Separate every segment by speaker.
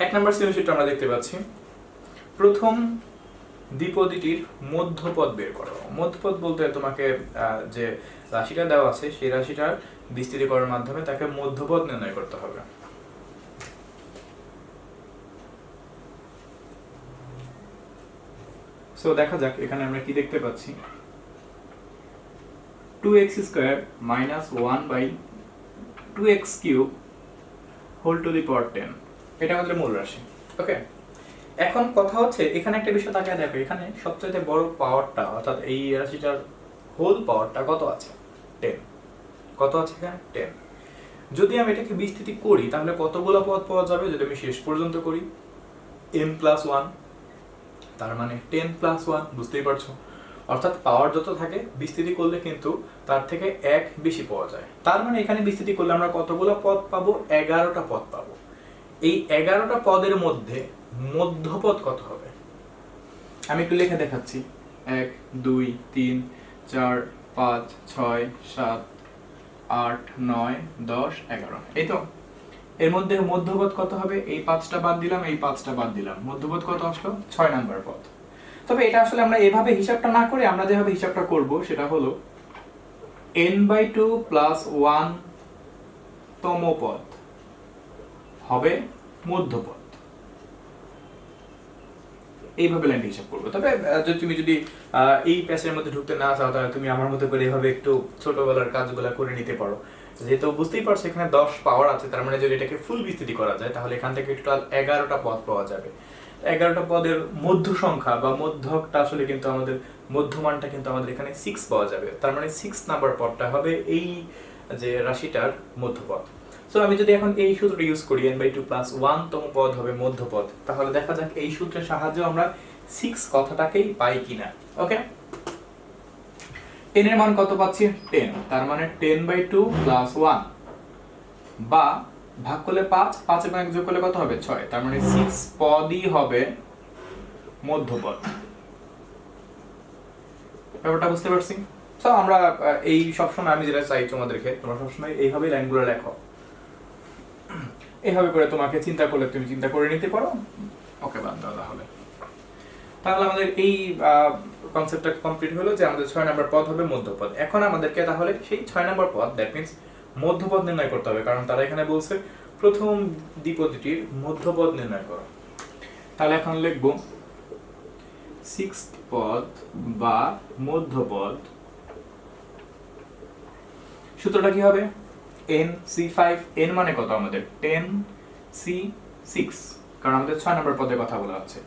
Speaker 1: এক নম্বর সৃজনশীলটা আমরা দেখতে পাচ্ছি প্রথম দ্বিপদীটির মধ্যপদ বের করো। মধ্যপদ বলতে তোমাকে যে রাশিটা দেওয়া আছে সেই রাশিটার বিস্তৃতিকরণের মাধ্যমে তাকে মধ্যপদ নির্ণয় করতে হবে। সো দেখা যাক এখানে আমরা কি দেখতে পাচ্ছি, 2x square minus 1/2x cube whole to the power 10, এটা আমাদের মূল রাশি। ওকে, এখন কথা হচ্ছে এখানে একটা বিষয় তাকিয়ে দেখো, এখানে সবচেয়ে বড় পাওয়ারটা অর্থাৎ এই রাশিটার হোল পাওয়ারটা কত আছে? 10। কত আছে এখানে? 10। যদি আমি এটাকে বিস্তৃতি করি তাহলে কতগুলো পদ পাওয়া যাবে? যদি আমি শেষ পর্যন্ত করি n+1, তার মানে 10+1, বুঝতেই পারছো। অর্থাৎ পাওয়ার যত থাকে বিস্তৃতি করলে কিন্তু তার থেকে এক বেশি পাওয়া যায়। তার মানে এখানে বিস্তৃতি করলে আমরা কতগুলো পদ পাবো? 11টা পদ পাবো। এই 11টা পদের মধ্যে মধ্যপদ কত হবে? আমি একটু লিখে দেখাচ্ছি। 1 2 3 4 5 6 7 8 9 10 11, এই তো। এর মধ্যে মধ্যপদ কত হবে? এই 5টা বাদ দিলাম, এই 5টা বাদ দিলাম, মধ্যপদ কত আসলো? 6 নাম্বার পদ। তবে এটা আসলে আমরা এভাবে হিসাবটা না করে আমরা যেভাবে হিসাবটা করব সেটা হলো n/2 প্লাস 1 তম পদ হবে মধ্যপদ, এইভাবে লাইনটা হিসাব করবো। তবে তুমি যদি এই প্যাসের মধ্যে ঢুকতে না চাও তাহলে তুমি আমার মতো করে এভাবে একটু ছোটবেলার কাজগুলো করে নিতে পারো। যেহেতু বুঝতেই পারছো এখানে 10 পাওয়ার আছে, তার মানে যদি এটাকে ফুল বিস্তৃতি করা যায় তাহলে এখান থেকে টোটাল 11টা পদ পাওয়া যাবে। 11টা পদের মধ্য সংখ্যা বা মধ্যকটা আসলে কিন্তু আমাদের মধ্যমানটা কিন্তু আমাদের এখানে 6 পাওয়া যাবে। তার মানে 6 নাম্বার পদটা হবে এই যে রাশিটার মধ্যপদ। সো আমি যদি এখন এই সূত্রটা ইউজ করি n/2 প্লাস 1 তম পদ হবে মধ্যপদ, তাহলে দেখা যাক এই সূত্রের সাহায্যে আমরা 6 কথাটাকেই পাই কিনা। ওকে, n এর মান কত পাচ্ছি? 10, তার মানে 10/2 প্লাস 1 বা ভাগ করলে 5, 5 এবং 1 যোগ করলে কত হবে? 6, তার মানে 6 পদই হবে মধ্যপদ। ব্যাপারটা বুঝতে পারছি? সো আমরা এই সবসময় আমি যেটা চাই তোমাদেরকে, তোমরা সবসময় এইভাবেই লাইনগুলো লেখো। এইভাবে করে তোমাকে চিন্তা করলে তুমি চিন্তা করে নিতে পারো। ওকে, বাদ দাও তাহলে। তাহলে আমাদের এই কনসেপ্টটা কমপ্লিট হলো যে আমাদের 6 নাম্বার পদ হবে মধ্যপদ। এখন আমাদেরকে তাহলে সেই 6 নাম্বার পদ, দ্যাট মিন্স মধ্যপদ নির্ণয় করতে হবে, কারণ তারা এখানে বলছে প্রথম দ্বিপদীটির মধ্যপদ নির্ণয় করো। তাহলে এখন লিখব 6th পদ বা মধ্যপদ। সূত্রটা কি হবে? nc5, n মানে কত আমাদের? 10c6, কারণ আমাদের 6 নাম্বার পদের কথা বলা হচ্ছে।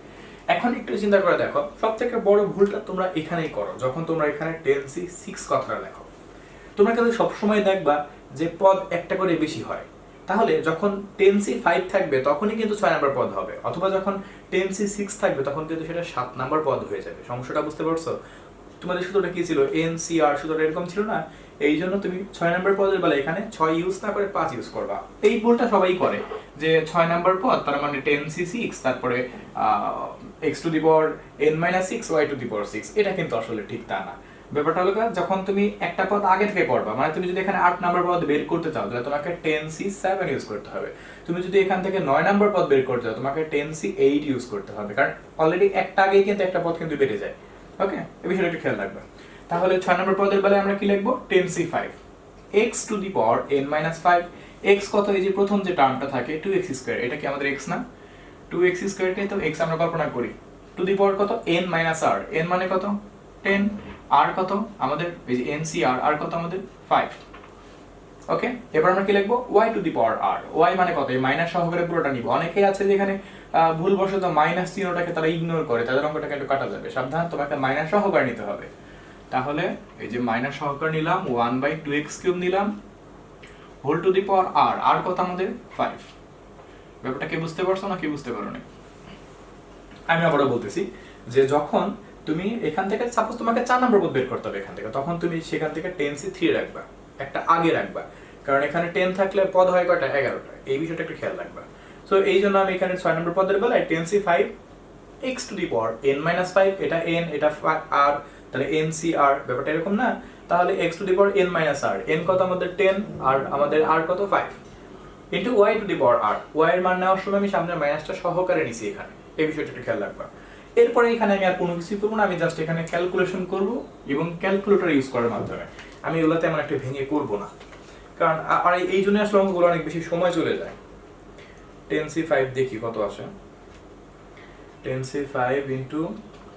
Speaker 1: এখন একটু চিন্তা করে দেখো, সবথেকে বড় ভুলটা তোমরা এখানেই করো যখন তোমরা এখানে 10c6 কথাটা লেখো। তোমরা কিন্তু সবসময় দেখবা যে পদ একটা করে বেশি হয়। তাহলে যখন 10c5 থাকবে তখনই কিন্তু 6 নাম্বার পদ হবে, অথবা যখন 10c6 থাকবে তখন কিন্তু সেটা 7 নাম্বার পদ হয়ে যাবে। সমস্যাটা বুঝতে পারছো? তোমাদের সূত্রটা কি ছিল? ncr সূত্রটা এরকম ছিল না? এই জন্য তুমি 6 নাম্বার পদের বেলা এখানে 6 ইউজ না করে 5 ইউজ করবা। এই ভুলটা সবাই করে যে 6 নাম্বার পদ তার মানে 10c6 তারপরে x to the power n-6 y to the power 6, এটা কিন্তু আসলে ঠিক তা না। ব্যাপারটা হলো যখন তুমি একটা পদ আগে থেকে পড়বা, মানে তুমি যদি এখানে 8 নাম্বার পদ বের করতে চাও তাহলে তোমাকে 10c7 ইউজ করতে হবে। তুমি যদি এখান থেকে 9 নাম্বার পদ বের করতে চাও তোমাকে 10c8 ইউজ করতে হবে, কারণ অলরেডি একটা আগেই কিন্তু একটা পদ কিন্তু বেড়ে যায়। ওকে, এই বিষয়টা একটু খেয়াল রাখবে। তাহলে 6 নম্বর পদের বেলায় আমরা কি লিখব? 10c5 x to the power n-5, x কত? এই যে প্রথম যে টার্মটা থাকে 2x², এটা কি আমাদের x না? 2x² কে তো x আমরা কল্পনা করি, টু দি পাওয়ার কত? n-r, n মানে কত? 10, r কত আমাদের? এই যে ncr, r কত আমাদের? 5। ওকে, এবার আমরা কি লিখব? y to the power r, y মানে কত? এই মাইনাস সহকারে পুরোটা নিব। অনেকেই আছে যেখানে ভুলবশত মাইনাস চিহ্নটাকে তারা ইগনোর করে, তাদের অঙ্কটা কিন্তু কাটা যাবে। সাবধান, তোমাকে মাইনাস সহকারে নিতে হবে। তাহলে এই যে মাইনাস সহকারে নিলাম, 1/2x³ নিলাম whole to the power r, r কত আমাদের? 5। ব্যাপারটা কি বুঝতে পারছো না কি বুঝতে পারো না? আমি আবারও বলতেছি যে যখন তুমি এখান থেকে সাপোজ তোমাকে 4 নাম্বার পদ বের করতে হবে এখান থেকে, তখন তুমি সেখান থেকে 10c3 রাখবা, একটা আগে রাখবা, কারণ এখানে 10 থাকলে পদ হয় কয়টা? 11টা। এই বিষয়টা একটু খেয়াল রাখবা। সো এই জন্য আমি এখানে 6 নম্বর পদের বেলায় 10c5 x to the power n-5, এটা n, এটা r, তাহলে ncr, ব্যাপারটা এরকম না? তাহলে x to the power n-r, n কত আমাদের? 10, আর আমাদের r কত? 5। Into y to the power r. Y এর মান নেওয়ার সময় আমি সামনে মাইনাসটা সহকারে নিছি এখানে, এই বিষয়টা একটু খেয়াল রাখবা। এরপরে এখানে আমি আর কোনো কিছু করবো না, আমি জাস্ট এখানে ক্যালকুলেশন করব এবং ক্যালকুলেটর ইউজ করার মাধ্যমে আমি এগুলোতে এমন একটা ভেঙে করব না, কারণ আর এই জন্য আসলে অঙ্কগুলো অনেক বেশি সময় চলে যায়। 10c5 দেখি কত আসে। 10c5 into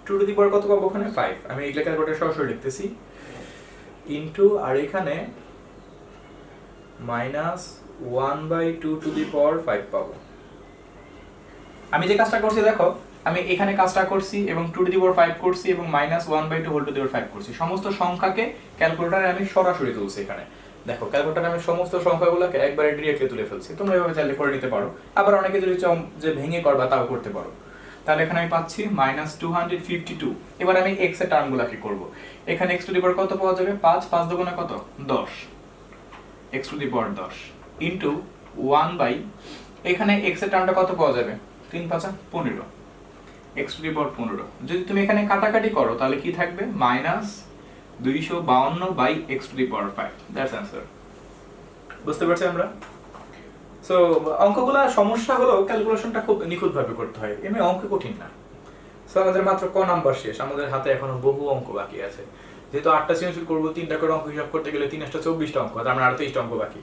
Speaker 1: 2 to the power কত পাবো ওখানে 5, আমি এই ক্যালকুলেটর সরাসরি লিখতেছি, ইন্টু আর এখানে মাইনাস 1/2 টু দি পাওয়ার 5 পাবো। আমি যে কাজটা করছি দেখো, আমি এখানে কাজটা করছি এবং 2 টু দি পাওয়ার 5 করছি এবং minus 1/2 whole to the power 5 করছি। সমস্ত সংখ্যাকে ক্যালকুলেটরে আমি সরাসরি তুলছি এখানে। দেখো ক্যালকুলেটরে আমি সমস্ত সংখ্যাগুলোকে একবারে ডিরেক্টলি তুলে ফেলছি। তোমরা এভাবে চাইলে করে নিতে পারো, আবার অনেকে যদি চাও যে ভেঙে করবা তাও করতে পারো। তাহলে এখানে আমি পাচ্ছি মাইনাস 252। এবার আমি x এর টার্মগুলোকে করব। এখানে x টু দি পাওয়ার কত পাওয়া যাবে, 5, 5 দুগুণে কত 10, x to the power 10 into 1 by এখানে x এর টার্মটা কত পাওয়া যাবে, 3 5 15, x টু দি পাওয়ার 15। যদি তুমি এখানে কাটাকাটি করো তাহলে কি থাকবে, minus 252 by x to the power 5। That's answer. বুঝতে পারছি আমরা? সো অঙ্কগুলা সমস্যা হলো ক্যালকুলেশনটা খুব নিখুঁতভাবে করতে হয়, এমনি অঙ্ক কঠিন না। সো আমাদের মাত্র ক নাম্বার শেষ, আমাদের হাতে এখনো বহু অঙ্ক বাকি আছে। যেহেতু 8টা সৃজনশীল করবো, 3টা করে অঙ্ক হিসাব করতে গেলে 3 8 24টা অঙ্ক, তার মানে আরো 23টা অঙ্ক বাকি।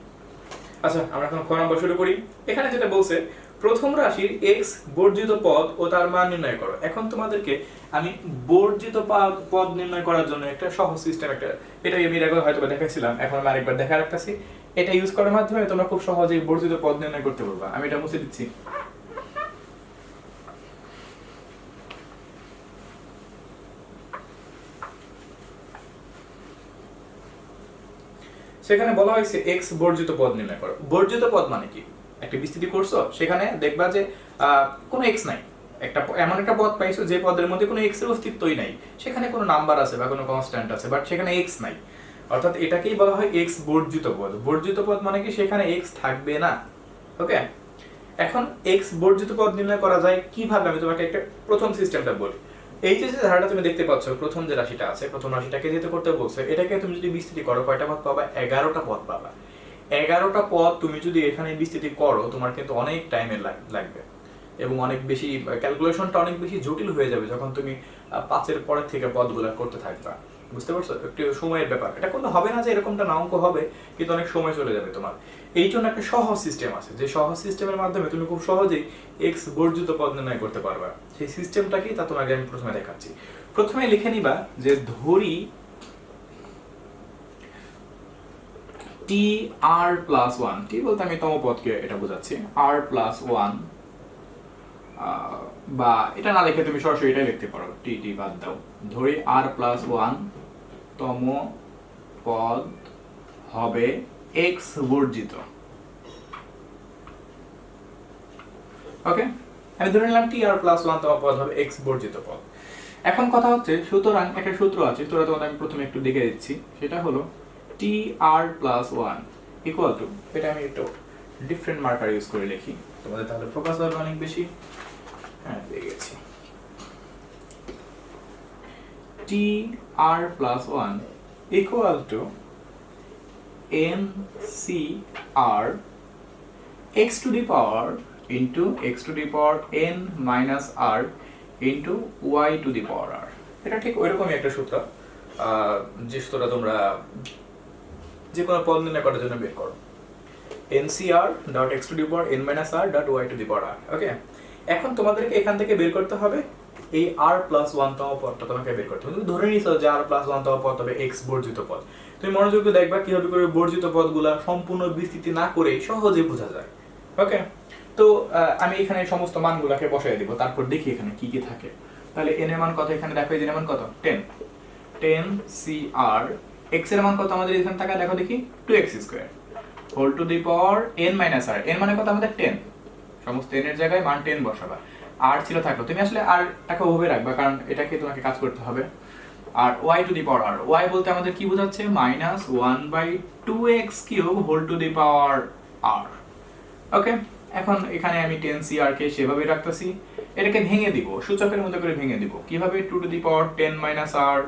Speaker 1: আচ্ছা আমরা এখন খ নাম্বার শুরু করি। এখানে যেটা বলছে, প্রথম রাশির x বর্জিত পদ ও তার মান নির্ণয় করো। এখন তোমাদেরকে আমি বর্জিত পদ নির্ণয় করার জন্য একটা সহজ সিস্টেম, একটা এটা আমি আগে হয়তো দেখাইছিলাম, এখন আমি আরেকবার দেখা রাখতেছি। এটা ইউজ করার মাধ্যমে তোমরা খুব সহজেই বর্জিত পদ নির্ণয় করতে পারবা। আমি এটা মুছে দিচ্ছি। সেখানে বলা হয়েছে x বর্জিত পদ নির্ণয় করো। বর্জিত পদ মানে কি, একটা বিস্তৃতি করছো, সেখানে দেখবা যে কোনো x নাই, একটা এমন একটা পদ পাইছো যে পদের মধ্যে কোনো x এর অস্তিত্বই নাই, সেখানে কোনো নাম্বার আছে বা কোনো কনস্ট্যান্ট আছে, বাট সেখানে x নাই, অর্থাৎ এটাকেই বলা হয় x বর্জিত পদ। বর্জিত পদ মানে কি, সেখানে x থাকবে না। ওকে, এখন x বর্জিত পদ নির্ণয় করা যায় কিভাবে, আমি তোমাকে একটা প্রথম সিস্টেমটা বলি। এই যে ধারাটা তুমি দেখতে পাচ্ছ, প্রথম যে রাশিটা আছে, প্রথম রাশিটাকে যেতে করতে বলছে, এটাকে তুমি যদি বিস্তৃতি করো কয়টা পদ পাবা, 11টা পদ পাবা। 11টা পদ তুমি যদি এখানে বিস্তৃতি করো, তোমার কিন্তু অনেক টাইমে লাগবে এবং অনেক বেশি ক্যালকুলেশনটা অনেক বেশি জটিল হয়ে যাবে যখন তুমি 5-এর পরের থেকে পদগুলো করতে থাকবা। বুঝতে পারছো, একটু সময়ের ব্যাপার। এটা কোনো হবে না যে এরকমটা না অঙ্ক হবে, কিন্তু অনেক সময় চলে যাবে তোমার। এই জন্য একটা সহজ সিস্টেম আছে, যে সহজ সিস্টেমের মাধ্যমে তুমি খুব সহজেই x বর্জিত পদ নির্ণয় করতে পারবা। সেই সিস্টেমটা কি তা তোমাকে আমি প্রথমে দেখাচ্ছি। প্রথমে লিখে নিবা যে ধরি t r প্লাস 1, t বলতে আমি তম পদকে এটা বোঝাচ্ছি, r প্লাস 1, বা এটা না লিখে তুমি সরাসরি এটাই লিখতে পারো, t t বাদ দাও। ধরি r প্লাস 1 তম পদ হবে x বর্জিত। ওকে, আমি ধরে নিলাম টি আর প্লাস 1 তম পদ হবে x বর্জিত পদ। এখন কথা হচ্ছে, সুতরাং একটা সূত্র আছে, তোরা তোমাদের আমি প্রথমে একটু দেখে দিচ্ছি। সেটা হলো টি আর প্লাস 1 ইকুয়াল টু, এটা আমি একটু ডিফারেন্ট মার্কার ইউজ করে লিখি, তোমাদের তাহলে ফোকাস হবে অনেক বেশি। হ্যাঁ, পেয়ে গেছি। T r plus 1 equal to n c r x to the power into x to the power n minus r into y to the power r। এটা ঠিক ওইরকমই একটা সূত্র, যে সূত্রটা তোমরা যে কোনো পদ নির্ণয় করার জন্য বের করো, ncr dot x to the power n minus r dot y to the power r। Okay, এখন তোমাদেরকে এখান থেকে বের করতে হবে এই r প্লাস 1 তম পদটা তোমাকে বের করতে হবে। তুমি ধরে নিছো যে r প্লাস 1 তম পদ হবে x বর্জিত পদ। তুমি মনোযোগ দিয়ে দেখবা কিভাবে করে বর্জিত পদগুলা সম্পূর্ণ বিস্তৃতি না করে সহজে বোঝা যায়। ওকে, তো আমি এখানে সমস্ত মানগুলোকে বসাই দিব, তারপর দেখি এখানে কি কি থাকে। তাহলে n এর মান কত, এখানে দেখো এই যে মান কত 10 cr, x এর মান কত আমাদের এখানে থাকা, দেখো দেখি 2x square whole to the power n minus r। n মানে কত আমাদের 10, সমস্ত n এর জায়গায় মান 10 বসাবা। r ছিল থাকলো, তুমি আসলে r টাকে ওভাবে রাখবা, কারণ এটাকে তোমাকে কাজ করতে হবে। আর y to the power r, y বলতে আমাদের কি বোঝাচ্ছে, minus 1/2x cube whole to the power r। Okay, এখন এখানে আমি 10cr কে সেভাবে রাখতেছি, এটাকে ভেঙে দিব, সূচকের মতো করে ভেঙে দিব। কিভাবে, 2 to the power 10 minus r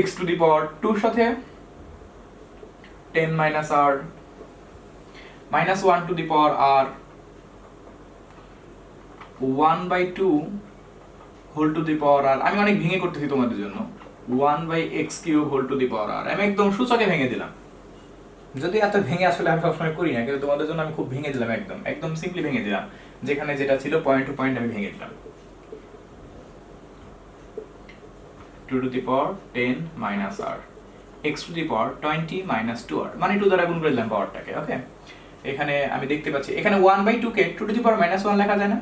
Speaker 1: x to the power 2 সাথে 10 minus r -1 to the power r 1/2 whole to the power r, আমি অনেক ভেঙে করতেছি তোমাদের জন্য, 1/x³ whole to the power r, আমি একদম সূচকে ভেঙে দিলাম। যদি এত ভেঙে আসলে আমি সবসময় করি না, কিন্তু তোমাদের জন্য আমি খুব ভেঙে দিলাম, একদম একদম সিম্পলি ভেঙে দিলাম, যেখানে যেটা ছিল পয়েন্ট টু পয়েন্ট আমি ভেঙে দিলাম। 2 to the power 10 minus r, x to the power 20 minus 2r, মানে 2 দ্বারা গুণ করে দিলাম পাওয়ারটাকে। ওকে, এখানে আমি দেখতে পাচ্ছি এখানে 1/2 কে 2 টু দি পাওয়ার -1 লেখা যায় না?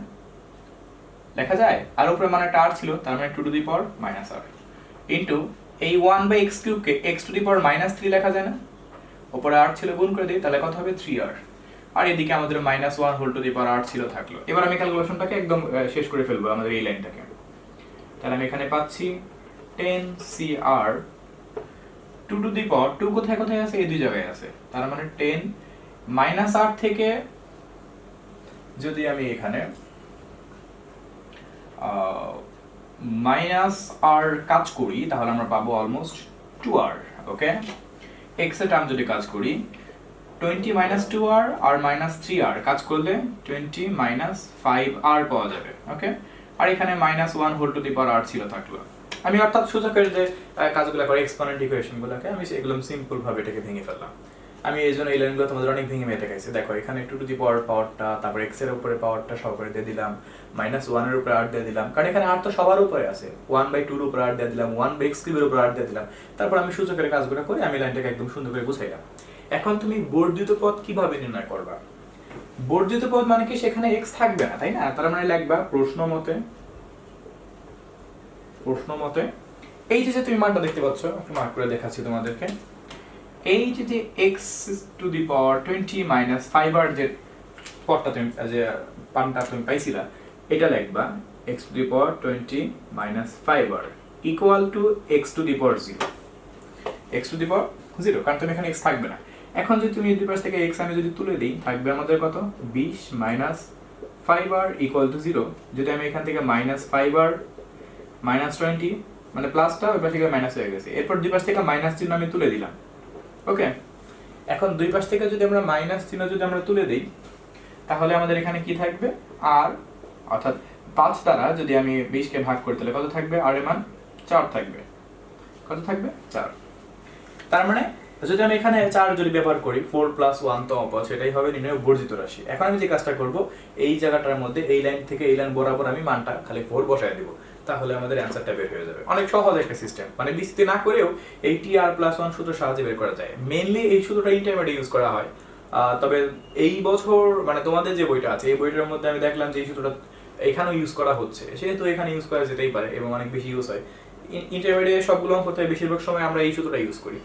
Speaker 1: লেখা যায়। আর উপরে মানেটা r ছিল, তার মানে 2 to the power -r into এই 1/x³ K x to the power -3 লেখা যায় না? উপরে r ছিল, গুণ করে দিই, তাহলে কত হবে 3r, আর এদিকে আমাদের -1 whole to the power r ছিল থাকলো। এবার আমি ক্যালকুলেশনটাকে একদম শেষ করে ফেলবো আমাদের এই লাইনটাকে। তাহলে আমি এখানে পাচ্ছি 10cr 2 টু দি পাওয়ার 2 কোথায় কোথায় আছে? এই দুই জায়গায় আছে, তার মানে 10 -r থেকে যদি আমি এখানে -r কাজ করি তাহলে আমরা পাবো অলমোস্ট 2r। ওকে, x এর টার্ম যদি কাজ করি 20 - 2r আর -3r কাজ করলে 20 - 5r পাওয়া যাবে। ওকে, আর এখানে -1 whole to the power r ছিল থাকলো। আমি অর্থাৎ সূচকের যে কাজগুলো করে এক্সপোনেন্ট ইকুয়েশনগুলোকে আমি সেগুলো সিম্পল ভাবে এটাকে ভেঙে ফেললাম। আমি এইজন্য এই লাইনগুলো তোমাদের অনেক ভেঙে মেয়ে দেখাইছি। দেখো এখানে 2 টু দি পাওয়ার পাওয়ারটা, তারপর x এর উপরে পাওয়ারটা সহকারে দিয়ে দিলাম, -1 এর উপরে r দিয়ে দিলাম, কারণ এখানে r তো সবার উপরে আছে, 1/2 এর উপরে r দিয়ে দিলাম, 1/x³ এর উপরে r দিয়ে দিলাম, তারপর আমি সূচকের কাজগুলো করে আমি লাইনটাকে একদম সুন্দর করে গুছাইলাম। এখন তুমি বর্ধিত পদ কিভাবে নির্ণয় করবা? বর্ধিত পদ মানে কি সেখানে x থাকবে না, তাই না? তার মানে লিখবা প্রশ্ন মতে এই যে তুমি মানটা দেখতে পাচ্ছ, একটু মার্ক করে দেখাচ্ছি তোমাদেরকে। এই যে x to the power 20 minus 5r যে পদটা তুমি যে পানটা তুমি পাইছিলা, এটা লিখবা x to the power 20 minus 5r equal to x to the power 0, x to the power 0, কারণ তুমি এখানে x থাকবে না। এখন যদি তুমি দুই পাশ থেকে x আমি যদি তুলে দিই, থাকবে আমাদের কত? 20 মাইনাস 5r ইকুয়াল টু 0। যদি আমি এখান থেকে -5r -20, মানে প্লাসটা ওই পাশ থেকে মাইনাস হয়ে গেছে, এরপর দুই পাশ থেকে মাইনাস চিহ্ন আমি তুলে দিলাম। ওকে, এখন দুই পাশ থেকে যদি আমরা মাইনাস চিহ্ন যদি আমরা তুলে দিই, তাহলে আমাদের এখানে কি থাকবে? r, অর্থাৎ 5 দ্বারা যদি আমি 20 কে ভাগ করি তাহলে কত থাকবে? r এর মান 4 থাকবে। কত থাকবে? 4। তার মানে যদি আমি এখানে 4 যদি ব্যবহার করি, 4 + 1 তম পদ, সেটাই হবে নির্ণয় বর্ধিত রাশি। এখন আমি যে কাজটা করব, এই জায়গাটার মধ্যে এই লাইন থেকে এই লাইন বরাবর আমি মানটা খালি 4 বসায় দেব, তাহলে আমাদের অ্যানসারটা বের হয়ে যাবে। অনেক সহজ একটা সিস্টেম, মানে বিস্তৃতি না করেও এই tr+1 সূত্র সাহায্যে বের করা যায়। মেইনলি এই সূত্রটা ইন্টারমিডিয়েট ইউজ করা হয়, তবে এই বছর মানে তোমাদের যে বইটা আছে এই বইটার মধ্যে আমি দেখলাম যে এই সূত্রটা এখানেও ইউজ করা হচ্ছে, সেহেতু এখানে ইউজ করা যেতেই পারে এবং অনেক বেশি ইউজ হয়। ইন্টারমিডিয়েট সবগুলো অঙ্ক থেকে বেশিরভাগ সময় আমরা এই সূত্রটা ইউজ করি।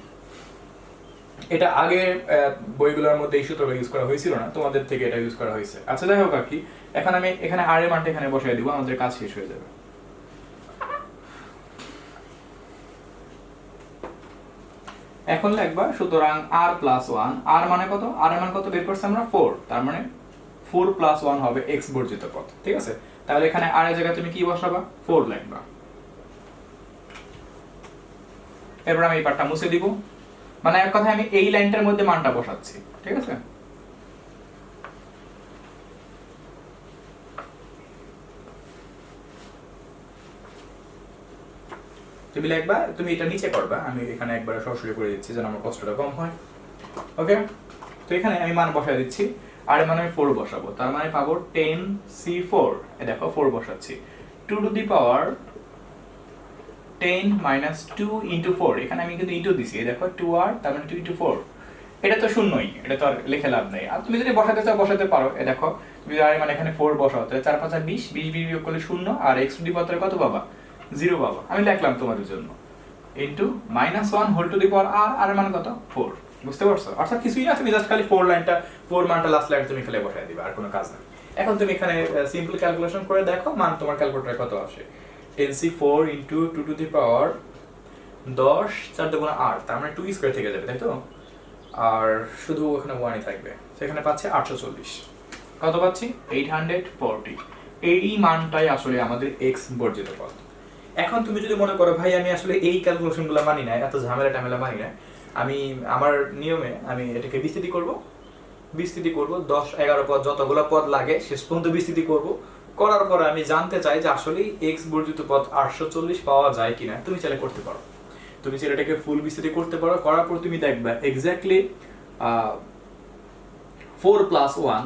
Speaker 1: এটা আগে বইগুলোর মধ্যে এই সূত্রটা ইউজ করা হয়েছিল না, তোমাদের থেকে এটা ইউজ করা হয়েছে। আচ্ছা, যাই হোক আর কি, এখন আমি এখানে r এর মানটা এখানে বসায় দিব, আমাদের কাজ শেষ হয়ে যাবে। এখন লিখবা সুতরাং r+1, r মানে কত? r এর মান কত বের করছি আমরা? 4, তার মানে 4 + 1 হবে x বর্জিত পদ। ঠিক আছে, তাহলে এখানে r এর জায়গায় তুমি কি বসাবা? 4 লিখবা। এরপর আমি এই পার্টটা মুছে দিব, মানে এক কথায় আমি এই লাইনটার মধ্যে মানটা বসাচ্ছি। ঠিক আছে, তুমি লিখবা, তুমি এটা নিচে করবা, আমি এখানে একবারে সরাসরি করে দিচ্ছি যেন আমার কষ্টটা কম হয়। ওকে, তো এখানে আমি মান বসায় দিচ্ছি, আর এর মানে আমি 4 বসাবো, তার মানে পাবো 10c4। এই দেখো 4 বসাচ্ছি, 2 টু দি পাওয়ার 10 - 2 × 4, এখানে আমি কিন্তু ইনটু দিছি, এই দেখো 2r, তার মানে 2 × 4, এটা তো শূন্যই, এটা তো আর লিখে লাভ নেই। আর তুমি যদি বসাতে চাও বসাতে পারো। এই দেখো তুমি আর মানে এখানে 4 বসাও, তাহলে 4 × 5 = 20, 20 বিয়োগ করলে 0, আর x টু দি পাওয়ার কত পাবা? 0 পাবা। আমি লিখলাম তোমাদের জন্য into -1 whole to the power r, আর এর মান কত? 4। বুঝতে পারছো? অর্থাৎ কিছুই না, তুমি জাস্ট খালি 4 লাইনটা 4 মানটা লাস্ট লাইন তুমি খালি বসায় দিবা, আর কোনো কাজ না। এখন তুমি এখানে সিম্পল ক্যালকুলেশন করে দেখো মান তোমার ক্যালকুলেটরে কত আসে। 10c4 × 2 টু দি পাওয়ার 10, 4 × 8, তার মানে 2 স্কয়ার থেকে যাবে, তাই তো? আর শুধু ওখানে 1ই থাকবে, সেখানে পাচ্ছে 840। কত পাচ্ছি? 840। এই মানটাই আসলে আমাদের x বর্জিত পদ। এখন তুমি যদি মনে করো ভাই আমি আসলে এই ক্যালকুলেশনগুলো মানি না, এত ঝামেলা টামেলা মানি না, আমি আমার নিয়মে আমি এটাকে বিস্তৃতি করব, বিস্তৃতি করব 10 11 পদ যতগুলো পদ লাগে শেষ পর্যন্ত বিস্তৃতি করব। করার পরে আমি জানতে চাই যে আসলে x বর্জিত পদ 840 পাওয়া যায় কিনা। তুমি চাইলে করতে পারো, তুমি চাইলে এটাকে ফুল বিস্তৃতি করতে পারো। করার পর তুমি দেখবে এক্স্যাক্টলি 4+1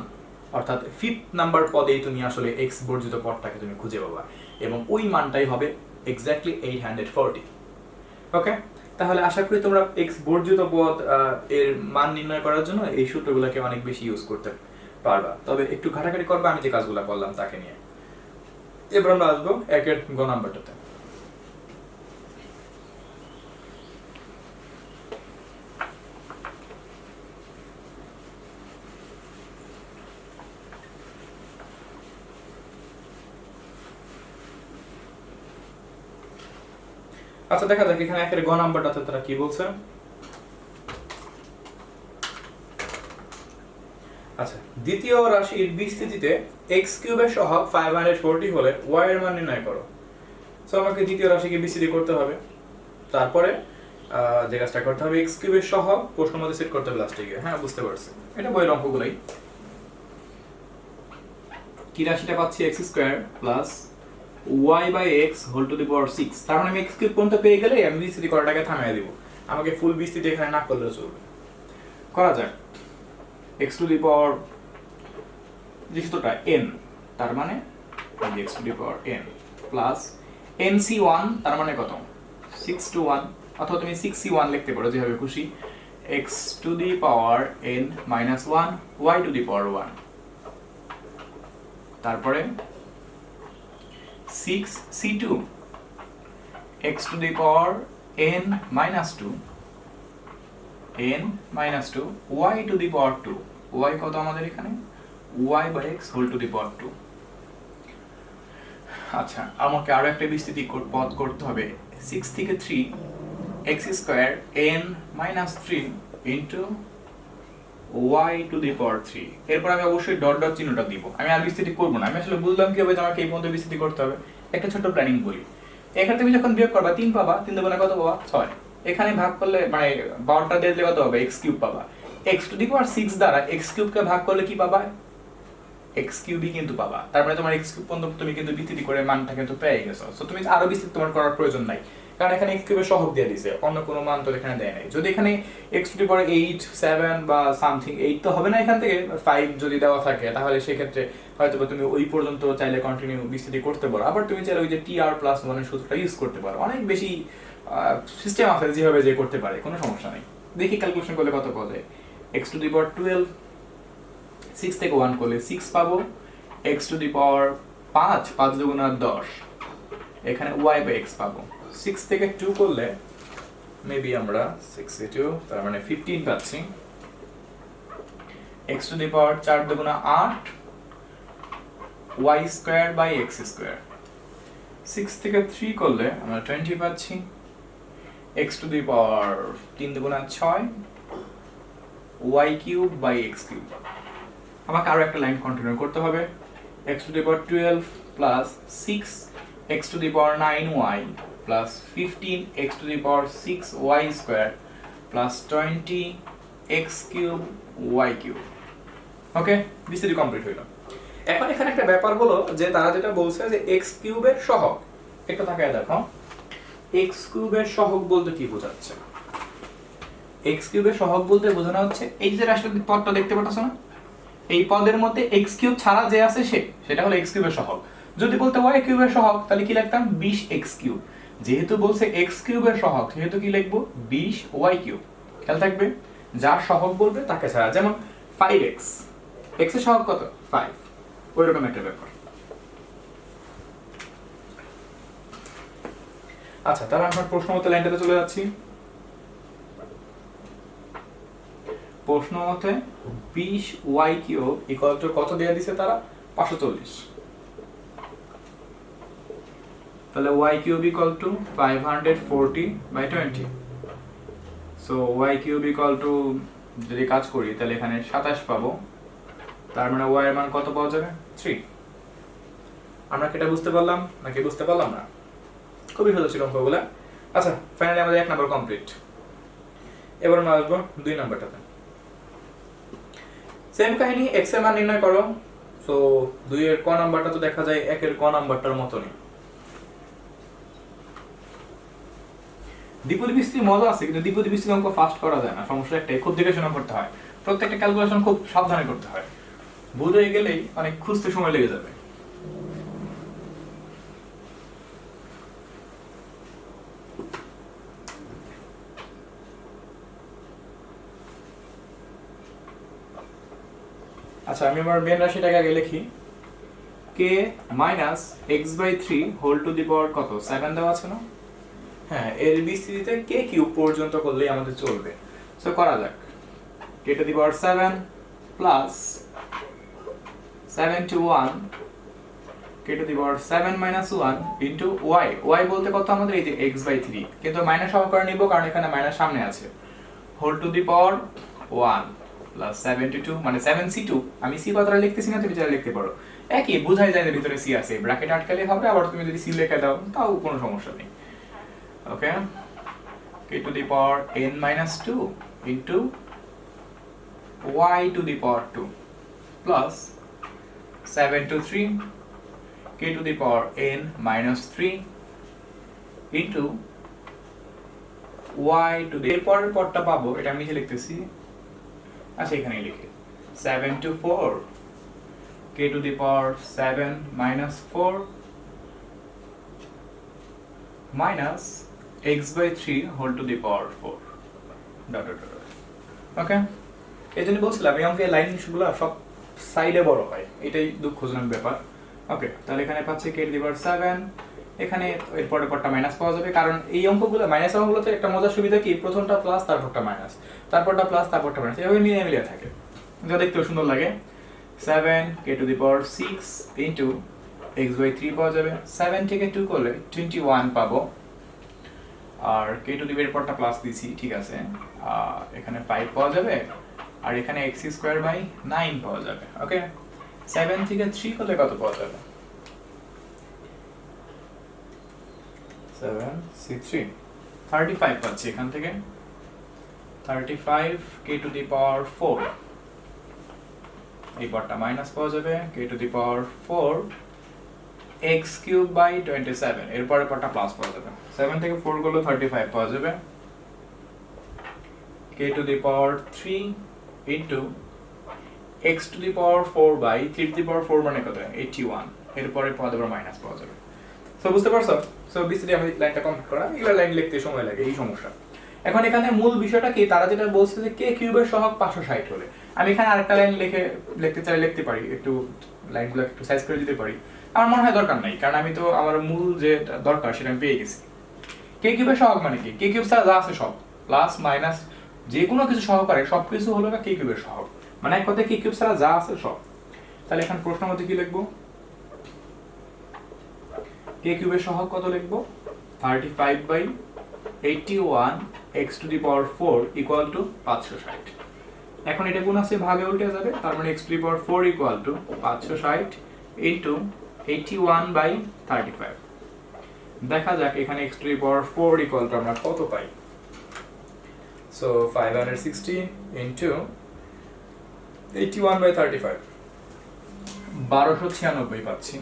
Speaker 1: অর্থাৎ 5th নাম্বার পদেই তুমি আসলে x বর্জিত পদটাকে তুমি খুঁজে পাবা এবং ওই মানটাই হবে এক্স্যাক্টলি 840। ওকে, তাহলে আশা করি তোমরা x বর্জিত পদ এর মান নির্ণয় করার জন্য এই সূত্রগুলোকে অনেক বেশি ইউজ করতে পারবা। তবে একটু ঘাটাঘাটি করবে আমি যে কাজগুলো করলাম তাকে নিয়ে। এবার আমরা আসবো একের গ নাম্বারটাতে। আচ্ছা দেখা যাক এখানে একের গ নাম্বারটাতে তারা কি বলছে। আচ্ছা, দ্বিতীয় রাশির বিস্তৃতিতে x কিউবের সহগ 540 হলে y এর মান নির্ণয় করো। সো আমাকে দ্বিতীয় রাশিকে বিস্তৃতি করতে হবে, তারপরে যে কাজটা করতে হবে x কিউবের সহগ প্রশ্নের মধ্যে সেট করতে হবে লাস্টে গিয়ে। হ্যাঁ বুঝতে পারছি, এটা বইয়ের অঙ্কগুলাই। কি রাশিটা পাচ্ছি x square plus y by x whole to the power 6। তার মানে আমি x কিউব পর্যন্ত পেয়ে গেলে আমি বিস্তৃতি করাটাকে থামিয়ে দিব, আমাকে ফুল বিস্তৃতি এখানে না করলেও চলবে। করা যাক x টু দি পাওয়ার যেটা n, তার মানে x to the power n plus nc1 তার মানে কত 6 to 1, অথবা তুমি 6c1 লিখতে পারো যেভাবে খুশি। x to the power n minus 1 y to the power 1, তারপরে 6c2 x to the power n minus 2 y to the power 2, y কত আমাদের এখানে y by x whole to the power 2। আচ্ছা, আমাকে আরো একটা বিস্তৃতি পদ করতে হবে 6 থেকে 3 x square n minus 3 into y to the power 3। এরপর আমি অবশ্যই ডট ডট চিহ্নটা দিব, আমি আর বিস্তৃতি করব না। আমি আসলে বুঝলাম কিভাবে আমাকে এই পর্যন্ত বিস্তৃতি করতে হবে। একটা ছোট প্ল্যানিং বলি, এখানে তুমি যখন বিয়োগ করবা 3 পাবা, 3 দেবো না কত পাবা 6। এখানে ভাগ করলে মানে 12টা দিয়ে দিলে কত হবে x কিউব পাবা। x টু দি পাওয়ার 6 দ্বারা x কিউবকে ভাগ করলে কি পাবা x কিউবই কিন্তু পাবা। তার মানে তোমার x কিউব পর্যন্ত তুমি কিন্তু বিস্তৃতি করে মানটা কিন্তু পেয়ে গেছো। সো তুমি আরো বিস্তৃতি তোমার করার প্রয়োজন নাই, কারণ এখানে x কিউবের সহগ দিয়ে দিয়েছে, অন্য কোনো মান তো এখানে দেয় নাই। যদি এখানে x টু দি পাওয়ার 8 7 বা সামথিং 8 তো হবে না, এখান থেকে 5 যদি দেওয়া থাকে তাহলে সেই ক্ষেত্রে হয়তো তুমি ওই পর্যন্ত চাইলে কন্টিনিউ বিস্তৃতি করতে পারো। আবার তুমি চাইলে ওই যে tr+1 এর সূত্রটা ইউজ করতে পারো। অনেক বেশি সিস্টেম আছে যেভাবে যে করতে পারে, কোনো সমস্যা নেই। দেখি ক্যালকুলেশন করলে কত পাওয়া যায়। x টু দি পাওয়ার 12 6 থেকে 1 করলে 6 পাবো, x টু দি পাওয়ার 5 5 দুগুণ 10, এখানে y বাই x পাবো। 6 থেকে 2 করলে মেবি আমরা 62 তার মানে 15 পাচ্ছি। x টু দি পাওয়ার 4 দুগুণ 8 y square by x square. 6 থেকে 3 করলে আমরা 20 পাচ্ছি। x টু দি পাওয়ার 3 দুগুণ 6 y cube by x cube. আমাকে আরো একটা লাইন কন্টিনিউ করতে হবে। x to the power 12 plus 6 x to the power 9y plus 15 x to the power 6y square plus 20 x cube y cube. Okay, বিস্তৃতি complete হইল। এখন এখানে একটা ব্যাপার হলো যে তারা যেটা বলছে যে x কিউবের সহগ, একটু তাকায় দেখো x কিউবের সহগ বলতে কি বোঝাচ্ছে। x কিউবের সহগ বলতে বোঝানো হচ্ছে এই যে রাশির পদটা দেখতে পাচ্ছ না, এই পদের মধ্যে x কিউব ছাড়া যে আছে সেটা হলো x কিউবের সহগ। যদি বলতে y কিউবের সহগ তাহলে কি লিখতাম 20x কিউব। যেহেতু বলছে x কিউবের সহগ সেহেতু কি লিখবো 20y কিউব। খেয়াল থাকবে যার সহগ বলবে তাকে ছাড়া, যেমন 5x, x এর সহগ কত 5, ওইরকম একটা ব্যাপার। আচ্ছা, তাহলে আমরা প্রশ্ন মতো লাইনটাতে চলে যাচ্ছি। প্রশ্ন মতে 20y কিউব ইকুয়াল টু কত দেয়া দিছে তারা 540। তাহলে y cube equal to 540/20। So y cube equal to যদি কাজ করি তাহলে এখানে 27 পাবো। তার মানে y এর মান কত পাওয়া যাবে 3। আমরা কি এটা বুঝতে পারলাম নাকি বুঝতে পারলাম না? খুবই সহজ ছিল অঙ্কগুলো। আচ্ছা, ফাইনালি আমাদের 1 নাম্বার কমপ্লিট। এবার আমরা আসবো 2 নাম্বারটাতে। সেম কাহিনী x এর মান নির্ণয় করো। সো 2 এর ক নাম্বারটা তো দেখা যায় 1 এর ক নাম্বারটার মতনই। দ্বিপদী বিস্তৃতি মজা আছে, কিন্তু দ্বিপদী বিস্তৃতি অঙ্ক ফাস্ট করা যায় না, সমস্যা একটাই, খুব দেখে শোনা করতে হয়, প্রত্যেকটা ক্যালকুলেশন খুব সাবধানে করতে হয়, ভুল হয়ে গেলেই অনেক খুঁজতে সময় লেগে যাবে। আচ্ছা, আমি আমার মেন রাশিটাকে আগে লিখি। k minus x/3 whole to the power কত 7 দেওয়া আছে না? হ্যাঁ, এর বিস্তৃতিতে k কিউব পর্যন্ত করলেই আমাদের চলবে। সো করা যাক। k to the power 7 plus 7 to 1 k to the power 7 minus 1 into y। y বলতে কত আমাদের এই যে x/3, কিন্তু মাইনাস সহকারে নিব কারণ এখানে মাইনাস সামনে আছে। Whole to the power 1 plus 72 মানে 7c2। আমি c কথাটা লিখতেছি না, তুমি চাইলে লিখতে পারো, একই বোঝাই যায় যে ভিতরে c আছে, ব্র্যাকেট আটকালে হবে, আবার তুমি যদি c লিখে দাও তাও কোনো সমস্যা নেই। ওকে, k to the power n minus 2 into y to the power 2 plus 7 to 3 k to the power n minus 3 into y to the পরের পদটা পাবো, এটা আমি নিচে লিখতেছি, আচ্ছা এখানেই লিখি 7 to 4 k to the power 7 minus 4 minus x/3 whole to the power 4 dot dot dot। ওকে, এই জন্য বলছিলাম এই অঙ্কের লাইনগুলো সব সাইডে বড় হয়, এটাই দুঃখজনক ব্যাপার। ওকে, তাহলে এখানে পাচ্ছি k to the power 7, এখানে এর পরের পদটা মাইনাস পাওয়া যাবে, কারণ এই অঙ্কগুলো মাইনাস অঙ্কগুলোতে একটা মজার সুবিধা কি, প্রথমটা প্লাস তারপরটা মাইনাস, তারপরটা প্লাস তারপরটা মাইনাস, এভাবে মিলিয়ে মিলিয়ে থাকে, যা দেখতেও সুন্দর লাগে। 7 k to the power 6 into x/3 পাওয়া যাবে, 7 থেকে 2 করলে 21 পাবো, আর k to the power paratha plus দিছি, ঠিক আছে, এখানে 5 পাওয়া যাবে, আর এখানে x²/9 পাওয়া যাবে। ওকে, 7 থেকে 3 করলে কত পাওয়া যাবে? 7 6 3 35 পাচ্ছি এখান থেকে, 35 k to the power 4, এই পদটা মাইনাস পাওয়া যাবে, k to the power 4 x³/27, এরপরে পদটা প্লাস পাওয়া যাবে, 7 থেকে 4 করলে 35 পাওয়া যাবে, k to the power 3 into x to the power 4/3 to the power 4 মানে কত? 81, এরপরে পদ আবার মাইনাস পাওয়া যাবে। সো বুঝতে পারছো? সো বিসিডি আমি লাইনটা কমপ্লিট করা, এগুলা লাইন লিখতে সময় লাগে, এই সমস্যা। এখন এখানে মূল বিষয়টা কি, তারা যেটা বলছে যে k কিউবের সহগ 560 হলে, আমি এখানে আরেকটা লাইন লিখতে চাই, লিখতে পারি, একটু লাইনগুলো একটু সাইজ করে দিতে পারি, আমার মনে হয় দরকার নাই, কারণ আমি তো আমার মূল যে দরকার সেটা আমি পেয়ে গেছি। k কিউবের সহগ মানে কি, k কিউব ছাড়া যা আছে সব, প্লাস মাইনাস যে কোনো কিছু সহকারে সবকিছু হলো না k কিউবের সহগ, মানে এক কথায় k কিউব ছাড়া যা আছে সব। তাহলে এখানে প্রশ্ন মতে কি লিখবো, k কিউবের সহগ কত লিখবো? 35/81 x to the power 4 equal to 560। এখন এটা গুণ আছে, ভাগে উল্টে যাবে, তার মানে x to the power 4 equal to 560 into 81/35। দেখা যাক এখানে x to the power 4 equal to আমরা কত পাই। So 560 into 81/35, 1296 পাচ্ছি।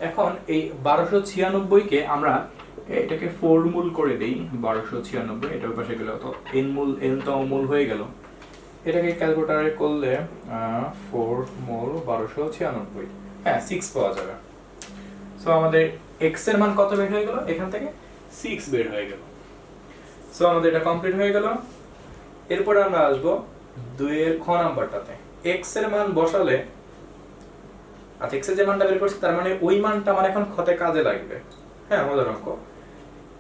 Speaker 1: এখন এই 1296 কে আমরা এটাকে 4 মূল করে দেই, 1296 এটার পাশে গেলে তো n মূল, n তম মূল হয়ে গেল, এটাকে ক্যালকুলেটরে করলে 4 মূল 1296, হ্যাঁ 6 পাওয়া যাবে। সো আমাদের x এর মান কত বের হয়ে গেল, এখান থেকে 6 বের হয়ে গেল। সো আমাদের এটা কমপ্লিট হয়ে গেল। এরপর আমরা আসবো 2 এর খ নাম্বারটাতে। x এর মান বসালে, আচ্ছা x এর যে মানটা বের করছি তার মানে ওই মানটা মানে এখন ক্ষতে কাজে লাগবে। হ্যাঁ, মজার অঙ্ক,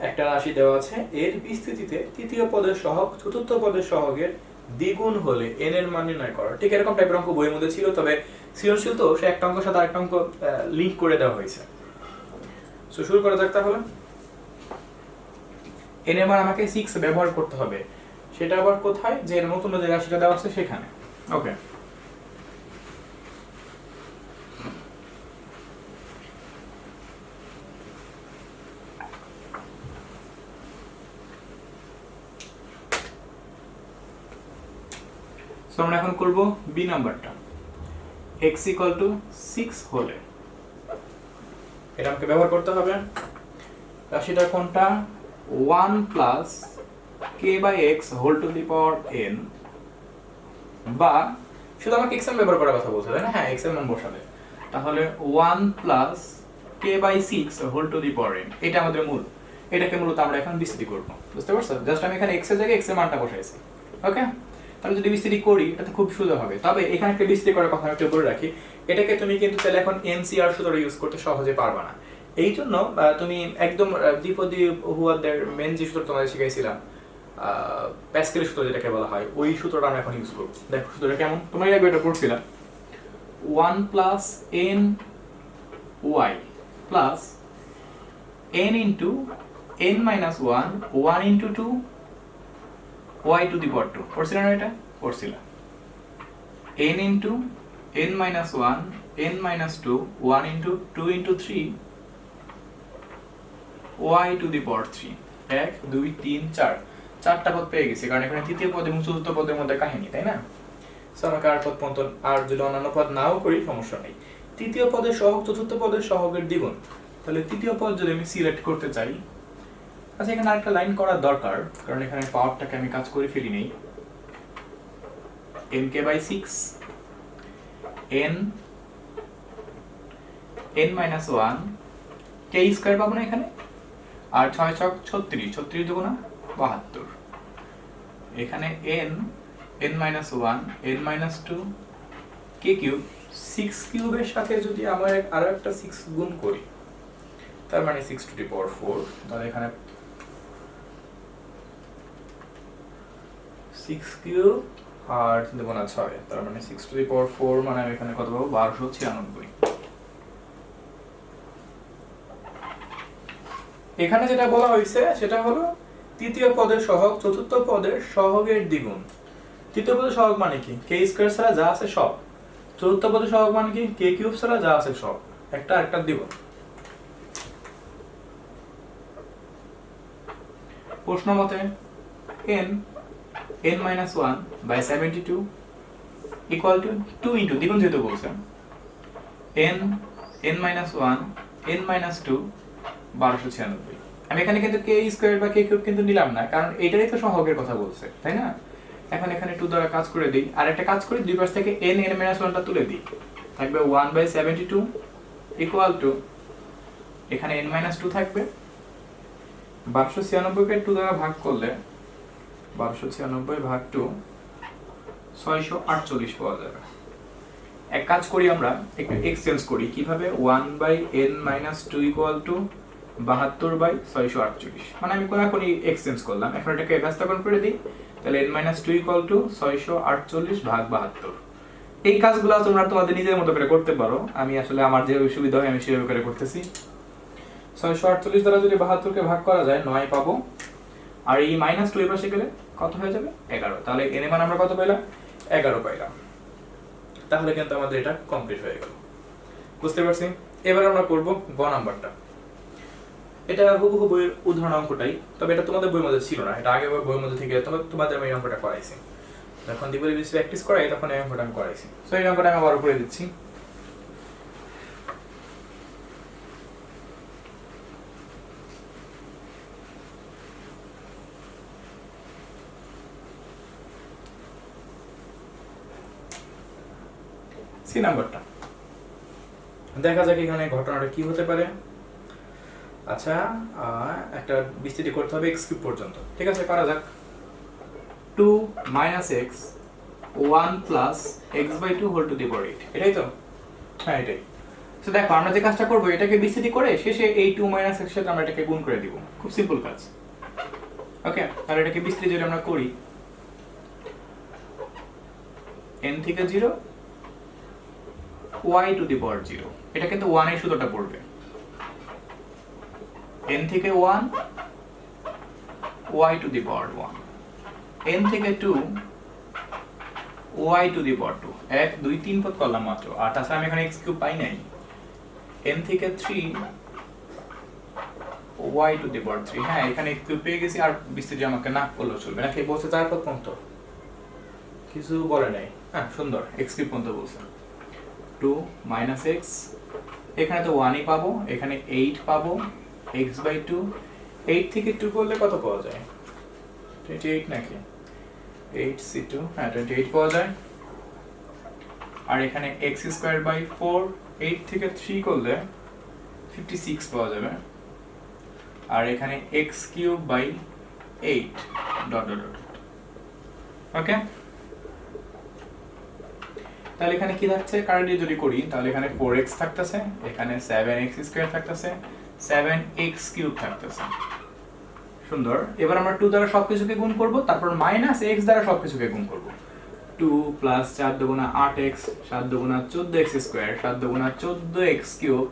Speaker 1: একটা রাশি দেওয়া আছে, এর বিস্তৃতিতে তৃতীয় পদের সহগ চতুর্থ পদের সহগের দ্বিগুণ হলে n এর মান নির্ণয় করা। ঠিক এরকম টাইপের অঙ্ক বইয়ের মধ্যে ছিল, তবে সৃজনশীল তো সে একটা অঙ্কের সাথে আরেকটা অঙ্ক লিংক করে দেওয়া হয়েছে। সো শুরু করা যাক তাহলে। n এর মান আমাকে 6 ব্যবহার করতে হবে, সেটা আবার কোথায়, যে নতুন যে রাশিটা দেওয়া আছে সেখানে। ওকে, সো আমরা এখন করব বি নাম্বারটা, x ইকুয়াল টু 6 হলে এটা আমাকে ব্যবহার করতে হবে। রাশিটা কোনটা? 1 plus k by x whole to the power n, বা শুধু আমাকে x এর ব্যবহার করার কথা বলছে তাই না? হ্যাঁ, x এর মান বসাবে, তাহলে 1 plus k by 6 whole to the power n, এটা আমাদের মূল। এটাকে মূলত আমরা এখন বিস্তৃতি করব, বুঝতে পারছো? জাস্ট আমি এখানে x এর জায়গায় x এর মানটা বসাইছি। ওকে, তাহলে যদি বিস্তৃতি করি এটা তো খুব সুন্দর হবে। তবে এখানে একটা বিস্তৃতি করার কথা আমি একটু বলে রাখি, এটাকে তুমি কিন্তু চাইলে এখন এনসিআর সূত্র ইউজ করতে সহজে পারবা না। এই জন্য তুমি একদম দ্বিপদী বহুপদের মেন যে সূত্র তোমাদের শিখাইছিলাম, প্যাসকেলের সূত্র যেটাকে বলা হয়, ওই সূত্রটা আমরা এখন ইউজ করব। দেখো সূত্রটা কেমন, তোমরা এর আগে এটা পড়ছিলাম। 1 plus n y plus n into n minus 1 1 into 2 y to the power 2, পড়ছিলাম না এটা? পড়ছিলাম। n into n minus 1 n minus 2 1 into 2 into 3 y to the power 3। 1 2 3 4, চারটা পদ পেয়ে গেছি, কারণ এখানে তৃতীয় পদ এবং চতুর্থ পদের মধ্যে কাহিনী, তাই না? সো আমাকে আর পদ পর্যন্ত, আর যদি অন্যান্য পদ নাও করি সমস্যা নেই। তৃতীয় পদের সহগ চতুর্থ পদের সহগের দ্বিগুণ, তাহলে তৃতীয় পদ যদি আমি সিলেক্ট করতে চাই, আচ্ছা এখানে আরেকটা লাইন করা দরকার, কারণ এখানে পাওয়ারটাকে আমি কাজ করে ফেলি নেই। n k by 6 n n minus 1 k square পাবো না এখানে, আর 6 ছক 36, 36 দুগুণা 72, এখানে n n minus 1 n minus 2 k cube, 6 কিউবের সাথে যদি আমরা আরো একটা 6 গুণ করি, তার মানে 6 টু দি পাওয়ার 4, তাহলে এখানে 6 কিউব আর 3 গুণা 6, তার মানে 6 টু দি পাওয়ার 4, মানে আমি এখানে কত পাবো? 1296। এখানে যেটা বলা হয়েছে সেটা হলো তৃতীয় পদের সহগ চতুর্থ পদের সহগের দ্বিগুণ। তৃতীয় পদের সহগ মানে কি? কে স্কয়ার ছাড়া যা আছে সব। চতুর্থ পদের সহগ মানে কি? কে কিউব ছাড়া যা আছে সব, একটা আরেকটার দ্বিগুণ। প্রশ্ন মতে n n minus 1 by 72 equal to 2 into, দ্বিগুণ যেহেতু বলছেন, n n minus 1 n minus 2 1296। আমি এখানে কিন্তু k স্কয়ার বা k কিউব কিন্তু নিলাম না, কারণ এটারই তো সহগের কথা বলছে, তাই না? এখন এখানে 2 দ্বারা কাজ করে দিই, আর একটা কাজ করি, দুই পাশ থেকে n n minus 1 টা তুলে দিই, থাকবে 1 by 72 equal to, এখানে n minus 2 থাকবে, 1296 কে 2 দ্বারা ভাগ করলে 1296 ভাগ 2 648 পাওয়া যাবে। এক কাজ করি, আমরা একটু এক্সচেঞ্জ করি। কিভাবে? 1 by n minus 2 equal to 72 by 648, মানে আমি কোনাকুনি এক্সচেঞ্জ করলাম। এখন এটাকে ব্যস্তকরণ করে দিই, তাহলে n মাইনাস 2 ইকুয়াল টু 648 ভাগ 72। এই কাজগুলো তোমরা তোমাদের নিজের মতো করে করতে পারো, আমি আসলে আমার যে সুবিধা হয় আমি সেভাবে করে করতেছি। 648 দ্বারা যদি 72 কে ভাগ করা যায় 9 পাবো, আর এই মাইনাস 2 এর পাশে গেলে কত হয়ে যাবে? 11। তাহলে n এর মান আমরা কত পাইলাম? 11 পাইলাম। তাহলে কিন্তু আমাদের এটা কমপ্লিট হয়ে গেল, বুঝতে পারছি? এবার আমরা করব গ নাম্বারটা। এটা হুবহু বইয়ের উদাহরণ অঙ্কটাই, তবে এটা তোমাদের বইয়ের মধ্যে ছিল না, এটা আগে বইয়ের মধ্যে থেকে তোমাদের আমি এই অঙ্কটা করাইছি। যখন দ্বিপদী বেশি প্র্যাকটিস করাই তখন এই অঙ্কটা আমি করাইছি। সো এই অঙ্কটা আমি আবার করে দিচ্ছি। সি নাম্বারটা দেখা যাক এখানে ঘটনাটা কি হতে পারে। আচ্ছা, একটা বিস্তৃতি করতে হবে x কিউব পর্যন্ত, ঠিক আছে? করা যাক। 2 minus x 1 plus x by 2 whole to the power 8, এটাই তো? হ্যাঁ এটাই। তো দেখো আমরা যে কাজটা করব, এটাকে বিস্তৃতি করে শেষে এই 2 minus x সাথে আমরা এটাকে গুণ করে দিব, খুব সিম্পল কাজ। ওকে, আর এটাকে বিস্তৃতি যদি আমরা করি, n থেকে 0 y to the power 0, এটা কিন্তু 1 এর সূত্রটা পড়বে। n থেকে 1 y to the power 1, n থেকে 2 y to the power 2, 1 2 3 পদ করলাম মাত্র, আর তাছাড়া আমি এখানে x কিউব পাই নাই। n থেকে 3 y to the power 3, হ্যাঁ এখানে x কিউব পেয়ে গেছি, আর বিস্তৃতি আমাকে না করলেও চলবে, নাকি বলছে 4 পদ পর্যন্ত? কিছু বলে নাই, হ্যাঁ সুন্দর, এক্স কিউব পর্যন্ত বলছে। 2 মাইনাস এক্স, এখানে তো 1ই পাবো, এখানে 8 পাবো, এক্স বাই 2, 8 থেকে 2 করলে কত পাওয়া যায়? 28 নাকি? 8c2, হ্যাঁ 28 পাওয়া যায়। আর এখানে এক্স স্কোয়ার বাই 4, 8 থেকে 3 করলে 56 পাওয়া যাবে। আর এখানে x cube by 8 dot dot dot. Okay, তাহলে এখানে কি থাকছে? কারেন্টলি যদি করি তাহলে এখানে 4x থাকতেছে, এখানে 7x স্কয়ার থাকতেছে, 7x কিউব থাকতেছে। সুন্দর। এবার আমরা 2 দ্বারা সবকিছুকে গুণ করব, তারপর মাইনাস x দ্বারা সবকিছুকে গুণ করব। 2 প্লাস 4 দুগুণা 8x, 7 দুগুণা 14x স্কয়ার, 7 দুগুণা 14x cube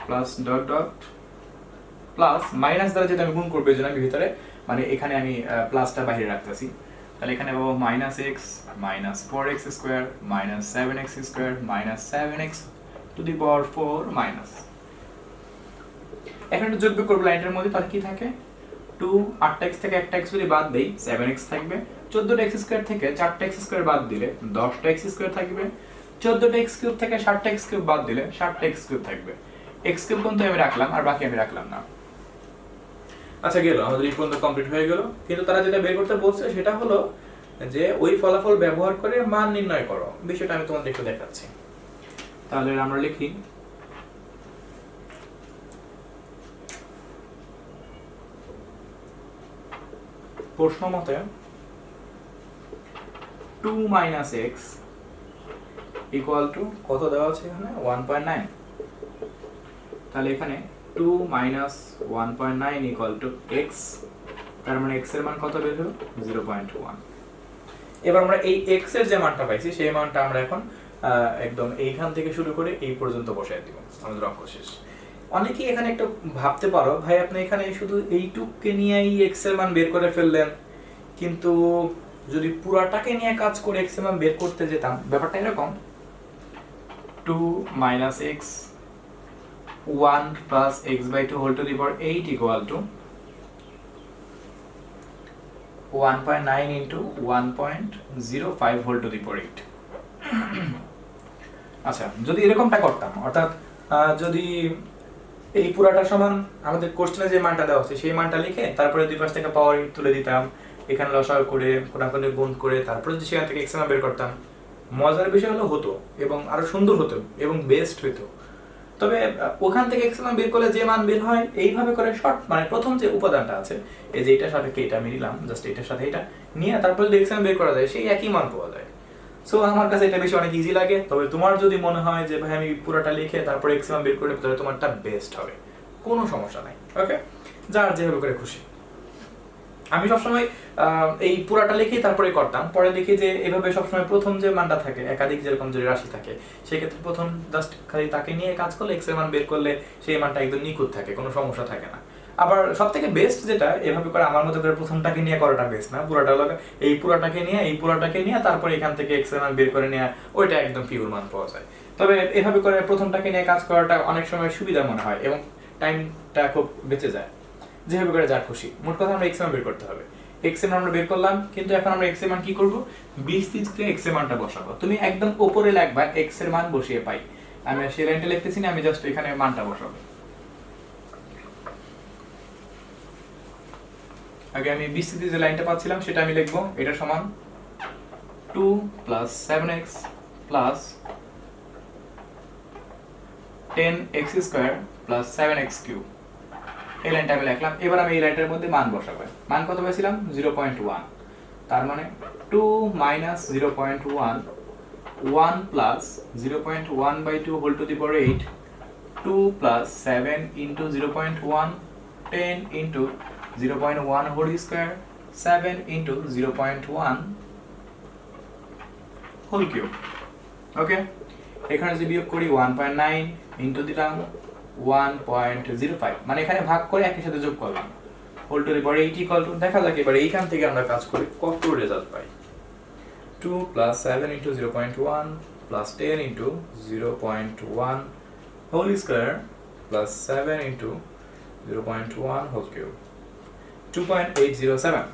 Speaker 1: plus dot dot plus minus দ্বারা যেটা আমি গুণ করব এজন্য আমি ভিতরে মানে এখানে আমি প্লাসটা বাইরে রাখতেছি। তাহলে এখানে পাবো minus x minus 4x square minus 7x square minus 7x to the power 4 minus. এখন একটু যোগ বিয়োগ করবো লাইনটার মধ্যে, তাহলে কি থাকে? 2 8x থেকে একটা x যদি বাদ দেই 7x থাকবে, 14x স্কোয়ার থেকে 4x স্কোয়ার বাদ দিলে 10x স্কোয়ার থাকবে, 14x কিউব থেকে 60x কিউব বাদ দিলে 60x কিউব থাকবে। x কিউব পর্যন্ত আমি রাখলাম আর বাকি আমি রাখলাম না। আচ্ছা গেল, আমাদের এই পর্যন্ত কমপ্লিট হয়ে গেল। কিন্তু তারা যেটা বের করতে বলছে সেটা হলো যে ওই ফলাফল ব্যবহার করে মান নির্ণয় করো। বিষয়টা আমি তোমাদের একটু দেখাচ্ছি। তাহলে আমরা লিখি প্রশ্ন মতে 2 মাইনাস এক্স ইকুয়াল টু কত দেওয়া আছে এখানে? 1.9। তাহলে এখানে 2 মাইনাস 1.9 ইকুয়াল টু এক্স, তার মানে এক্স এর মান কত বের হলো? 0.1। এবার আমরা এই এক্স এর যে মানটা পাইছি সেই মানটা আমরা এখন একদম এইখান থেকে শুরু করে এই পর্যন্ত বসায় দিব, আমাদের অঙ্ক শেষ। অনেকেই এখানে একটু ভাবতে পারো ভাই আপনি এখানে শুধু এইটুককে নিয়ে এই এক্স এর মান বের করে ফেললেন, কিন্তু যদি পুরাটাকে নিয়ে কাজ করে এক্স এর মান বের করতে যেতাম, ব্যাপারটা এরকম 2 minus x 1 plus x by 2 whole to the power 8 equal to 1.9 into 1.05 whole to the power 8। আচ্ছা, যদি এরকমটা করতাম, অর্থাৎ যদি এই পুরাটা সমান আমাদের কোশ্চেনে যে মানটা দেওয়া আছে সেই মানটা লিখে তারপরে দুই পাশ থেকে পাওয়ার তুলে দিতাম, এখানে লসাগু করে কোনাকুনি গুণ করে তারপরে যদি সেখান থেকে x এর মান বের করতাম, মজার বিষয় হতো এবং আরো সুন্দর হতো এবং বেস্ট হতো। তবে ওখান থেকে x এর মান বের করলে যে মান বের হয় এইভাবে করে শর্ট মানে প্রথম যে উপাদানটা আছে এই যে এটার সাথে এটা আমি নিলাম, জাস্ট এটার সাথে এটা নিয়ে তারপরে যদি x এর মান বের করা যায় সেই একই মান পাওয়া যায়। সো আমার কাছে এটা বেশি অনেক ইজি লাগে। তবে তোমার যদি মনে হয় যে ভাই আমি পুরোটা লিখে তারপরে x এর মান বের করে তাহলে তোমারটা বেস্ট হবে, কোনো সমস্যা নাই। ওকে, যার যেভাবে করে খুশি। আমি সবসময় এই পুরাটা লিখে তারপরে করতাম, পরে দেখি যে এভাবে সবসময় প্রথম যে মানটা থাকে একাধিক যেরকম যদি রাশি থাকে সেক্ষেত্রে প্রথম জাস্ট খালি তাকে নিয়ে কাজ করলে x এর মান বের করলে সেই মানটা একদম নিখুঁত থাকে, কোনো সমস্যা থাকে না। আবার সবথেকে বেস্ট যেটা এভাবে করে আমার মতো করে প্রথমটাকে নিয়ে করাটা বেস্ট না, পুরাটা লাগে এই পুরাটাকে নিয়ে তারপরে এখান থেকে x এর মান বের করে নেওয়া, ওইটা একদম পিওর মান পাওয়া যায়। তবে এভাবে করে প্রথমটাকে নিয়ে কাজ করাটা অনেক সময় সুবিধা মনে হয় এবং টাইমটা খুব বেঁচে যায়। যেভাবে করে যার খুশি, মোট কথা আমরা x এর মান বের করতে হবে। x এর মান আমরা বের করলাম, কিন্তু এখন আমরা x এর মান কি করব? 20 থেকে x এর মানটা বসাবো। তুমি একদম উপরে লিখবা x এর মান বসিয়ে পাই, আমি সেই লাইনটা লিখতেছি না, আমি জাস্ট এখানে মানটা বসাবো। আগে আমি 20 যে লাইনটা পাচ্ছিলাম সেটা আমি লিখবো, এটা সমান 2 plus 7x plus 10x square plus 7x cube, এই লাইনটা আমি লিখলাম। এবার আমি এই লাইনটার মধ্যে মান বসাবো। মান কত পেয়েছিলাম? 0.1। তার মানে 2 minus 0.1 1 plus 0.1 by 2 whole to the power 8, 2 plus 7 into 0.1 10 into 0.1 whole square 7 into 0.1 whole cube। ওকে, এখানে যদি বিয়োগ করি 1.9 into দিলাম 1.05, মানে এখানে ভাগ করে একই সাথে যোগ করলাম, whole to the power 8 equal to, দেখা যাক এবারে এইখান থেকে আমরা কাজ করি কত রেজাল্ট পাই। 2 plus 7 into 0.1 plus 10 into 0.1 whole square plus 7 into 0.1 whole cube। 2.807।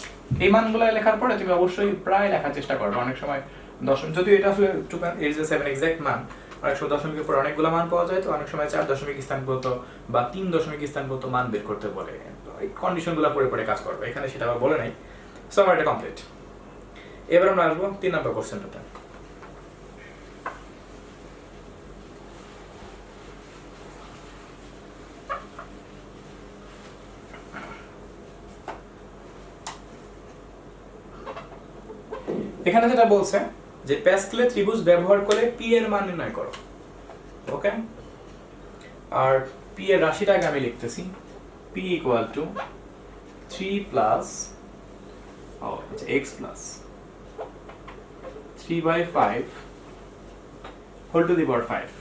Speaker 1: এই মানগুলো লেখার পরে তুমি অবশ্যই প্রায় লেখার চেষ্টা করবে। অনেক সময় দশমিক, যদিও এটা আসলে 2.807 এক্সাক্ট মান, অনেক সময় দশমিকের পরে অনেকগুলো মান পাওয়া যায়, তো অনেক সময় 4 দশমিক স্থান পর্যন্ত বা 3 দশমিক স্থান পর্যন্ত মান বের করতে বলে। তো এই কন্ডিশনগুলো পরে পরে কাজ করবে, এখানে সেটা আবার বলে নাই। সো আমার এটা কমপ্লিট। এবার আমরা আসবো 3 নম্বর কোশ্চেনটাতে। এখানে যেটা বলছে যে প্যাসকেলের ত্রিভুজ ব্যবহার করে পি এর মান নির্ণয় করো। ওকে, আর পি এর রাশিটাকে আমি লিখতেছি P equal to 3 plus x plus 3/5 whole to the power 5।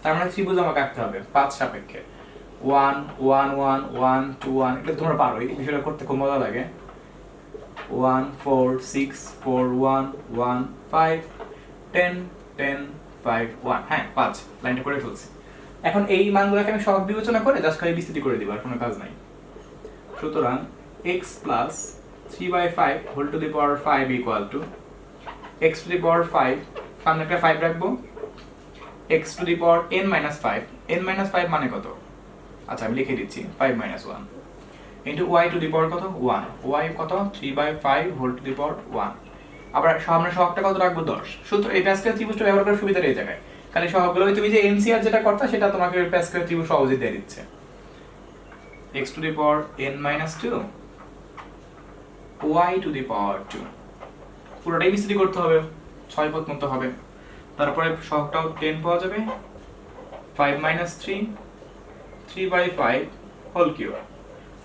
Speaker 1: তার মানে ত্রিভুজ আমাকে আঁকতে হবে 5 সাপেক্ষে 1 1 1 1 2 1। এটা তোমরা পারো, এই বিষয়টা করতে খুব মজা লাগে। 1 4 6 4 1 1 5 10 10 5 1। হ্যাঁ, 5 লাইনটা করে ফেলছি। এখন এই মানগুলোকে আমি সহগ বিবেচনা করে জাস্ট খালি বিস্তৃতি করে দিব, আর কোনো কাজ নাই। সুতরাং x plus 3/5 whole to the power 5 equal to x to the power 5, সামনে একটা 5 রাখবো, x to the power n minus 5। n minus 5 মানে কত? আচ্ছা আমি লিখে দিচ্ছি 5 minus 1 into y to the power কত 1। y কত 3/5 হোল টু দি পাওয়ার 1। আবার সামনে সহগটা কত রাখবো 10। সুতরাং এই প্যাসকেল ত্রিভুজটা ব্যবহার করার সুবিধা এই জায়গায়, খালি সহগগুলো তুমি যে এনসিআর যেটা করতে সেটা তোমাকে প্যাসকেল ত্রিভুজ সহজে দিয়ে দিচ্ছে। x to the power n minus 2 y to the power 2, পুরোটাই বিস্তৃতি করতে হবে, 6 পদ মতো হবে। তারপরে সহগটাও 10 পাওয়া যাবে, 5 মাইনাস 3 3/5 হোল কিউব।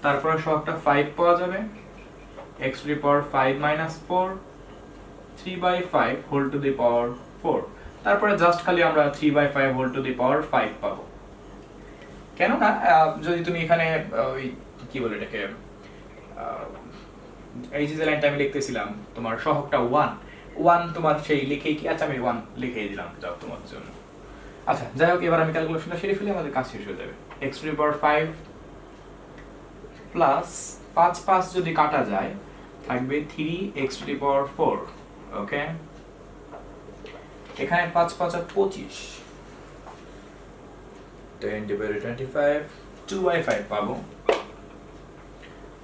Speaker 1: তারপরে সহগটা 5 পাওয়া যাবে, x to the power 5 minus 4 3/5 whole to the power 4। তারপরে জাস্ট খালি আমরা 3/5 হোল টু দি পাওয়ার 5 পাবো। কেননা যদি তুমি এখানে ওই কি বলে এটাকে এই যে লাইনটা আমি লিখতেছিলাম তোমার সহগটা 1 1 তোমার সেই লিখেই কি, আচ্ছা আমি 1 লিখেই দিলাম যাও তোমার জন্য। আচ্ছা যাই হোক, এবার আমি ক্যালকুলেশনটা সেরে ফেলি, আমাদের কাজ শেষ হয়ে যাবে। x to the power 5 plus 5 5 যদি কাটা যায় থাকবে 3x টু দি পাওয়ার 4। ওকে, এখানে 5 5 আর 25, 10 ডিভাইডেড 25 2/5 পাবো।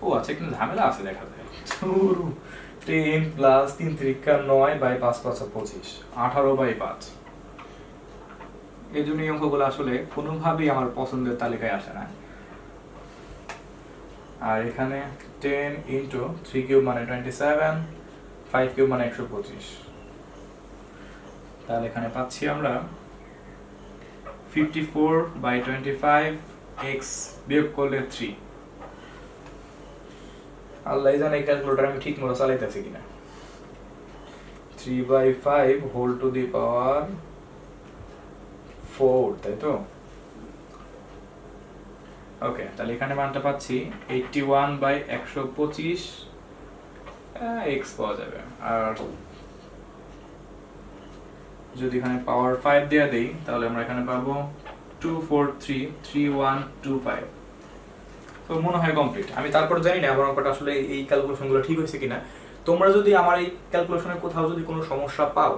Speaker 1: ও আচ্ছা, কিন্তু ঝামেলা আছে দেখা যায়। 10 প্লাস 3 3 9 বাই 5 5 25 18/5। এই জন্য এই অঙ্কগুলো আসলে কোনোভাবেই আমার পছন্দের তালিকায় আসে না। আর এখানে 10 ইন্টু 3 কিউব মানে 27, 5 কিউব মানে 125। তাহলে এখানে পাচ্ছি আমরা 54/25, x বিয়োগ করলে 3। আল্লাহ জানে এই ক্যালকুলেটর আমি ঠিক মতো চালাইতেছি কিনা। 3/5 হোল টু দি পাওয়ার 4, তাই তো? ওকে, তাহলে এখানে মানটা পাচ্ছি 81/125 x পাওয়া যাবে। আর যদি এখানে পাওয়ার 5 দেয়া দেই তাহলে আমরা এখানে পাবো 2433125। তো মনে হয় কমপ্লিট। আমি তারপর জানি না আমার অঙ্কটা আসলে এই ক্যালকুলেশনগুলো ঠিক হয়েছে কিনা। তোমরা যদি আমার এই ক্যালকুলেশনে কোথাও যদি কোনো সমস্যা পাও,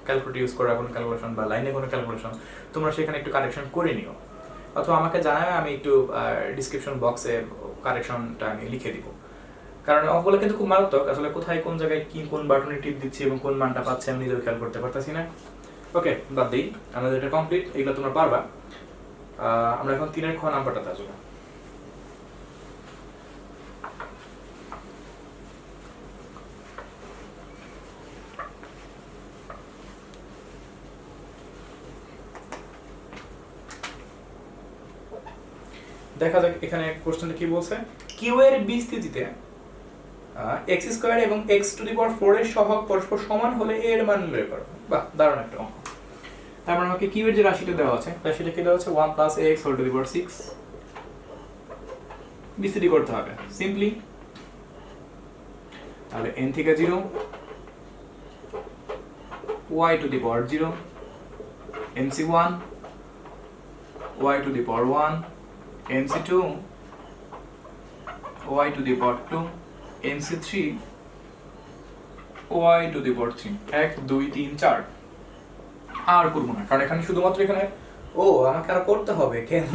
Speaker 1: ক্যালকুলেটর ইউজ করা কোনো ক্যালকুলেশন বা লাইনে কোনো ক্যালকুলেশন, তোমরা সেখানে একটু কারেকশন করে নিও, অথবা আমাকে জানাবে, আমি একটু ডিসক্রিপশন বক্সে কারেকশনটা আমি লিখে দিব। কারণ অঙ্কগুলো কিন্তু খুব মারাত্মক, আসলে কোথায় কোন জায়গায় কি কোন বাটনে টিপ দিচ্ছি এবং কোন মানটা পাচ্ছি আমি নিজেও খেয়াল করতে পারতেছি না। ওকে, বাদ দিই, আমাদের এটা কমপ্লিট, এগুলো তোমরা পারবা। আমরা এখন 3-এর খ নাম্বারটাতে আসবো। দেখা যাক এখানে কোশ্চেনটা কি বলছে। কিউ এর বিস্তৃতিতে x স্কয়ার এবং x টু দি পাওয়ার 4 এর সহগ পরস্পর সমান হলে a এর মান বের করো। বাহ, দারুণ একটা অঙ্ক। তারপর আমাকে কিউ এর যে রাশিটা দেওয়া আছে, রাশিটা কি দেওয়া আছে 1 plus x whole to the power 6। বিস্তৃতি করতে হবে সিম্পলি, তাহলে n থেকে 0 y to the power 0 mc1 y to the power 1 mc2 y to the power 2 mc3 y to the power 3 1 2 3 4 আর করব না, কারণ এখানে শুধুমাত্র এখানে আমাকে আর করতে হবে কেন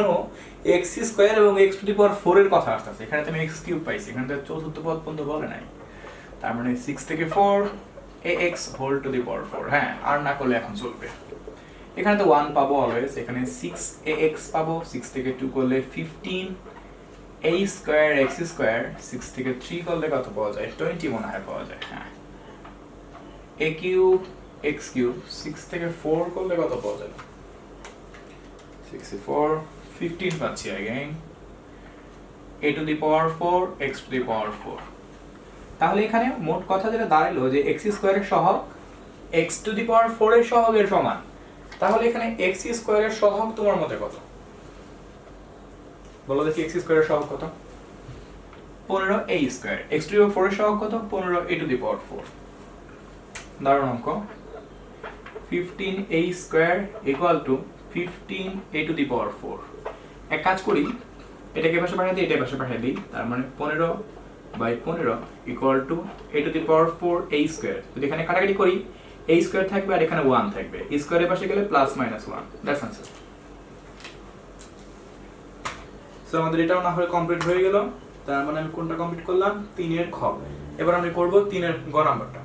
Speaker 1: x স্কয়ার এবং x টু দি পাওয়ার 4 এর কথা আসছে। এখানে তো আমি x কিউব পাইছি, এখানে তো চতুর্থ পদ পর্যন্ত বলে নাই, তার মানে 6 থেকে 4 ax whole to the power 4। হ্যাঁ, আর না করলে এখন চলবে। এখানে তো 1 পাবো অলওয়েজ, এখানে 6ax পাবো, 6 থেকে 2 করলে 15 a স্কয়ার x স্কয়ার, 6 থেকে 3 করলে কত পাওয়া যায় 20 মনে হয় পাওয়া যায়। হ্যাঁ, a কিউব x কিউব 6 থেকে 4 করলে কত পাওয়া যায় 64 15 পাচ্ছি again a to the power 4 x to the power 4। তাহলে এখানে মোট কথা যেটা দাঁড়ালো যে x স্কয়ারের সহগ x টু দি পাওয়ার 4 এর সহগের সমান। তাহলে এখানে x স্কয়ারের সহগ তোমার মতে কত বলো দেখি? x স্কয়ারের সহগ কত? 15a square. x to the power 4 এর সহগ কত? 15a to the power 4। দাঁড়ানো অঙ্ক 15a square equal to 15a to the power 4। এক কাজ করি, এটাকে পাশে পাঠিয়ে দিই, এটা পাশে পাঠিয়ে দিই, তার মানে 15/15 equal to a to the power 4a square. যদি এখানে কাটাকাটি করি a স্কয়ার থাকবে আর এখানে 1 থাকবে, a স্কয়ারের পাশে গেলে plus minus 1, that's answer. So আমাদের এটাও না হয়ে কমপ্লিট হয়ে গেল। তার মানে আমি কোনটা কমপ্লিট করলাম? 3 এর খ। এবার আমরা করব 3 এর গ নাম্বারটা।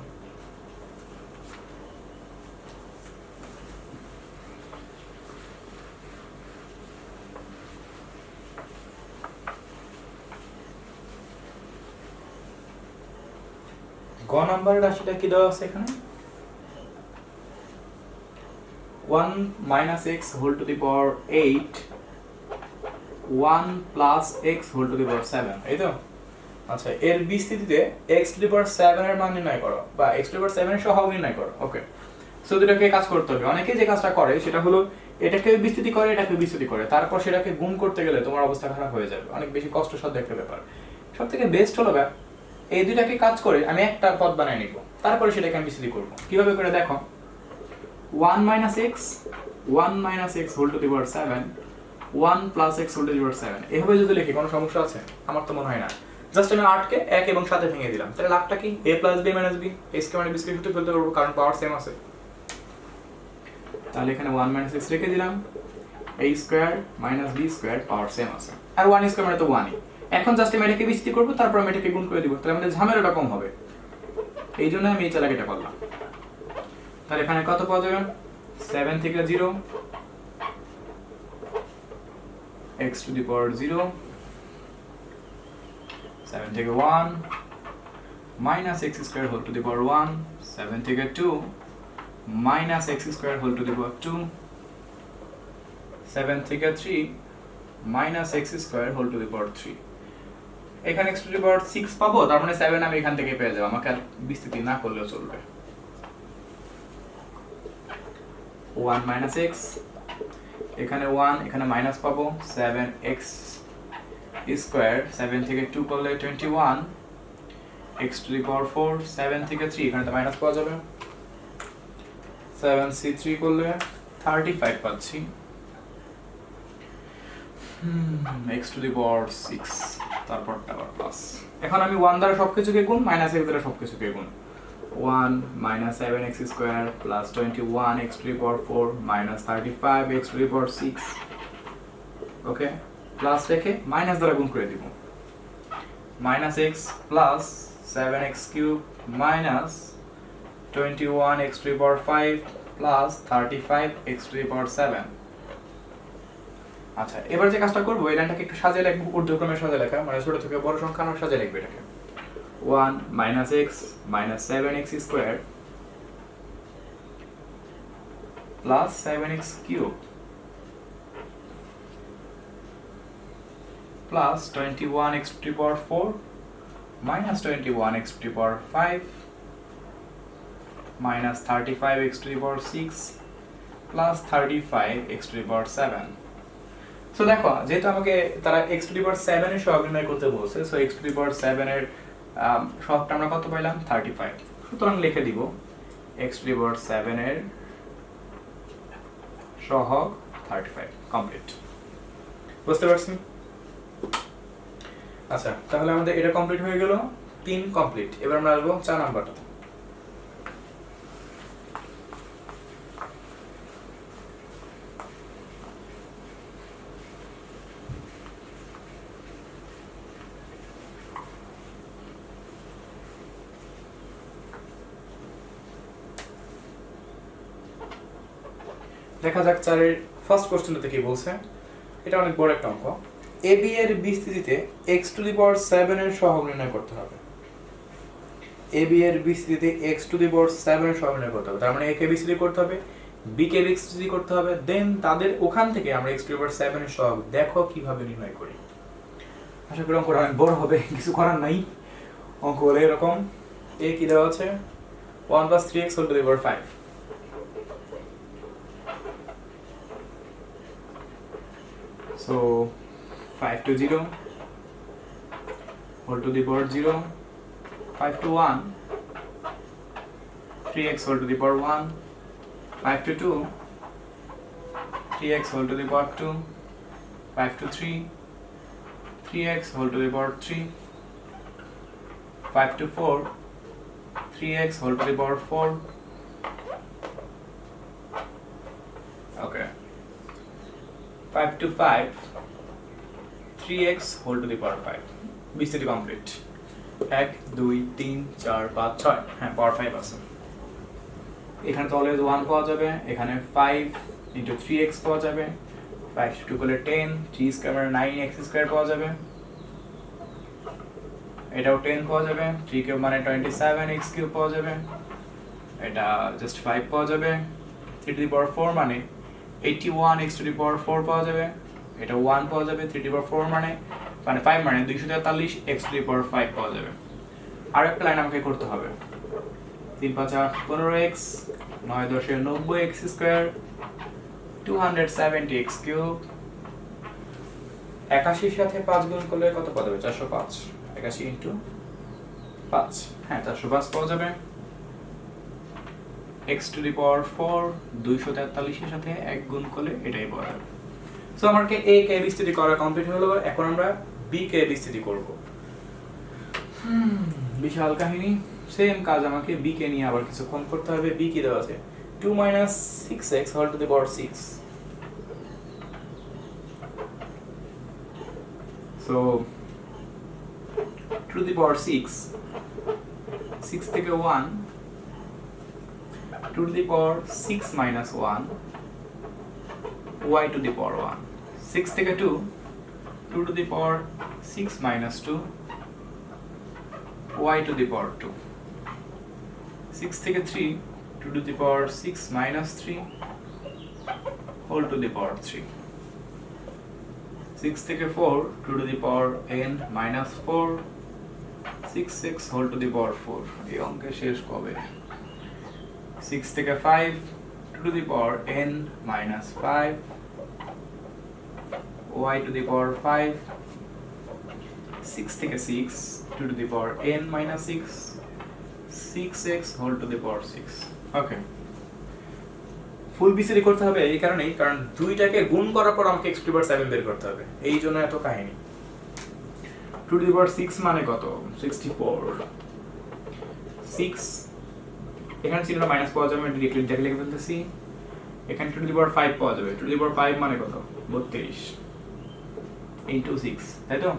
Speaker 1: গ নাম্বারের রাশিটা কি দেওয়া আছে এখানে? 1 minus x whole to the power 8 1 plus x whole to the power 7, এই তো? আচ্ছা, এর বিস্তৃতিতে x to the power 7 এর মান নির্ণয় করো, বা x to the power 7 এর সহগ নির্ণয় করো। ওকে, সো দুটোকে কাজ করতে হবে। অনেকে যে কাজটা করে সেটা হলো এটাকে বিস্তৃতি করে, এটাকে বিস্তৃতি করে, তারপর সেটাকে গুণ করতে গেলে তোমার অবস্থা খারাপ হয়ে যাবে, অনেক বেশি কষ্টসাধ্য একটা ব্যাপার। সবথেকে বেস্ট হলো এই দুটাকে কাজ করে আমি একটা পদ বানিয়ে নিব, তারপরে সেটাকে আমি বিস্তৃতি করব। কিভাবে করে দেখো, 1 minus x whole to the power 7 1 plus x whole to the power 7, এভাবে যদি লিখি কোনো সমস্যা আছে? আমার তো মনে হয় না। জাস্ট আমি 8 কে 1 এবং 7 এ ভেঙে দিলাম, তাহলে লাভটা কি? a plus b minus b, x কে মানে b কে সূত্রে ফেলতে পারবো কারণ পাওয়ার সেম আছে। তাহলে এখানে 1 minus x রেখে দিলাম, a square minus b square power same আছে, আর 1 স্কয়ার মানে তো 1ই। এখন জাস্ট আমি এটাকে বিস্তৃতি করব, তারপর আমি এটাকে গুণ করে দিব, তাহলে আমাদের ঝামেলাটা কম হবে। এই জন্য আমি এই চালাকিটা করলাম। তাহলে এখানে কত পাওয়া যাবে? 7 থেকে 0 x to the power 0, 7 থেকে 1 minus x square whole to the power 1, 7 থেকে 2 minus x square whole to the power 2, 7 থেকে 3 minus x square whole to the power 3। এখানে x to the power 6 পাবো, তার মানে 7 আমি এখান থেকে পেয়ে যাব, আমাকে আর বিস্তৃতি না করলেও চলবে। 1 minus x, এখানে 1, এখানে মাইনাস পাবো, 7x স্কয়ার, 7 থেকে 2 করলে 21 x to the power 4, 7 থেকে 3 এখানে তো মাইনাস পাওয়া যাবে, 7c3 করলে 35 পাচ্ছি, x to the power 6, তারপরটা আবার প্লাস। এখন আমি 1 দ্বারা সবকিছুকে গুণ, মাইনাস x দ্বারা সবকিছুকে গুণ। 1 minus 7x square plus 21 x to the power 4 minus 35 x to the power 6, okay, plus রেখে মাইনাস দ্বারা গুণ করে দিব। minus x plus 7x cube minus 21 x to the power 5 plus 35 x to the power 7। আচ্ছা, এবার যে কাজটা করব, এই লাইনটাকে একটু সাজিয়ে লিখব, ঊর্ধ্বক্রমে সাজিয়ে লেখা, মানে ছোট থেকে বড় সংখ্যা আমরা সাজিয়ে লিখব এটাকে। 1 minus x minus 7x square plus 7x cube plus 21x to the power 4 minus 21x to the power 5 minus 35x to the power 6 plus 35x to the power 7। So দেখো, যেহেতু আমাকে তারা x to the power 7 এর সহগ নির্ণয় করতে বলছে, so x to the power 7 এর সহগটা আমরা কত পাইলাম? 35। সুতরাং লিখে দিব x to the power 7 এর সহগ 35। কমপ্লিট। বুঝতে পারছেন? আচ্ছা, তাহলে আমাদের এটা কমপ্লিট হয়ে গেল, 3 কমপ্লিট। এবার আমরা আসবো 4 নাম্বারটা। দেখা যাক 4 এর ফার্স্ট কোশ্চেনটাতে কি বলছে। এটা অনেক বড় একটা অঙ্ক। ab এর বিস্তৃতিতে x⁴ এর সহগ নির্ণয় করতে হবে। ab এর বিস্তৃতিতে x⁴ এর সহগ নির্ণয় করতে হবে। তার মানে a কে বিস্তৃতি করতে হবে, b কে বিস্তৃতি করতে হবে, দেন তাদের ওখান থেকে আমরা x⁴ এর সহগ দেখো কিভাবে নির্ণয় করি। আশা করি অঙ্কটা অনেক বড় হবে, কিছু করার নাই। অঙ্ক হলো এরকম, a কি দেওয়া আছে 1 + 3x whole to the power 5। So 5 to 0 whole to the power 0, 5 to 1 3x whole to the power 1, 5 to 2 3x whole to the power 2, 5 to 3 3x whole to the power 3, 5 to 4 3x whole to the power 4. Okay, 5 to 5 3x whole to the power 5. বিস্তৃতি complete. 1 2 3 4 5 6, হ্যাঁ পাওয়ার 5 আছে। এখানে তো always 1 পাওয়া যাবে, এখানে 5 * 3x পাওয়া যাবে, 5 2 করলে 10, 3 স্কয়ার মানে 9x² পাওয়া যাবে, এটাও 10 পাওয়া যাবে, 3 কিউব মানে 27x³ পাওয়া যাবে, এটা জাস্ট 5 পাওয়া যাবে, 3 টু দি পাওয়ার 4 মানে 81x⁴ পাওয়া যাবে, এটা 1 পাওয়া যাবে, 3 টু দি পাওয়ার 4 মানে 5 মানে 243x⁵ পাওয়া যাবে। আরেকটা লাইন আমাকে করতে হবে, 3 5 8 15x 9 10 90x², 270x³ 81 সাথে 5 গুণ করলে কত পাওয়া যাবে 405, 81 ইনটু 5, হ্যাঁ 405 পাওয়া যাবে। x⁴ 243 এর সাথে 1 গুণ করলে এটাই পাওয়া যাবে। সো আমাকে a কে বিস্তৃতি করা কমপ্লিট হলো, এখন আমরা b কে বিস্তৃতি করব। বিশাল কাহিনী, সেম কাজ আমাকে b কে নিয়ে আবার কিছুক্ষণ করতে হবে। b কি দেওয়া আছে 2 - 6x whole to the power 6। So 2 to the power 6, 6 থেকে 1 2 to the power 6 minus 1 y to the power 1, 6 থেকে 2 2 to the power 6 minus 2 y to the power 2, 6 থেকে 3 2 to the power 6 minus 3 whole to the power 3, 6 থেকে 4 2 to the power n minus 4 6 whole to the power 4। এই অঙ্কে শেষ কবে? 6 থেকে 5 2 to the power n minus 5 y to the power 5, 6 থেকে 6 2 to the power n minus 6 6x whole to the power 6। Okay, full BCD করতে হবে এই কারণেই, কারণ দুইটাকে গুণ করার পর আমাকে x⁴ বের করতে হবে, এই জন্য এত কাহিনী। 2 to the power 6 মানে কত 64, 6 এখানে চিহ্নটা মাইনাস পাওয়া যাবে, ডিরেক্টলি দেখে লিখে ফেলতেছি। এখানে 2 টু দি পাওয়ার 5 পাওয়া যাবে, 2 টু দি পাওয়ার 5 মানে কত 32 ইনটু 6, তাই তো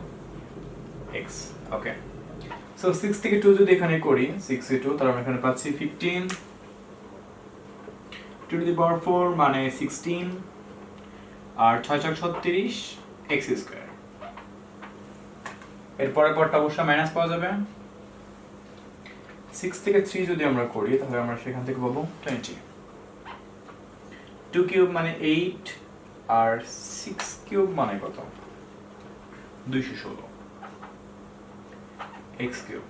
Speaker 1: x। ওকে, সো 6 থেকে 2 যদি এখানে করি 6 এ 2, তাহলে আমরা এখানে পাচ্ছি 15, 2 টু দি পাওয়ার 4 মানে 16 আর 6 6 36 x²। এরপরে পরটা অবশ্যই মাইনাস পাওয়া যাবে। 6 থেকে 3 যদি আমরা করি তাহলে আমরা সেখান থেকে পাবো 20, 2 কিউব মানে 8 আর 6 কিউব মানে কত 216 x³।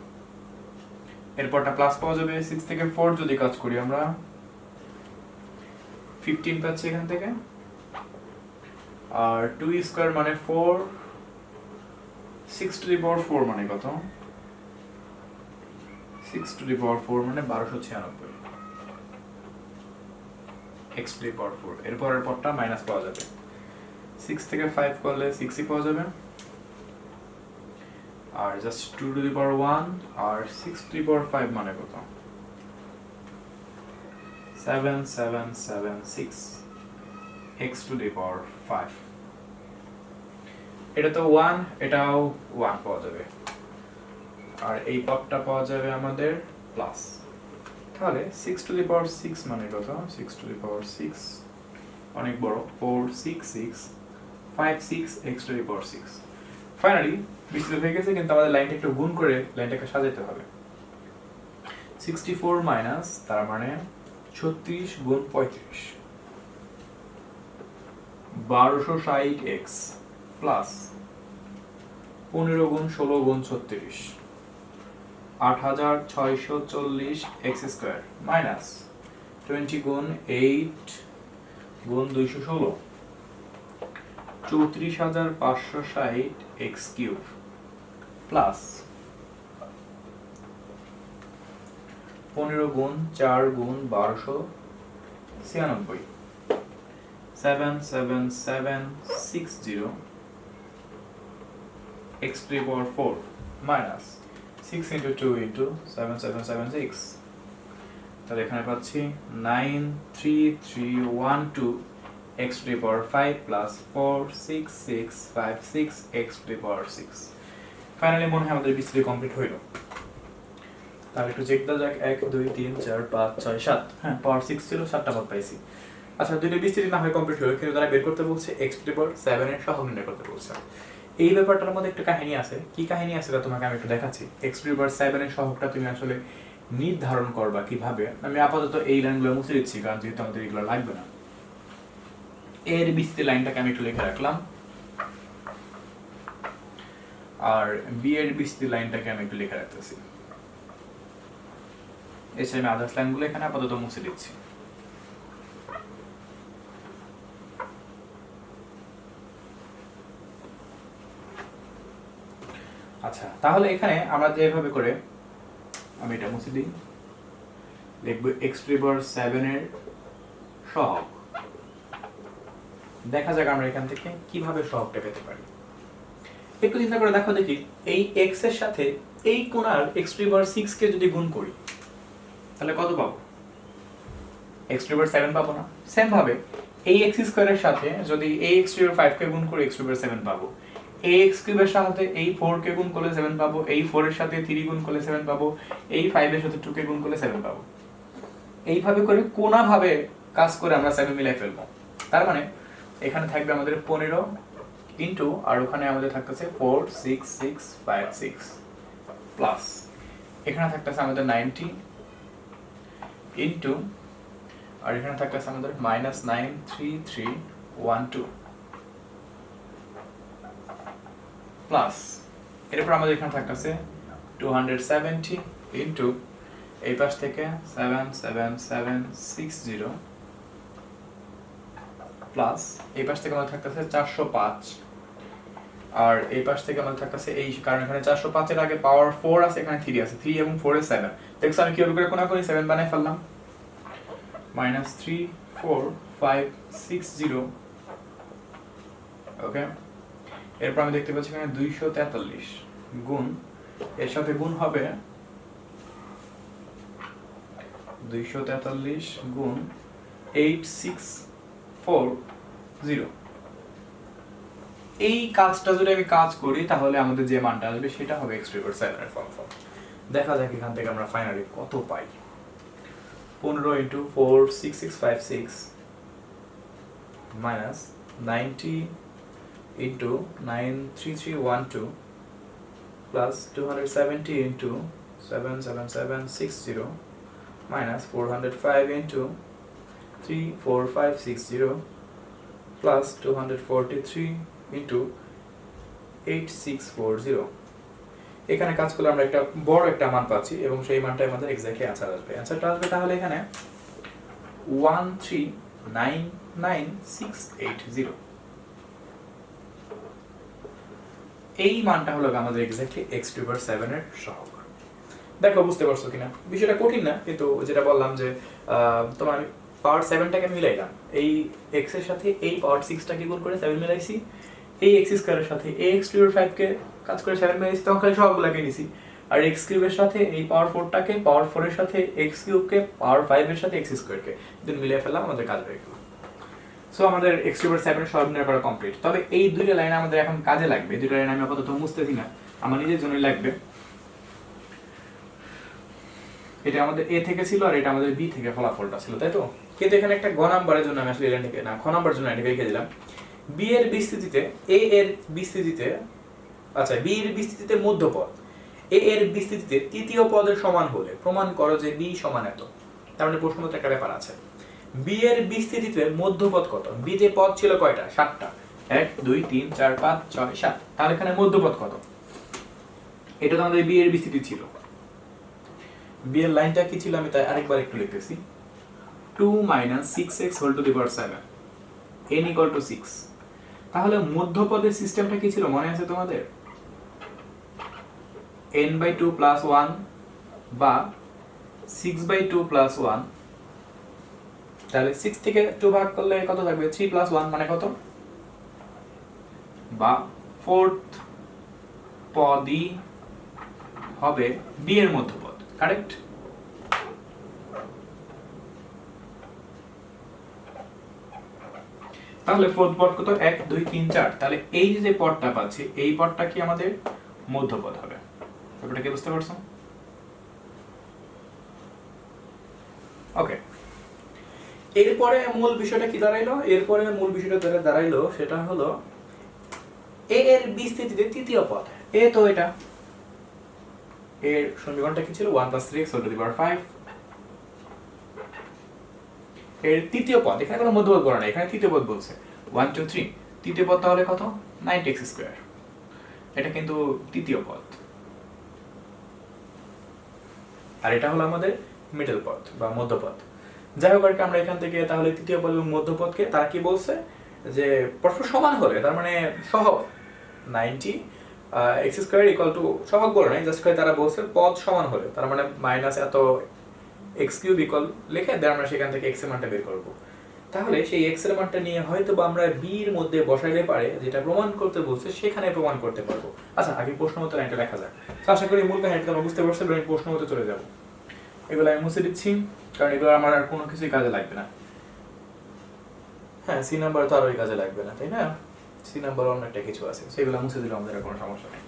Speaker 1: এরপরটা প্লাস পাওয়া যাবে। 6 থেকে 4 যদি কাজ করি আমরা 15 পাচ্ছি এখান থেকে, আর 2 স্কয়ার মানে 4, 6 টু দি পাওয়ার 4 মানে কত 6 টু দি পাওয়ার 4 মানে 1296 x টু দি পাওয়ার 4। এরপরের পরটা মাইনাস পাওয়া যাবে। 6 থেকে 5 করলে 6ই পাওয়া যাবে, আর জাস্ট 2 টু দি পাওয়ার 1 আর 6 টু দি পাওয়ার 5 মানে কত 7776 x টু দি পাওয়ার 5 এটা তো 1 এটাও 1 পাওয়া যাবে আর এই পদটা পাওয়া যাবে আমাদের প্লাস তাহলে 6 টু দি পাওয়ার 6 মানে কত 6 টু দি পাওয়ার 6 অনেক বড় 46656 x to the power 6 finally বিস্তৃত হয়ে গেছে কিন্তু আমাদের লাইনটা একটু গুণ করে লাইনটাকে সাজাতে হবে 64 মাইনাস তার মানে 36 গুণ 35 1260x প্লাস 15 গুণ 16 গুণ 36 8640 x স্কয়ার মাইনাস 20 গুণ 8 গুণ 216 34560 x কিউব প্লাস 15 গুণ 4 গুণ 1296 77760 x to the power 4 minus 6 into 2 into 7776 তাহলে এখানে পাচ্ছি 93312 x to the power 5 plus 46656 x to the power 6 finally মনে হয় আমাদের বিস্তৃতি কমপ্লিট হইল তাহলে একটু চেক দেওয়া যাক 1 2 3 4 5 6 7 হ্যাঁ পাওয়ার 6 ছিল 7টা পদ পাইছি আচ্ছা দুটো বিস্তৃতি না হয় কমপ্লিট হলো কিন্তু তারা বের করতে বলছে x to the power 7 এর সহগ নির্ণয় করতে বলছে এই ব্যাপারটার মধ্যে একটা কাহিনী আছে কি কাহিনী আছে তা তোমাকে আমি একটু দেখাচ্ছি x to the power 7 এর সহগটা তুমি আসলে নির্ধারণ করবা কিভাবে আমি আপাতত এই লাইনগুলো মুছে দিচ্ছি কারণ যেহেতু আমাদের এগুলো লাগবে না এর বিস্তৃতি লাইনটাকে আমি একটু লিখে রাখলাম আর বি এর বিস্তৃতি লাইনটাকে আমি একটু লিখে রাখতেছি এসে আমি আদার্স লাইনগুলো এখানে আপাতত মুছে দিচ্ছি আচ্ছা তাহলে এখানে আমরা যেভাবে করে আমি এটা মুছে দিই লিখব x to the power 7 এর সহগ দেখা যাক আমরা এখান থেকে কিভাবে সহগটা পেতে পারি একটু চিন্তা করে দেখো দেখি এই x এর সাথে এই কোণার x to the power 6 কে যদি গুণ করি তাহলে কত পাবো x to the power 7 পাবো না সেম ভাবে এই x স্কয়ারের সাথে যদি এই x to the power 5 কে গুণ করি x to the power 7 পাবো এই x কিউবের সাথে এই 4 কে গুণ করলে 7 পাবো এই 4 এর সাথে 3 গুণ করলে 7 পাবো এই 5 এর সাথে 2 কে গুণ করলে 7 পাবো এইভাবে করে কোনা ভাবে কাজ করে আমরা 7 মিলাই ফেলবো তার মানে এখানে থাকবে আমাদের 15 ইনটু আর ওখানে আমাদের থাকতেছে 46656 প্লাস এখানে থাকতেছে আমাদের 90 ইনটু আর এখানে থাকতেছে আমাদের -93312 প্লাস এরপর আমাদের এখানে থাকতেছে 270 ইনটু এই পাশ থেকে 77760 প্লাস এই পাশ থেকে আমাদের থাকতেছে 405 আর এই পাশ থেকে আমাদের থাকতেছে এই কারণ এখানে 405 এর আগে পাওয়ার 4 আছে এখানে 3 আছে 3 এবং 4 এর 7 দেখছো আমি কিভাবে করে কোণা করি 7 বানাই ফেললাম -34560 ওকে এরপর আমি দেখতে পাচ্ছি এখানে 243 গুণ এর সাথে গুণ হবে 243 গুণ 8640 এই কাজটা যদি আমি কাজ করি তাহলে আমাদের যে মানটা আসবে সেটা হবে x to the power 7 এর ফলাফল দেখা যাক এখান থেকে আমরা ফাইনালি কত পাই 15 into 46656 minus 90 into 93312 plus 270 into 77760 minus 405 into 34560 plus 243 into 8640 এখানে কাজ করলে আমরা একটা বড় একটা মান পাচ্ছি এবং সেই মানটাই আমাদের এক্স্যাক্টলি आंसर আসবে आंसरটা আসবে তাহলে এখানে 1399680 এই মানটা হলো আমাদের exactly x to the power 7 এর সহগ দেখো বুঝতে পারছো কিনা বিষয়টা কঠিন না কিন্তু যেটা বললাম যে তোমার পাওয়ার 7 টাকে মিলাইলাম এই x এর সাথে এই পাওয়ার 6 টাকে গুণ করে 7 মিলাইছি এই এক্স স্কোয়ারের সাথে এই এক্স কিউবের 5 কে কাজ করে 7 মেরেছি, তখন খালি সবগুলোকে নিছি। আর এক্স কিউবের সাথে এই পাওয়ার 4টাকে, পাওয়ার 4 এর সাথে এক্স কিউবকে, পাওয়ার 5 এর সাথে এক্স স্কোয়ারকে দুটো মিলিয়ে ফেললাম, আমাদের কাজ হয়ে গেল। সো আমাদের এক্স কিউবের 7 সব নির্ণয় করা কমপ্লিট। তবে এই দুইটা লাইন আমাদের এখন কাজে লাগবে। এই দুইটা লাইন আমি আপাতত মুছতেছি না, আমার নিজের জন্যই লাগবে। এটা আমাদের এ থেকে ছিল আর এটা আমাদের বি থেকে ফলাফলটা ছিল, তাই তো? কিন্তু এখানে একটা গ নাম্বারের জন্য আমি আসলে এটাকে না খ নাম্বারের জন্য এটাকে রেখে দিলাম। বি এর বিস্তৃতিতে এ এর বিস্তৃতিতে, আচ্ছা বি এর বিস্তৃতিতে মধ্যপদ এ এর বিস্তৃতিতে তৃতীয় পদের সমান হলে প্রমাণ করো যে বি সমান এত। তার মানে প্রশ্ন মতো একটা ব্যাপার আছে, বি এর বিস্তৃতিতে মধ্যপদ কত? বি তে পদ ছিল কয়টা? 7টা। 1 2 3 4 5 6 7। তাহলে এখানে মধ্যপদ কত? এটা তো আমাদের বি এর বিস্তৃতি ছিল। বি এর লাইনটা কি ছিল আমি তাই আরেকবার একটু লিখতেছি। 2 - 6x whole to the power 7 n = 6। তাহলে মধ্যপদের সিস্টেমটা কি ছিল মনে আছে তোমাদের? n/2 + 1 বা 6/2 + 1। তাহলে 6 থেকে 2 ভাগ করলে কত থাকবে? 3 + 1 মানে কত? বা 4th পদই হবে বি এর মধ্যপদ, কারেক্ট? তাহলে 4th পদ কত? 1 2 3 4। তাহলে এই যে পদটা পাচ্ছি, এই পদটা কি আমাদের মধ্যপদ হবে। ব্যাপারটা কি বুঝতে পারছো? ওকে, এরপরে মূল বিষয়টা কি দাঁড়াইলো? এরপরে মূল বিষয়টা দাঁড়াইলো সেটা হলো এ এর বিস্তৃতিতে তৃতীয় পদ। এ তো এটা এর সমীকরণটা কি ছিল? 1 + 3x whole to the power 5। এর তৃতীয় পদ, এখানে কোনো মধ্যপদ বলা নাই, এখানে তৃতীয় পদ বলছে 1 2 3। তৃতীয় পদ তাহলে কত? 9x²। এটা কিন্তু তৃতীয় পদ, আর এটা হলো আমাদের মিডল পদ বা মধ্যপদ। যাই হোক, আমরা এখান থেকে তাহলে তৃতীয় পদ এবং মধ্যপদকে তারা কি বলছে যে পরস্পর সমান হলে, তার মানে সহগ 90 x² = সহগ বলে নাই, জাস্ট তারা বলছে পদ সমান হলে, তার মানে মাইনাস এত x³ লিখে দেন আমরা সেখান থেকে x এর মানটা বের করব। তাহলে সেই x এর মানটা নিয়ে হয়তো বা আমরা b এর মধ্যে বসাইলে পারে যেটা প্রমাণ করতে বলছে সেখানে প্রমাণ করতে পারবো। আচ্ছা, আগে প্রশ্ন মতো লাইনটা লেখা যাক। আশা করি মূল কাহিনীটা তোমরা বুঝতে পারছো। আমি প্রশ্ন মতো চলে যাব। এগুলো আমি মুছে দিচ্ছি, কারণ এগুলো আমার আর কোনো কিছুই কাজে লাগবে না। হ্যাঁ, সি নাম্বার তো আর ওই কাজে লাগবে না, তাই না? সি নাম্বার অন্য একটা কিছু আছে, সেগুলো মুছে দিলে আমাদের কোনো সমস্যা নেই।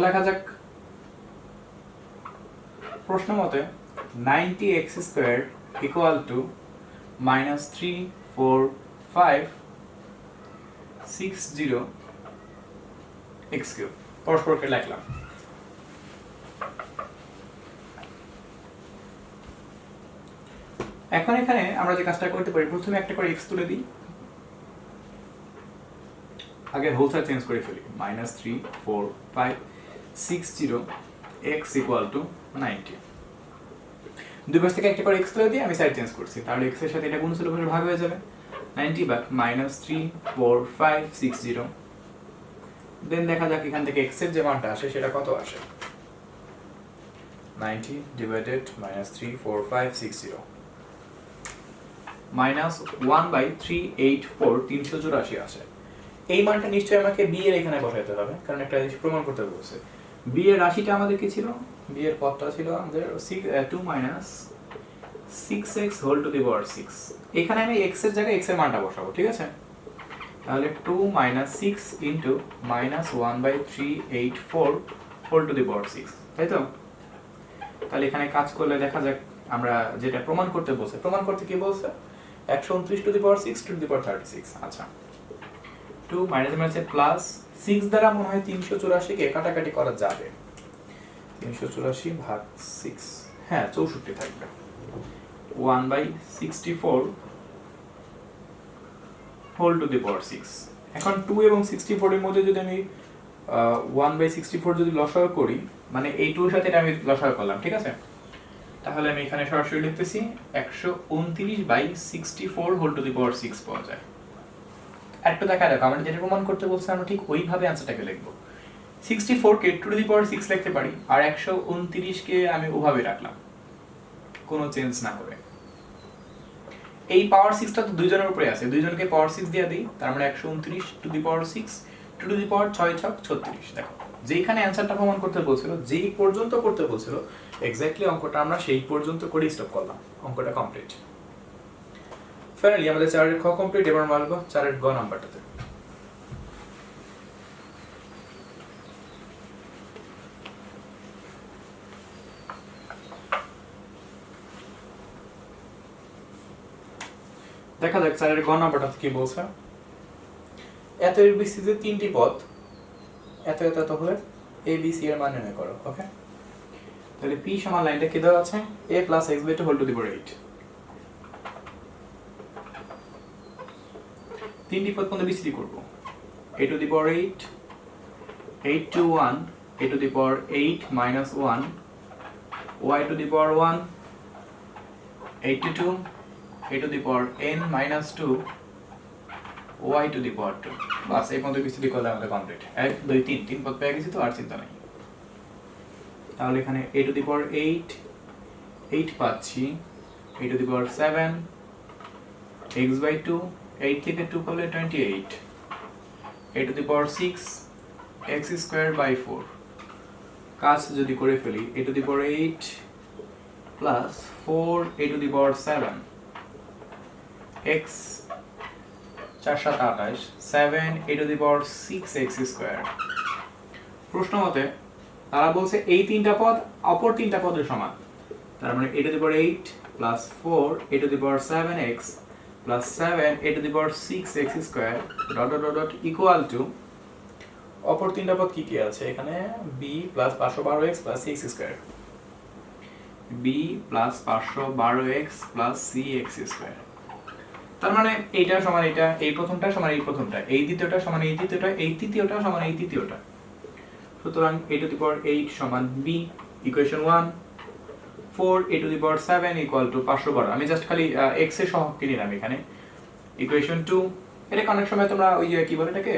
Speaker 1: লেখা যাক প্রশ্ন মতে 90x² = -3 4 5 60 x³ পরস্পরকে লিখলাম। এখন এখানে আমরা যে কাজটা করতে পারি, প্রথমে একটা করে x তুলে দিই, আগে হোল সাইড চেঞ্জ করে ফেলি। -3 4 5 60 x = 90। দুই পাশ থেকে একটা করে x তুলে দিয়ে আমি সাইড চেঞ্জ করছি, তাহলে x এর সাথে এটা গুণিত করে ভাগ হয়ে যাবে। 90 বাই -3 4 5 60। দেন দেখা যাক এখান থেকে x এর যে মানটা আসে সেটা কত আসে। 90 ডিভাইডেড -3 4 5 60 -1/384 384 আসে। এই মানটা নিশ্চয়ই আমাকে b এর এখানে বসাইতে হবে, কারণ একটা জিনিস প্রমাণ করতে বলছে। b এর রাশিটা আমাদের কি ছিল? b এর পদটা ছিল আমাদের 2 - 6x whole to the power 6। এখানে আমি x এর জায়গায় x এর মানটা বসাবো, ঠিক আছে? তাহলে 2 - 6 * -1/384 হোল টু দি পাওয়ার 6, তাই তো? তাহলে এখানে কাজ করলে দেখা যাক আমরা যেটা প্রমাণ করতে বলছে, প্রমাণ করতে কি বলছে? 129 two the power 6 to the পাওয়ার 36। আচ্ছা, 2 মাইনাসে প্লাস 6 দ্বারা মনে হয় 384 কে কাটাকাটি করা যাবে। 384 ভাগ 6, হ্যাঁ 64 থাকবে। 1/64 হোল টু দি পাওয়ার 6। এখন 2 এবং 64 এর মধ্যে যদি আমি 1/64 যদি লসাগু করি, মানে এই 2 এর সাথে এটা আমি লসাগু করলাম, ঠিক আছে? তাহলে আমি এখানে সরাসরি লিখতেছি 129/64 পাওয়া যায়। আরেকটু দেখা দেখো আমরা যেটা প্রমাণ করতে বলছি আমরা ঠিক ওইভাবে অ্যান্সারটাকে লিখবো। 64 কে 2 লিখতে পারি, আর 129 কে আমি ওভাবে রাখলাম কোনো চেঞ্জ না করে। এই পাওয়ার 6টা তো দুইজনের উপরে আছে, দুইজনকে পাওয়ার 6 দিয়ে দিই, তার মানে 129 2 6 6 36। দেখো যেখানে অ্যানসারটা প্রমাণ করতে বলছিল, যেই পর্যন্ত করতে বলছিল এক্স্যাক্টলি অঙ্কটা আমরা সেই পর্যন্ত করে স্টপ করলাম, অঙ্কটা কমপ্লিট। ফাইনালি আমাদের 4 এর খ কমপ্লিট। এবার আমরা আসবো 4 এর গ নাম্বারটাতে। দেখা যাক 4 এর গ নাম্বারটাতে কি বলছে। এত এর বিসিতে তিনটি পদ, এত এত এত হলে এ বি সি এর মান নির্ণয় করো। ওকে, তাহলে p সমান লাইনটা কি দেওয়া আছে, a + x/2 whole to the power 8। তিনটি পদ কোনটা বিসি করব, a to the power 8, 8 to 1, a to the power 8 minus 1, y to the power 1, 82, a to the power n minus 2, y to the power 2। বাস এই পর্যন্ত বিসিডি করলে আমাদের complete. 1 2 3 তিন পদ পেয়ে গেছি তো আর চিন্তা নাই। তাহলে এখানে a to the power 8 পাচ্ছি, a to the power 7 x/2, 8 থেকে 2 করলে 28, a to the power 6 x²/4। কাজ যদি করে ফেলি, a to the power 8 plus 4 a to the power 7 x 4 7 28, 7 a to the power 6 x²। প্রশ্ন মতে তারা বলছে এই তিনটা পদ অপর তিনটা পদের সমান, তার মানে a to the power 8 plus 4 a to the power 7x plus 7 a to the power 6 x² dot dot dot dot equal to অপর তিনটা পদ কি কি আছে এখানে, b plus 512x plus cx², b plus 512x plus cx²। তার মানে এইটা সমান এটা, এই প্রথমটা সমান এই প্রথমটা, এই দ্বিতীয়টা সমান এই দ্বিতীয়টা, এই তৃতীয়টা সমান এই তৃতীয়টা। সুতরাং a to the power 8 সমান b, equation 1। 4 a to the power 7 equal to 512, আমি জাস্ট খালি x এর সহগকে নিলাম এখানে, ইকুয়েশন 2। এটা অনেক সময় তোমরা ওই যে কি বলে এটাকে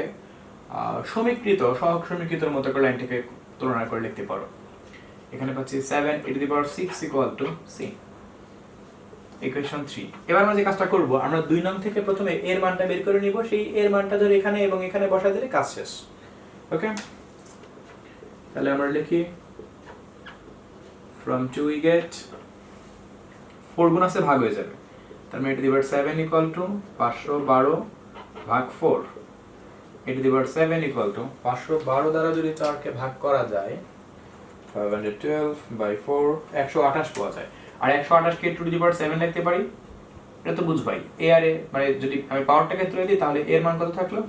Speaker 1: সমীকৃত, সহগ সমীকৃতের মতো করে লাইনটাকে তুলনা করে লিখতে পারো। এখানে পাচ্ছি 7 a to the power 6 equal to c, equation 3। এবার আমরা যে কাজটা করব, আমরা 2 নং থেকে প্রথমে এর মানটা বের করে নিব, সেই এর মানটা ধরে এখানে এবং এখানে বসায় দিলে কাজ শেষ। ওকে, তাহলে আমরা লিখি from 2 we get 4 গুণ আছে ভাগ হয়ে যাবে, তার মানে a to the power 7 equal to 512 ভাগ 4, a to the power 7 equal to 512 দ্বারা যদি 4 কে ভাগ করা যায় 512/4 128 পাওয়া যায়। আর 128 কে 2 to the power 7 লিখতে পারি, এটা তো বুঝবাই। a আর a মানে যদি আমি পাওয়ারটাকে তুলে দিই তাহলে এর মান কত থাকলো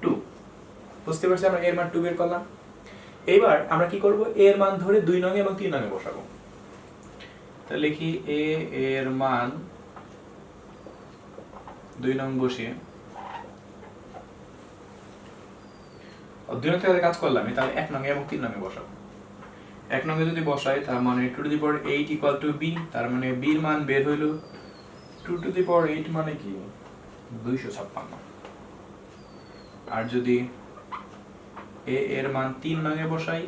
Speaker 1: 2। বুঝতে পারছি, আমরা এর মান 2 বের করলাম। এবার আমরা কি করব, a এর মান ধরে 2 নং এবং 3 নং এ বসাবো। তাহলে লিখি a এর মান 2 নং বসিয়ে, 2 নং থেকে কাজ করলাম, তাহলে 1 নং এবং 3 নং এ বসাবো। 1 নং এ যদি বসাই তার মানে 2 to the power 8 equal to b, তার মানে b এর মান বের হইলো 2 to the power 8 মানে কি 256। আর যদি a এর মান 3 নং এ বসাই,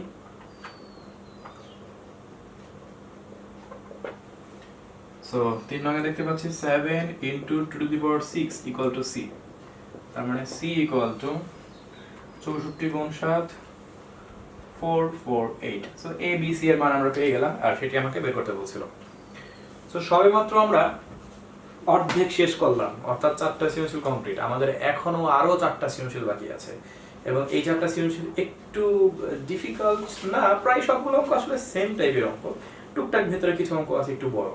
Speaker 1: সো 3 নং এ দেখতে পাচ্ছি 7 into 2 to the power 6 equal to c, তার মানে c equal to 64 গুণ 7 448। সো a b c এর মান আমরা পেয়ে গেলাম, আর সেটি আমাকে বের করতে বলছিল। সো সবেমাত্র আমরা অর্ধেক শেষ করলাম, অর্থাৎ 4টা সৃজনশীল কমপ্লিট। আমাদের এখনো আরো 4টা সৃজনশীল বাকি আছে, এবং এই 4টা সৃজনশীল একটু ডিফিকাল্ট না, প্রায় সবগুলো অঙ্ক আসলে সেম টাইপের অঙ্ক, টুকটাক ভেতরে কিছু অঙ্ক আছে একটু বড়।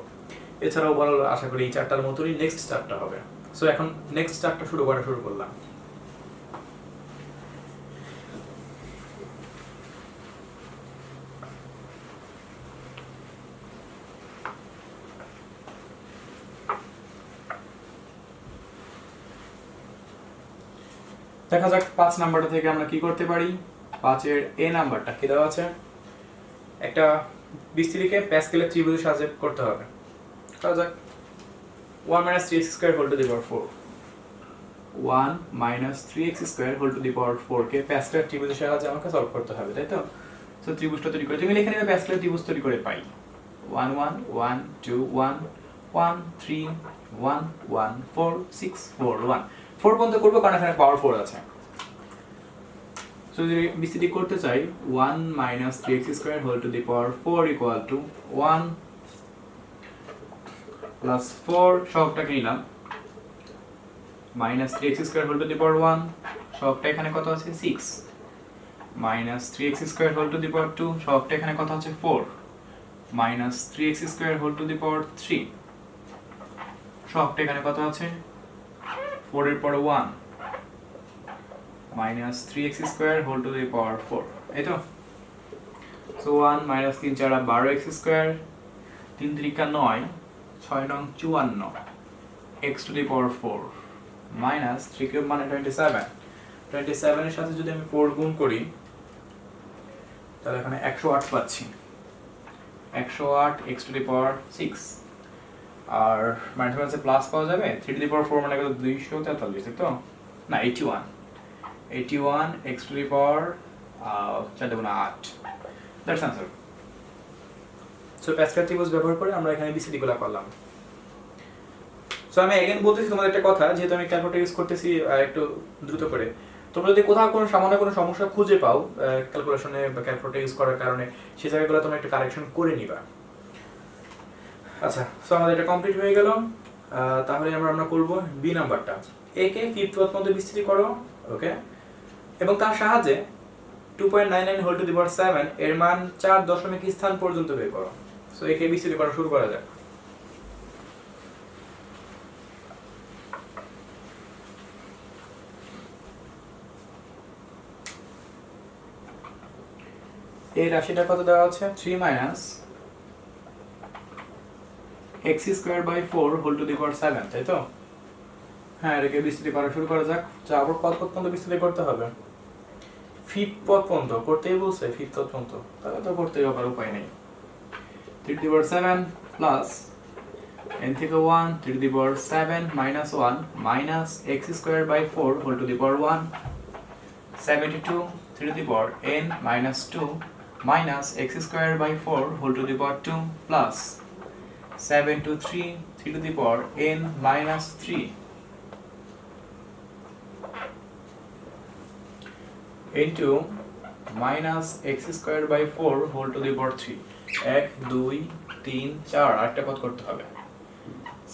Speaker 1: এছাড়াও বড় আশা করি এই 4টার মতোই নেক্সট 4টা হবে। সো এখন নেক্সট 4টা শুরু করলাম। দেখা যাক 5 নাম্বারটা থেকে আমরা কি করতে পারি। 5 এর a নাম্বারটা কি দেওয়া আছে, একটা বিস্তৃতিকে প্যাসকেলের ত্রিভুজের সাহায্যে করতে হবে। করা যাক। 1 minus 3x square whole to the power 4, 1 minus 3x square whole to the power 4 কে প্যাসকেলের ত্রিভুজের সাহায্যে আমাকে সলভ করতে হবে, তাই তো? সো ত্রিভুজটা তৈরি করে তুমি লিখে নেবে প্যাসকেলের ত্রিভুজ তৈরি করে পাই 1 1 1 2 1 1 3 1 1 4 6 4 1 4 পর্যন্ত করবো কারণ এখানে পাওয়ার 4 আছে। সো যদি বিস্তৃতি করতে চাই 1 minus 3x square whole to the power 4 equal to 1 plus 4 সবটাকে নিলাম minus 3x square whole to the power 1 সবটা এখানে কত আছে 6 minus 3x square whole to the power 2 সবটা এখানে কত আছে 4 minus 3x square whole to the power 3 সবটা এখানে কত আছে 4 এর পরে 1 minus 3x square whole to the power 4 এই তো। So 1 minus 3 4 12x square 3 3 9 6 9 54 x to the power 4 minus 3 cube মানে 27 27 এর সাথে যদি আমি 4 গুণ করি তাহলে এখানে 108 পাচ্ছি 108 x to the power 6 আর মাল্টিপ্লাইসে প্লাস পাওয়া যাবে 3 to the power 4 মানে কত 243 তাই তো না 81 x to the power 4 গুণ 8 দ্যাটস आंसर। সো প্যাসকেল ত্রিভুজ ব্যবহার করে আমরা এখানে বিসিডিগুলো করলাম। সো আমি এগেইন বলতেছি তোমাদের একটা কথা, যেহেতু আমি ক্যালকুলেটর ইউজ করতেছি একটু দ্রুত করে, তোমরা যদি কোথাও কোনো সামান্য কোনো সমস্যা খুঁজে পাও ক্যালকুলেশনে বা ক্যালকুলেটর ইউজ করার কারণে সেই জায়গাগুলো তোমরা একটু কারেকশন করে নিবা। আচ্ছা, সো আমাদের এটা কমপ্লিট হয়ে গেল। তাহলে আমরা করব বি নাম্বারটা। এ কে ফিফথ পদ মধ্যে বিস্তৃতি করো, ওকে, এবং তার সাহায্যে 2.99 হোল টু দি পাওয়ার 7 এর মান 4 দশমিক স্থান পর্যন্ত বের করো। সো একে বিস্তৃতি করা শুরু করা যাক। এই রাশিটা কত দেওয়া আছে 3 minus x square by 4 whole to the power 7, তাই তো? হ্যাঁ, এটাকে বিস্তৃতি করা শুরু করা যাক। আবার কত পর্যন্ত বিস্তৃতি করতে হবে? ফিফথ পদ পর্যন্ত করতেই বলছে, ফিফথ পদ পর্যন্ত, তাহলে তো করতেই হবে, উপায় নেই। 3 to the power 7 plus n থেকে 1 3 to the power 7 minus 1 minus x square by 4 whole to the power 1 72 3 to the power n minus 2 minus x square by 4 whole to the power 2 plus 7 to 3 3 to the power n minus 3 into minus x square by 4 whole to the power 3 1 2 3 4 আরেকটা পদ করতে হবে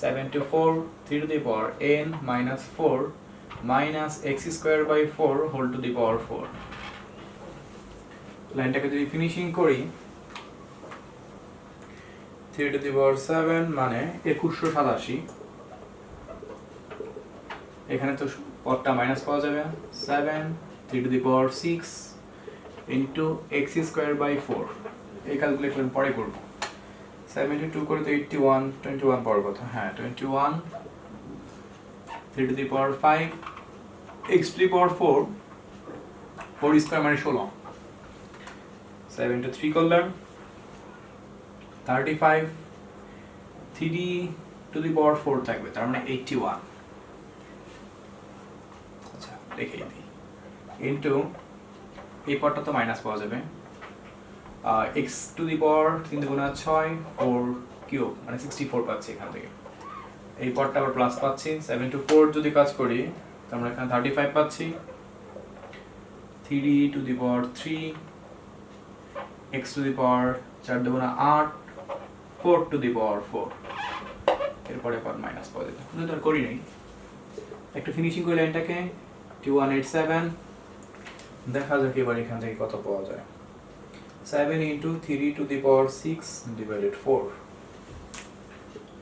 Speaker 1: 7 to 4 3 to the power n minus 4 minus x square by 4 whole to the power 4 লাইনটাকে যদি finishing করি 3 to the power 7 মানে 2187, এখানে তো পদটা মাইনাস পাওয়া যাবে 7 3 to the power 6 into x square by 4। এই ক্যালকুলেশন পরে করব। 72 করে তো 81 21 পাওয়ার কথা, হ্যাঁ 21 3 to the power 5 x to the power 4 4 square মানে 16 7 to 3 করলাম 35 3 to the power 4 থাকবে, তার মানে 81। আচ্ছা, লিখে দিই ইনটু এই পদটা তো মাইনাস পাওয়া যাবে x টু দি পাওয়ার 3 গুণা 6 4 কিউব মানে 64 পাচ্ছি এখান থেকে। এই পদটা আবার প্লাস পাচ্ছি 7 to 4 যদি কাজ করি তো আমরা এখানে 35 পাচ্ছি 3 to the power 3 x to the power 4 দুগুণা 8 4 to the power 4 এরপরে পর মাইনাস পাওয়া যাবে, কিন্তু আর করি নাই। একটু ফিনিশিং করে লাইনটাকে 2187 দেখা যাক এবার এখান থেকে কত পাওয়া যায়। 7 into 3 to the power 6 divided 4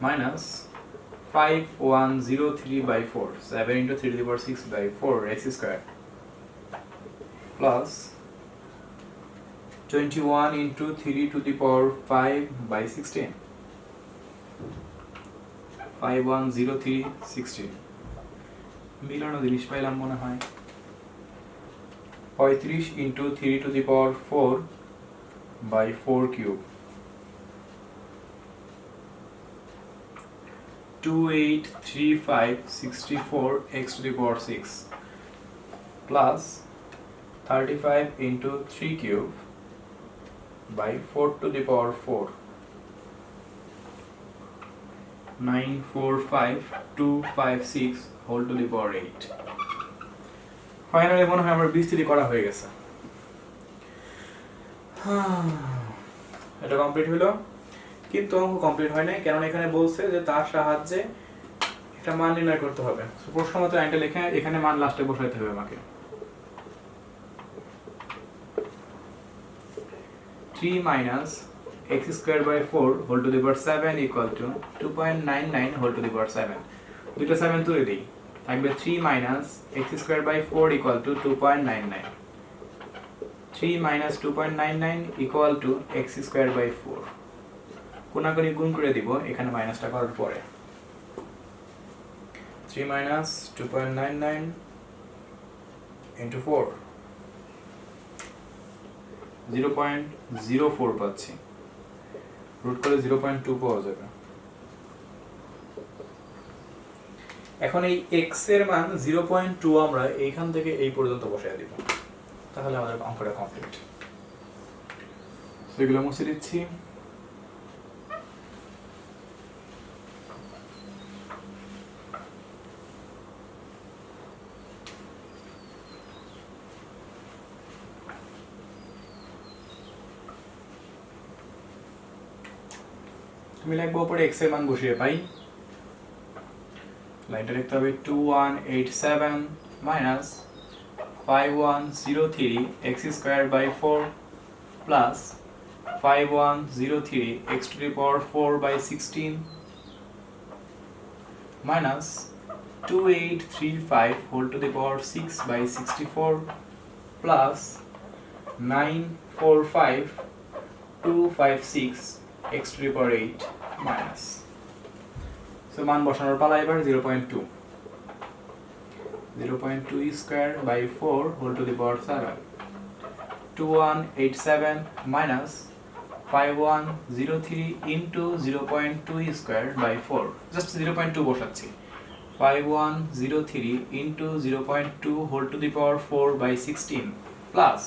Speaker 1: minus 5103 by 4 7 into 3 to the power 6 by 4 x square plus 21 into 3 to the power 5 by 16 5103 16 মিলানো জিনিস পাইলাম মনে হয় 35 into 3 to the power 4 by 4 cube 283564 x to the power 6 plus 35 into 3 cube by 4 to the power 4 945256 whole to the power 8 finally মনে হয় আমার বিস্তৃতি করা হয়ে গেছে এটা কমপ্লিট হলো কিন্তু অঙ্ক কমপ্লিট হয় নাই কারণ এখানে বলছে যে তার সাহায্যে একটা মান নির্ণয় করতে হবে প্রশ্ন মতো লাইনটা লিখে এখানে মান লাস্টে বসাইতে হবে আমাকে 3 minus x squared by 4 whole to the power 7 equal to 2.99 whole to the power 7 দুটো 7 তুলে দিই থাকবে 3 minus x squared by 4 equal to 2.99 3 minus 2.99 equal to x squared by 4 কোনাকুনি গুণ করে দিব এখানে মাইনাসটা করার পরে 3 minus 2.99 into 4 0.04 পাচ্ছি রুট করে 0.2 পাওয়া যাবে এখন এই x এর মান 0.2 আমরা এইখান থেকে এই পর্যন্ত বসায় দিব তাহলে আমাদের অঙ্কটা কমপ্লিট সো এগুলো মুছে দিচ্ছি তুমি লিখবো উপরে x এর মান বসিয়ে পাই লাইনটা লিখতে হবে 2187 minus 5103 x squared by 4 plus 5103 x to the power 4 by 16 minus 2835 whole to the power 6 by 64 plus 945256 x to the power 8 minus so মান বসানোর পালা এবার 0.2 square by 4 whole to the power 7 2187 minus 5103 into 0.2 square by 4 just 0.2 বসাচ্ছি 5103 into 0.2 whole to the power 4 by 16 plus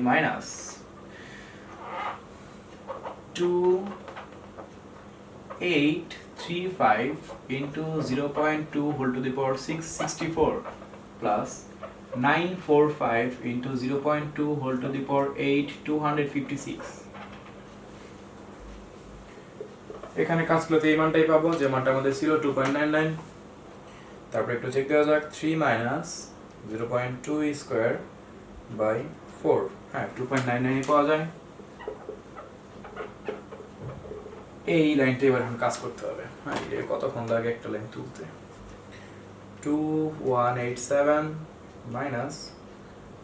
Speaker 1: minus 2835 into 0.2 whole to the power 664 plus 945 into 0.2 whole to the power 8 256 এখানে কাজ করতে এই মানটাই পাবো যে মানটা আমাদের ছিল 2.99 তারপর একটু চেক দেওয়া যাক 3 minus 0.2 square by 4 হ্যাঁ 2.99 পাওয়া যায় এই লাইনটা এবার এখন কাজ করতে হবে হ্যাঁ এটা কতক্ষণ লাগে একটা লাইন তুলতে 2187 minus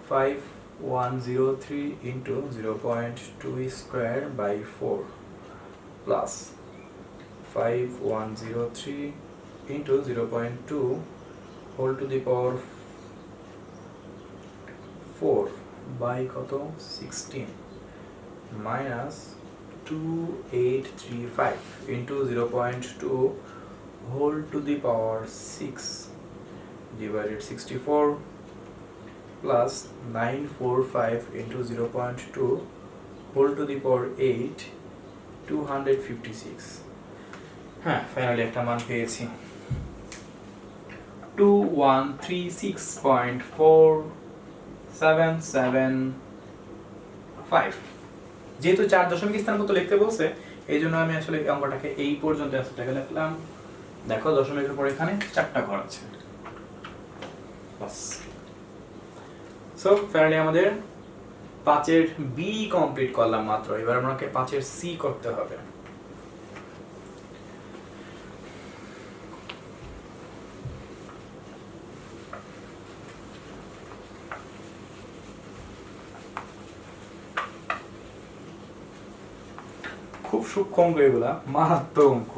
Speaker 1: 5103 into 0.2 square by 4 plus 5103 into 0.2 whole to the power 4 by কত 16 minus 2835 into 0.2 whole to the power 6 divided 64 plus 945 into 0.2 whole to the power 8 256 হ্যাঁ ফাইনালি একটা মান পেয়েছি 2136.4775 যেহেতু 4 দশমিক স্থান মতো লিখতে বলছে এই জন্য আমি আসলে অঙ্কটাকে এই পর্যন্ত অ্যান্সারটাকে লিখলাম দেখো দশমিকের পর এখানে 4টা ঘর আছে বাস সো ফাইনালি আমাদের 5 এর বি কমপ্লিট করলাম মাত্র এবার আমাকে 5 এর সি করতে হবে খুব সূক্ষ্ম অঙ্ক এগুলা মারাত্মক অঙ্ক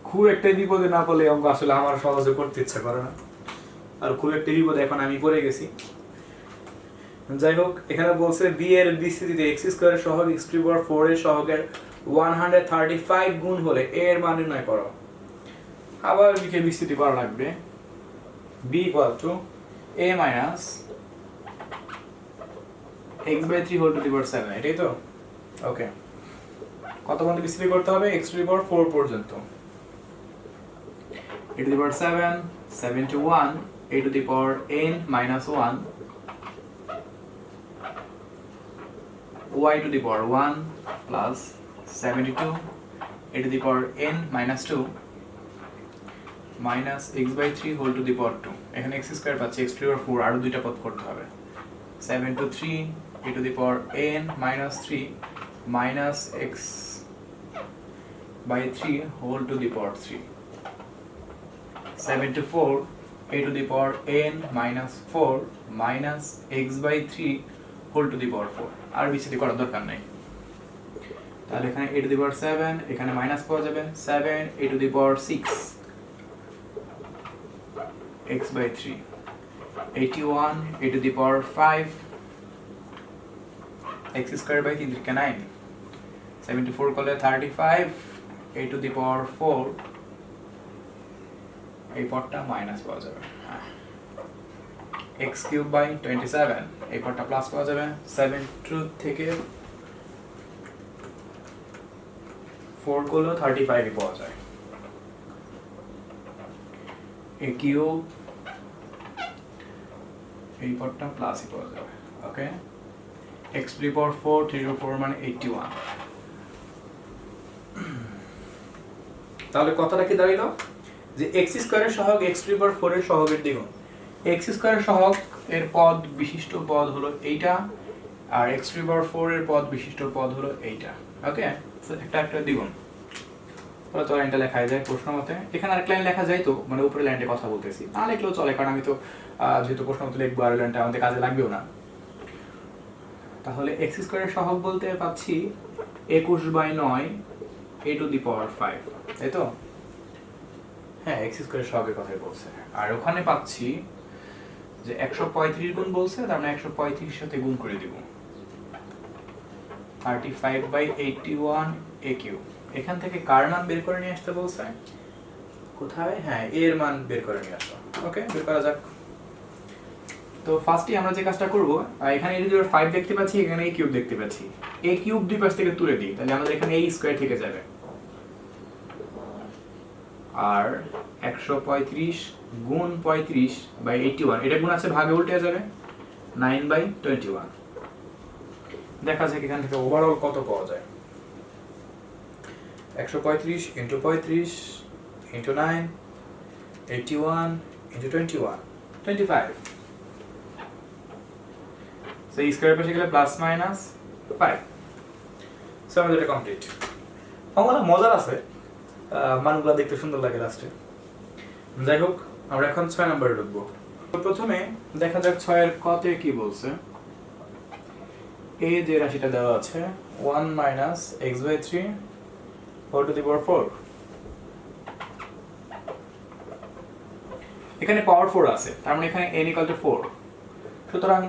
Speaker 1: খুব একটা বিপদে না পড়লে অঙ্ক আসলে আমার সহজে করতে ইচ্ছা করে না আর খুব একটা বিপদে এখন আমি পড়ে গেছি যাই হোক এখানে বলছে বি এর বিস্তৃতিতে x স্কয়ারের সহগ x * 4 এর সহগের 135 গুণ হলে a এর মান নির্ণয় করো আবার বিকে বিস্তৃতি করা লাগবে b equal to a minus x by 3 whole to the power 7, এটাই তো? ওকে, কত পর্যন্ত বিস্তৃতি করতে হবে? x to the power 4 পর্যন্ত। a to the power 7, 7 to 1, a to the power n minus 1, y to the power 1 plus 72 a to the power n minus 2 minus x by 3 whole to the power 2, এখানে x square পাচ্ছি, x to the power 4 আরো দুইটা পদ করতে হবে, 7 to 3 a to the power n minus 3 minus x by 3 whole to the power 3, 7 to 4 a to the power n minus 4 minus x by 3 whole to the power 4, আর বিস্তৃতি করার দরকার নাই। তাহলে এখানে a to the power 7, এখানে minus পাওয়া যাবে 7 a to the power 6 x by 3, 81 a to the power 5 x square by 3 কে 9, 74 করলে 35 a to the power 4, এই পদটা মাইনাস পাওয়া যাবে, x cube by 27 এই পদটা প্লাস পাওয়া যাবে, 72 থেকে 4 করলে 35 পাওয়া যায়, a cube এই পদটা প্লাসই পাওয়া যাবে। ওকে, x to the power 4 3 to the 4 মানে 81। তাহলে কথাটা কি দাঁড়াইলো যে x স্কয়ারের সহগ x to the power 4 এর সহগের দ্বিগুণ, x স্কয়ারের সহগ এর পদ বিশিষ্ট পদ হলো এইটা, আর x to the power 4 এর পদ বিশিষ্ট পদ হলো এইটা। ওকে, একটা একটা দ্বিগুণ। তাহলে তো লাইনটা লেখা যায় প্রশ্ন মতে, এখানে আরেক লাইন লেখা যায় তো, মানে উপরে লাইনটা কথা বলতেছি, না লিখলেও চলে, কারণ আমি তো যেহেতু প্রশ্ন মতে লিখবো আর লাইনটা আমাদের কাজে লাগবেও না। তাহলে x স্কয়ারের সহগ বলতে পাচ্ছি 21/9 a to the power 5, তাই তো? হ্যাঁ, x স্কয়ারের সহগের কথাই বলছে। আর ওখানে পাচ্ছি যে 135 গুণ বলছে, তার মানে 135 এর সাথে গুণ করে দিব, 35/81 a কিউব। এখান থেকে কার মান বের করে নিয়ে আসতে বলছে? কোথায়? হ্যাঁ, a এর মান বের করে নিয়ে আসো। ওকে, বের করা যাক। তো ফার্স্টে আমরা যে কাজটা করব, এখানে a to the power 5 দেখতে পাচ্ছি, এখানে a কিউব দেখতে পাচ্ছি, a কিউব দুই পাশ থেকে তুলে দিই, তাহলে আমাদের এখানে a স্কয়ার থেকে যাবে, আর 135 গুণ 35/81 এটা গুণ আছে ভাগে উল্টে যাবে, 9/21। দেখা যাক এখান থেকে ওভারঅল কত পাওয়া যায়। 135 * 35 * 9, 81 * 21, 25। সো এই স্কয়ার পাশে গেলে প্লাস মাইনাস 5। সো আমাদের এটা কমপ্লিট। অঙ্কটা মজার আছে, মানগুলো দেখতে সুন্দর লাগে লাস্টে। যাই হোক, আমরা এখন 6 নম্বরে ঢুকবো। তো প্রথমে দেখা যাক 6 এর কতে কি বলছে। a যে রাশিটা দেওয়া আছে 1 minus x by 3 whole to the power 4, এখানে পাওয়ার 4 আছে, তার মানে এখানে n equal to 4, সুতরাং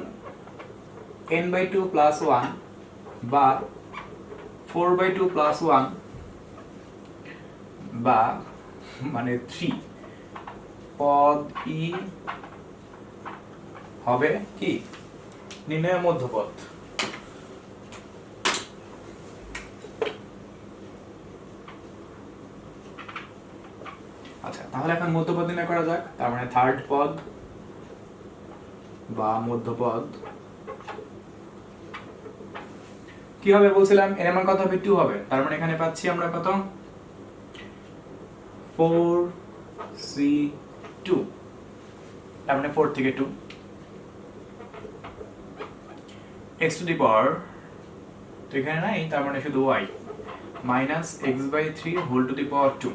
Speaker 1: n/2 plus 1 বা 4/2 plus 1 বা মানে 3 পদ ই হবে কি নির্ণয় মধ্যপদ। আচ্ছা, তাহলে এখন মধ্যপদ নির্ণয় করা যাক। তার মানে থার্ড পদ বা মধ্যপদ কি হবে বলছিলাম, এর মান কত হবে? 2 হবে। তার মানে এখানে পাচ্ছি আমরা কত? 4c2, তার মানে 4 থেকে 2 x to the power, তো এখানে নাই, তার মানে শুধু y minus x by 3 whole to the power 2।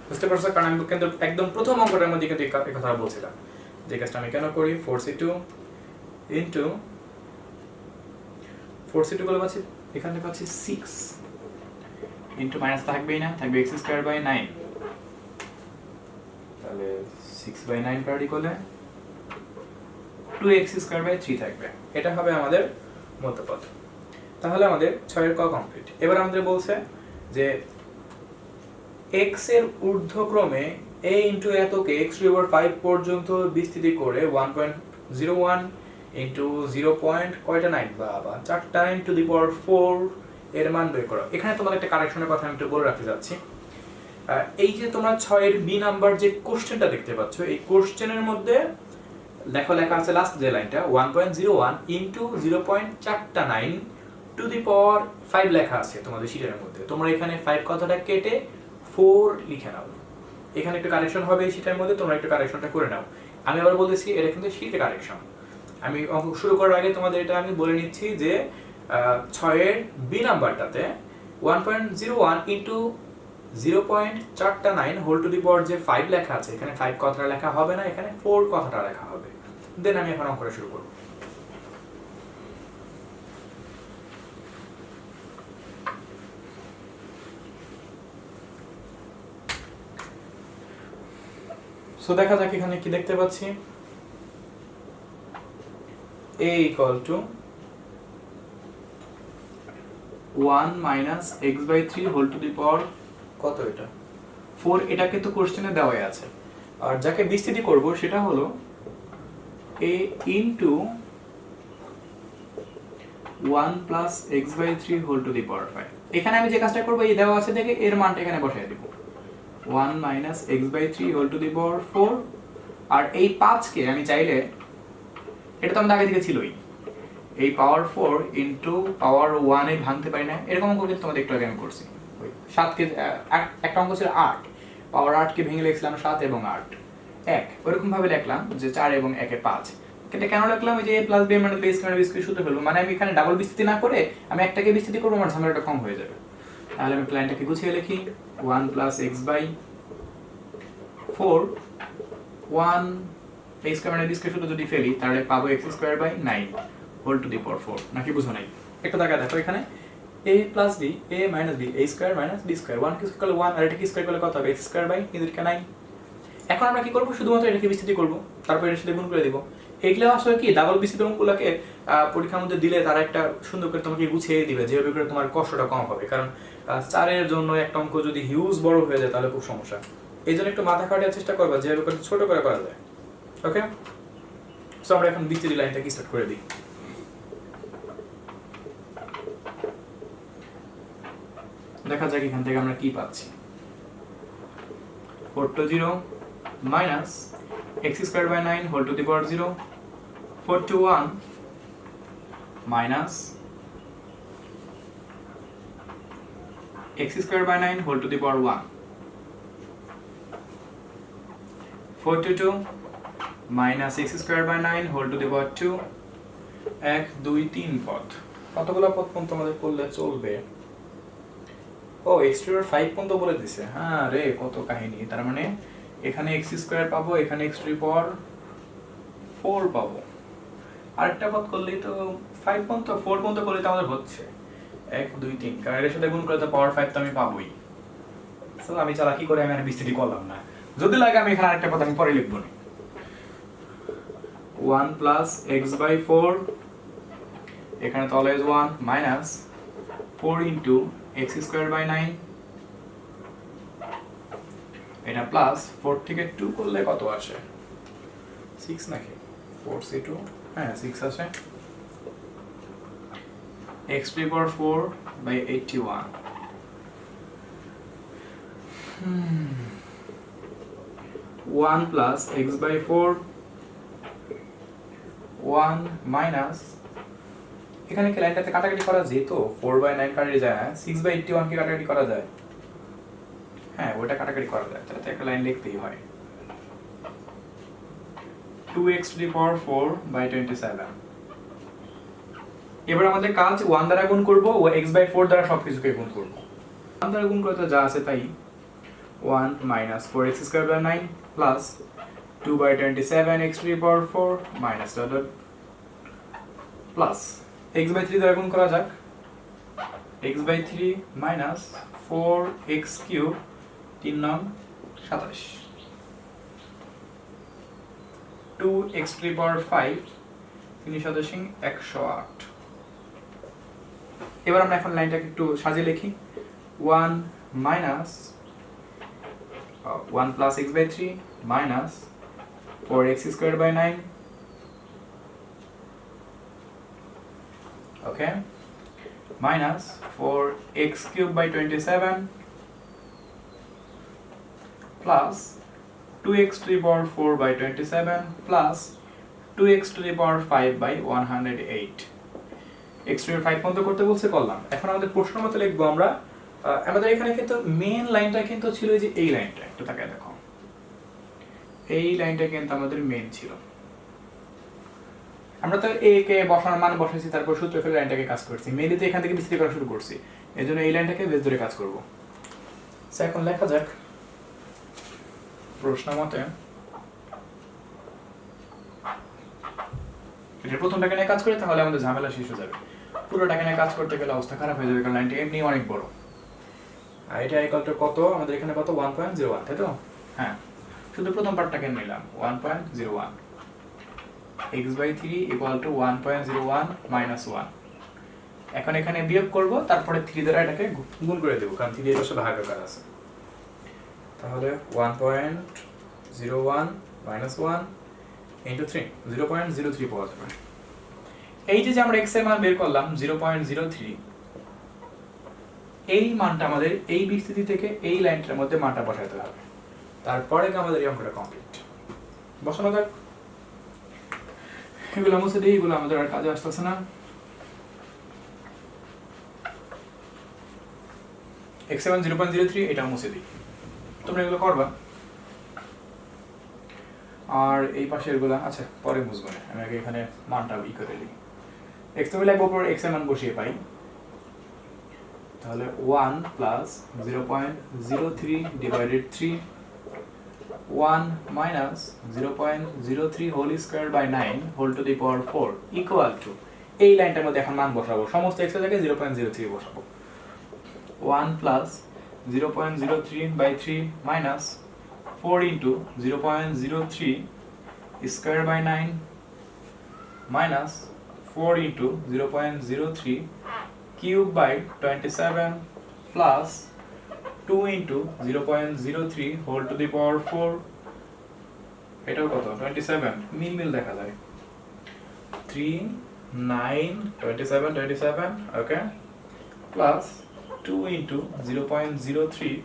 Speaker 1: বুঝতে পারছো? কারণ আমি কিন্তু একদম প্রথম অঙ্কটার মধ্যে কিন্তু এই কথা বলছিলাম যে কাজটা আমি কেন করি। 4c2 into 4c2 গুলো পাচ্ছি, এখানে পাচ্ছি 6 into মাইনাস থাকবেই না, থাকবে x স্কয়ার বাই 9, তাহলে 6/9 কাটি করলে 2x স্কয়ার বাই 3 থাকবে। এটা হবে আমাদের মধ্যপদ। তাহলে আমাদের 6 এর ক কমপ্লিট। এবার আমাদের বলছে যে x এর ঊর্ধ্বক্রমে a ইনটু এতকে x টু দি পাওয়ার 5 পর্যন্ত বিস্তৃতি করে 1.01 ইনটু 0. কয়টা 9 বাবা 4টা 9 টু দি পাওয়ার 4 এর মান বের করো। এখানে তোমাদের একটা কারেকশনের কথা আমি একটু বলে রাখতে যাচ্ছি। এই যে তোমরা 6 এর বি নাম্বার যে কোশ্চেনটা দেখতে পাচ্ছ, এই কোশ্চেনের মধ্যে দেখো লেখা আছে লাস্ট যে লাইনটা 1.01 ইনটু 0.4টা 9 টু দি পাওয়ার 5 লেখা আছে তোমাদের শীটের মধ্যে। তোমরা এখানে 5 কথাটা কেটে 4 লিখে নাও। এখানে একটু কারেকশন হবে এই শীটের মধ্যে, তোমরা একটু কারেকশনটা করে নাও। আমি আবার বলতেছি এটা কিন্তু শীটের কারেকশন। আমি অঙ্ক শুরু করার আগে তোমাদের এটা আমি বলে নিচ্ছি যে 6 এর বি নাম্বারটাতে 1.01 ইনটু 0.4টা 9 হোল টু দি পাওয়ার যে 5 লেখা আছে, এখানে 5 কথাটা লেখা হবে না, এখানে 4 কথাটা লেখা হবে। দেন আমি এখন অঙ্কটা শুরু করব। সো দেখা যাক এখানে কি দেখতে পাচ্ছি। a equal to 1 minus x by 3 whole to the power কত এটা 4, এটা কিন্তু কোশ্চেনে দেওয়াই আছে। আর যাকে বিস্তৃতি করব সেটা হলো a into 1 plus x by 3 whole to the power 5। এখানে আমি যে কাজটা করব, এই দেওয়া আছে দেখে এর মানটা এখানে বসায় দেব 1 minus x by 3 whole to the power 4। আর এই 5 কে আমি চাইলে, এটা তো আমাদের আগে থেকে ছিলই, এই পাওয়ার 4 ইনটু পাওয়ার 1 এ ভাঙতে পারি না, এরকম অঙ্ক কিন্তু তোমাদের একটু আগে আমি করছি। 7 কে একটা অঙ্ক ছিল 8, পাওয়ার 8 কে ভেঙে লিখছিলাম 7 এবং 8 1, ওরকম ভাবে লিখলাম যে 4 এবং 1 এ 5। এটা কেন লিখলাম, এই যে a + b - b square b square সূত্র ফেলবো, মানে আমি এখানে ডাবল বিস্তৃতি না করে আমি একটাকে বিস্তৃতি করব, আমার ঝামেলাটা কম হয়ে যাবে। তাহলে আমি প্ল্যানটাকে গুছিয়ে লিখি 1 + x by 4 1 a square - b square সূত্র যদি ফেলি তাহলে পাবো x square by 9 whole to the power 4। নাকি বুঝো নাই? একটা দাগা দেখো এখানে a + b a - b a square - b square 1 কি স্কয়ার করলে 1 আর এটা কি স্কয়ার করলে কত হবে x স্কয়ার বাই 9। এখন আমরা কি করব, শুধুমাত্র এটাকে বিস্তৃতি করব, তারপর এর সাথে গুণ করে দেব। এইগুলো আসলে কি ডাবল বিস্তৃতি অঙ্কগুলোকে পরীক্ষার মধ্যে দিলে তারা একটা সুন্দর করে তোমাকে গুছিয়ে দিবে, যেভাবে করে তোমার কষ্টটা কম হবে। কারণ 4 এর জন্য একটা অঙ্ক যদি হিউজ বড় হয়ে যায় তাহলে খুব সমস্যা। এইজন্য একটু মাথা খাটানোর চেষ্টা করবা যেভাবে করে ছোট করে করা যায়। ওকে, সো আমরা এখন বিস্তৃতি লাইনটাকে স্টার্ট করে দিই। দেখা যাক এখান থেকে আমরা কি পাচ্ছি। 4 to 0 minus x squared by 9 whole to the power 0, 4 to 1 minus x squared by 9 whole to the power 1, 4 to 2 minus x squared by 9 whole to the power 2। 1 2 3 পদ, কতগুলো পদ পর্যন্ত আমাদের করলে চলবে? ও x টু পাওয়ার 5 পর্যন্ত বলে দিছে। হ্যাঁ রে, কত কাহিনী। তার মানে এখানে x স্কয়ার পাবো, এখানে x টু পাওয়ার 4 পাবো। আরেকটা পদ করলেই তো 5 পর্যন্ত 4 পর্যন্ত করলে তো আমাদের হচ্ছে 1 2 3, কারণ এর সাথে গুণ করলে তো পাওয়ার 5 তো আমি পাবোই। সো আমি চালাকি করে আমি আর বিস্তৃতি করলাম না, যদি লাগে আমি এখানে আরেকটা পদ আমি পরে লিখব না। 1 plus x by 4, এখানে তো always 1 minus 4 into x squared by 9, এটা প্লাস 4 থেকে 2 করলে কত আসে? 6 নাকি 4c2, হ্যাঁ 6 আসে। x to the power 4 by 81। 1 plus x by 4 1 minus, এখানে কি লাইনটাতে কাটাকাটি করা যেত? 4 by 9 কাটাকাটি যায় না, 6 by 81 কি কাটাকাটি করা যায়? হ্যাঁ ওটা কাটাকাটি করা যায়, তাহলে একটা লাইন লিখতেই হয় 2x to the power 4 by 27। এবার আমাদের কাজ 1 দ্বারা গুণ করব ও x by 4 দ্বারা সবকিছুকে গুণ করব। 1 দ্বারা গুণ করতে যা আছে তাই 1 minus 4x squared by 9 plus 2 by 27 x to the power 4 minus dot plus x by 3 দ্বারা গুণ করা যাক, x by 3 minus 4x cube 3 9 27, 2x to the power 5 3.108। এবার আমরা এখন লাইনটাকে একটু সাজিয়ে লিখি 1 minus 1 plus x by 3 minus 4x squared by 9, okay, minus 4x cubed by 27 plus 2x to the power 4 by 27 plus 2x to the power 5 by 108. x to the 5 পর্যন্ত করতে বলছে, করলাম। এখন আমাদের প্রশ্ন মতো লিখবো আমরা, আমাদের এখানে কিন্তু মেইন লাইনটা কিন্তু ছিল যে এই লাইনটা, একটু তাকায় দেখো, এই লাইনটা কিন্তু আমাদের মেইন ছিল। আমরা তো a কে বসানোর মান বসাইছি, তারপর সূত্র ফেলে লাইনটাকে কাজ করছি, মেইনলি তো এখান থেকে বিস্তৃত করা শুরু করছি, এজন্য এই লাইনটাকে বেস ধরে কাজ করব। সো এখন লেখা যাক প্রশ্ন মতে, এটা প্রথমটাকে নিয়ে কাজ করি তাহলে আমাদের ঝামেলা শেষ হয়ে যাবে, পুরোটাকে নিয়ে কাজ করতে গেলে অবস্থা খারাপ হয়ে যাবে, কারণ লাইনটা এমনি অনেক বড়। আর এটা ইকুয়াল টু কত, আমাদের এখানে কত 1.01, তাই তো? হ্যাঁ, শুধু প্রথম পার্টটাকে নিলাম 1.01, x by 3 equal to 1.01 minus 1। এখন এখানে বিয়োগ করব, তারপরে 3 দ্বারা এটাকে গুণ করে দেব, কারণ 3 এর পাশে ভাগাকার আছে। তাহলে 1.01 minus 1 into 3, 0.03 পাওয়া যাবে। এই যে আমরা x এর মান বের করলাম 0.03, এই মানটা আমাদের এই বিস্তৃতি থেকে এই লাইনটার মধ্যে মানটা বসাতে হবে, তারপরে আমাদের এই অঙ্কটা কমপ্লিট। বসানো যাক, এগুলো মুছে দিই, এগুলো আমাদের আর কাজে আসতেছে না। x7 0.03 এটা মুছে দিই, তোমরা এগুলো করবা। আর এই পাশে এগুলো আচ্ছা পরে মুছবো না, আমি আগে এখানে মানটা ই করে দিই। x তো লিখবো, পর x এর মান বসিয়ে পাই, তাহলে 1 plus 0.03 divided 3, 1 minus 0.03 whole square by 9 whole to the power 4 equal to, এই লাইনটার মধ্যে এখন মান বসাবো, সমস্ত x এর জায়গায় 0.03 বসাবো। 1 plus 0.03 by 3 minus 4 into 0.03 square by 9 minus 4 into 0.03 cube by 27 plus 2 into 0.03 whole to the power 4, এটাও কত 27, মিল দেখা যায় 3 9 27 27, ওকে, plus 2 into 0.03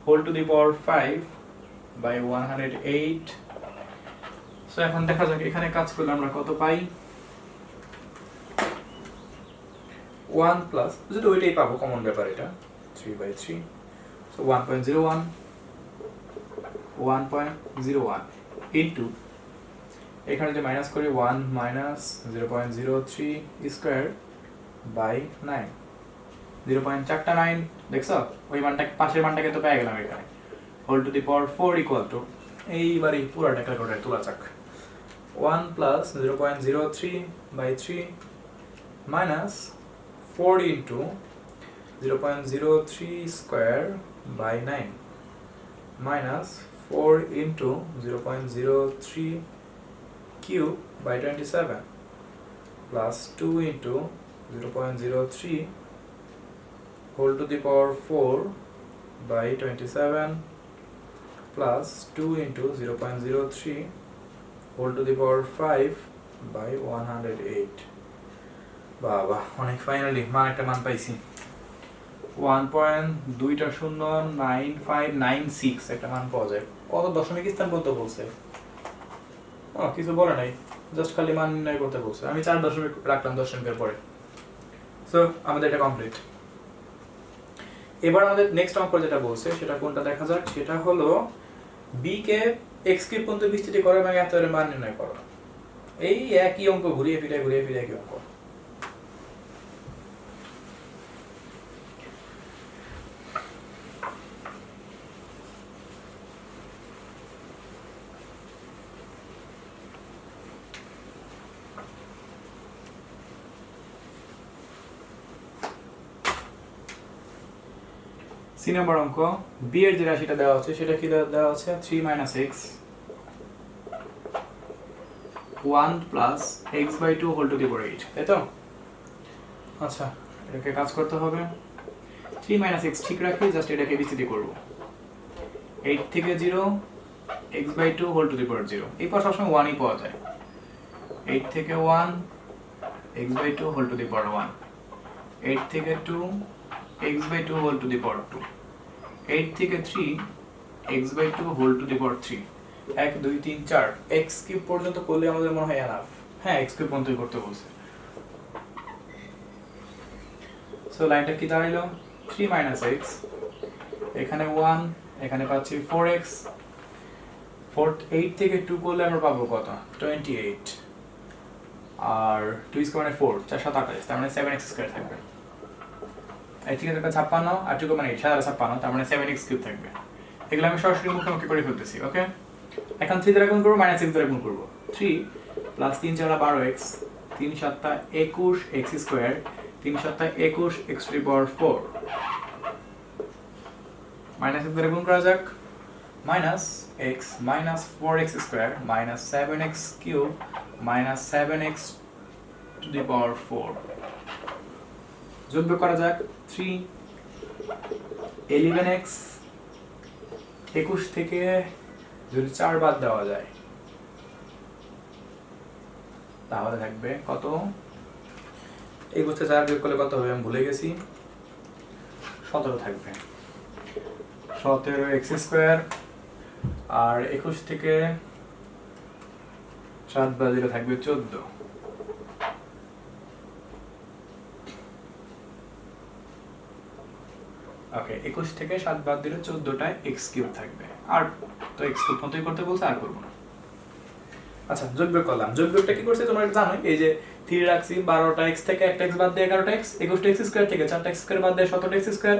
Speaker 1: whole to the power 5 by 108। So এখন দেখা যাক এখানে কাজ করলে আমরা কত পাই। 1 plus, যদি ওইটাই পাবো, কমন ব্যাপার এটা, 3 by 3, so 1.01 into, এখানে যে মাইনাস করি 1 minus 0.03 স্কয়ার by 9, 0.49, দেখছো ওই মানটাকে, পাশের মানটাকে তো পেয়ে গেলাম এখানে, whole to the power 4 equal to, এইবারে পুরোটা ক্যালকুলেটরে তোলা যাক, 1 plus 0.03 by 3 minus 4 into 0.03 square by 9 minus 4 into 0.03 cube by 27 plus 2 into 0.03 whole to the power 4 by 27 plus 2 into 0.03 whole to the power 5 by 108। বাবা, অনেক ফাইনালি মান একটা মান পাইছি, 1.209596 একটা মান পাওয়া যায়। কত দশমিক স্থান বলতে বলছে, কিছু বলে নাই, জাস্ট খালি মান নির্ণয় করতে বলছে, আমি 4 দশমিক রাখলাম দশমিকের পরে। সো আমাদের এটা কমপ্লিট। এবার আমাদের নেক্সট অঙ্ক যেটা বলছে সেটা কোনটা দেখা যাক, সেটা হলো b কে x কিউব পর্যন্ত বিস্তৃত করো এবং এত এর মান নির্ণয় করো। এই একই অঙ্ক ঘুরিয়ে ফিরে একই অঙ্ক। সি নম্বর অঙ্ক, বি এর যে রাশিটা দেওয়া আছে সেটা কি দেওয়া আছে, 3 minus x 1 plus x by 2 whole to the power 8, তাই তো? আচ্ছা, এটাকে কাজ করতে হবে, 3 minus x ঠিক রাখি, জাস্ট এটাকে বিস্তৃত করব। 8 থেকে 0 x by 2 whole to the power 0, এই পাশে সবসময় 1ই পাওয়া যায়। 8 থেকে 1 x by 2 whole to the power 1, 8 থেকে 2 x by 2 whole to the power 2, 8 থেকে 3 x by 2 whole to the power 3। 1 2 3 4 x cube পর্যন্ত করলে আমাদের মনে হয় এনাফ। হ্যাঁ, x কিউব পর্যন্তই করতে বলছে। সো লাইনটা কি দাঁড়াইলো? 3 মাইনাস x, এখানে 1, এখানে পাচ্ছি 4x, 8 থেকে 2 করলে আমরা পাবো কত? 28, আর 2 স্কয়ার মানে 4, 4 7 28, তার মানে 7x স্কয়ার থাকবে। এই থেকে থাকবে 56, আর 2 মানে 8, 56, তার মানে 7x কিউব থাকবে। এগুলো আমি সরাসরি মুখোমুখি করে ফেলতেছি। ওকে, এখন 3 দ্বারা গুণ করব, মাইনাস x দ্বারা গুণ করব। 3 plus 3 4 12x, 3 7 21 x square, 3 7 21 x to the power 4, minus x দ্বারা গুণ করা যাক। Minus x minus 4x square minus 7x cube minus 7x to the power 4, যোগ করা যাক। 3 11x, 21 থেকে যদি 4 বাদ দেওয়া যায় তাহলে থাকবে কত? 21 থেকে 4 বিয়োগ করলে কত হবে আমি ভুলে গেছি, 17 থাকবে। 17x স্কয়ার, আর 21 থেকে 7 বাদ দিলে থাকবে 14। ওকে, 21 থেকে 7 বাদ দিলে 14টা x কিউব থাকবে। আর তো x কিউব পর্যন্তই করতে বলছে, আর করব না। আচ্ছা, যোগ বিয়োগ করলাম। যোগ বিয়োগটা কি করছে তোমরা জানোই, এই যে 3 রাখছি, 12টা x থেকে একটা x বাদ দিয়ে 11টা x, 21টা x স্কয়ার থেকে 4টা x স্কয়ার বাদ দিয়ে 17টা x স্কয়ার,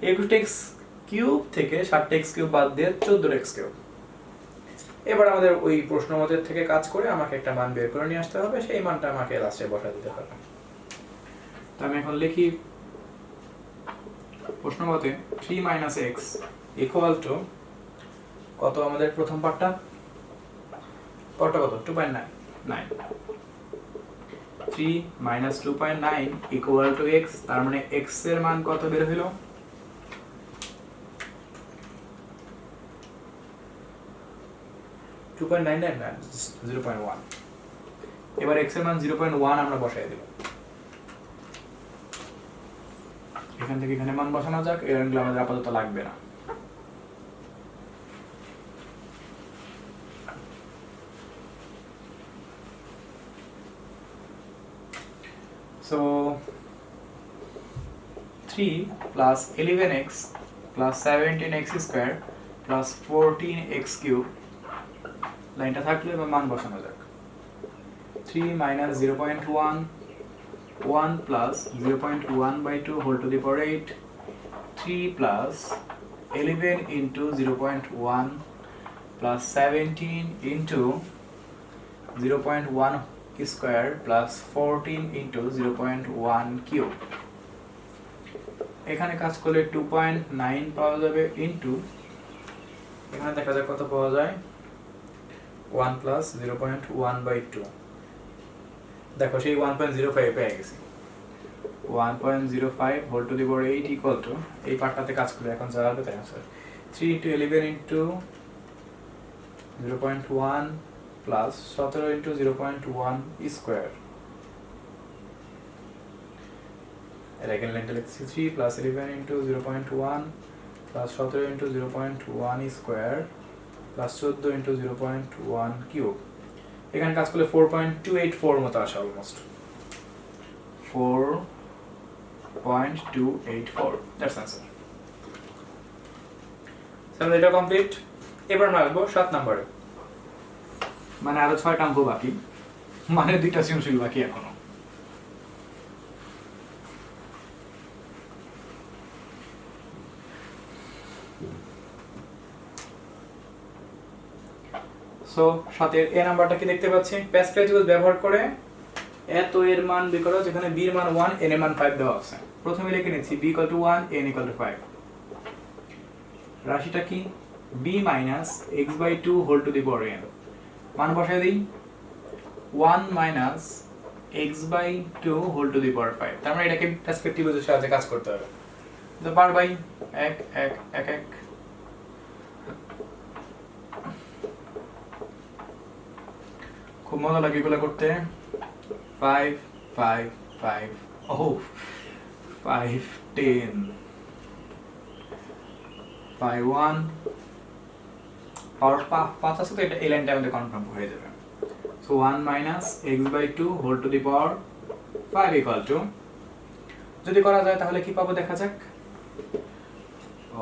Speaker 1: 21টা x কিউব থেকে 7টা x কিউব বাদ দিয়ে 14টা x কিউব। এবার আমাদের ওই প্রশ্ন মতের থেকে কাজ করে আমাকে একটা মান বের করে নিয়ে আসতে হবে, সেই মানটা আমাকে লাস্টে বসা দিতে হবে। তো আমি এখন লিখি প্রশ্ন মতে 3 মাইনাস x ইকুয়াল টু কত? আমাদের প্রথম পার্টটা কত? 2.9। 3 মাইনাস 2.9 ইকুয়াল টু x, তার মানে x এর মান কত বের হলো? 2.99 না 0.1। এবার x এর মান 0.1 আমরা বসাই দেব। এখান থেকে এখানে মান বসানো যাক, এর অ্যাঙ্গেল আমাদের আপাতত লাগবে না। So 3 plus 11x plus 17x square plus 14x cube, লাইনটা থাকলে এবার মান বসানো যাক। 3 minus 0.1, 1 plus 0.1 by 2 whole to the power 8, 3 plus 11 into 0.1 plus 17 into 0.1 square plus 14 into 0.1 cube। এখানে কাজ করলে 2.9 পাওয়া যাবে ইনটু এখানে দেখা যাক কত পাওয়া যায়, 1 plus 0.1 by 2। দেখো সেই 1.05 পেয়ে গেছি। 1.05 whole to the power 8 equal to, এই পার্টটাতে কাজ করে এখন যা হবে তাই answer 3 into 11 into 0.1 plus 17 into 0.1 square। এর আগে লাইনটা লিখছি 3 plus 11 into 0.1 plus 17 into 0.1 square plus 14 into 0.1 cube। এখানে কাজ করলে 4.284 মতো আসে, অলমোস্ট 4.284। That's answer. তাহলে এটা কমপ্লিট। এবার আমরা আসবো 7 নম্বরে, মানে আরো 6টা অঙ্ক বাকি, মানে 2টা সৃজনশীল বাকি এখনো। সো 7 এর নাম্বারটা কি দেখতে পাচ্ছি, প্যাসকেল রুল ব্যবহার করে এত এর মান বের করো যেখানে b এর মান 1 n এর মান 5 দেওয়া আছে। প্রথমে লিখে নিচ্ছি b = 1 n = 5। রাশিটা কি? b - x/2 whole to the power n। মান বসাই দেই 1 - x/2 whole to the power 5। তার মানে এটাকে পার্সপেক্টিভের সাহায্যে কাজ করতে হবে। তো বার বাই 1 1 1 1 খুব মজা লাগে এগুলো করতে। 5 5 5 ও 5 10 5 1 পাওয়ার 5 আছে তো এটা এই লাইনটা আমাদের কনফার্ম হয়ে যাবে। So 1 minus x by 2 whole to the power 5 equal to, যদি করা যায় তাহলে কি পাবো দেখা যাক।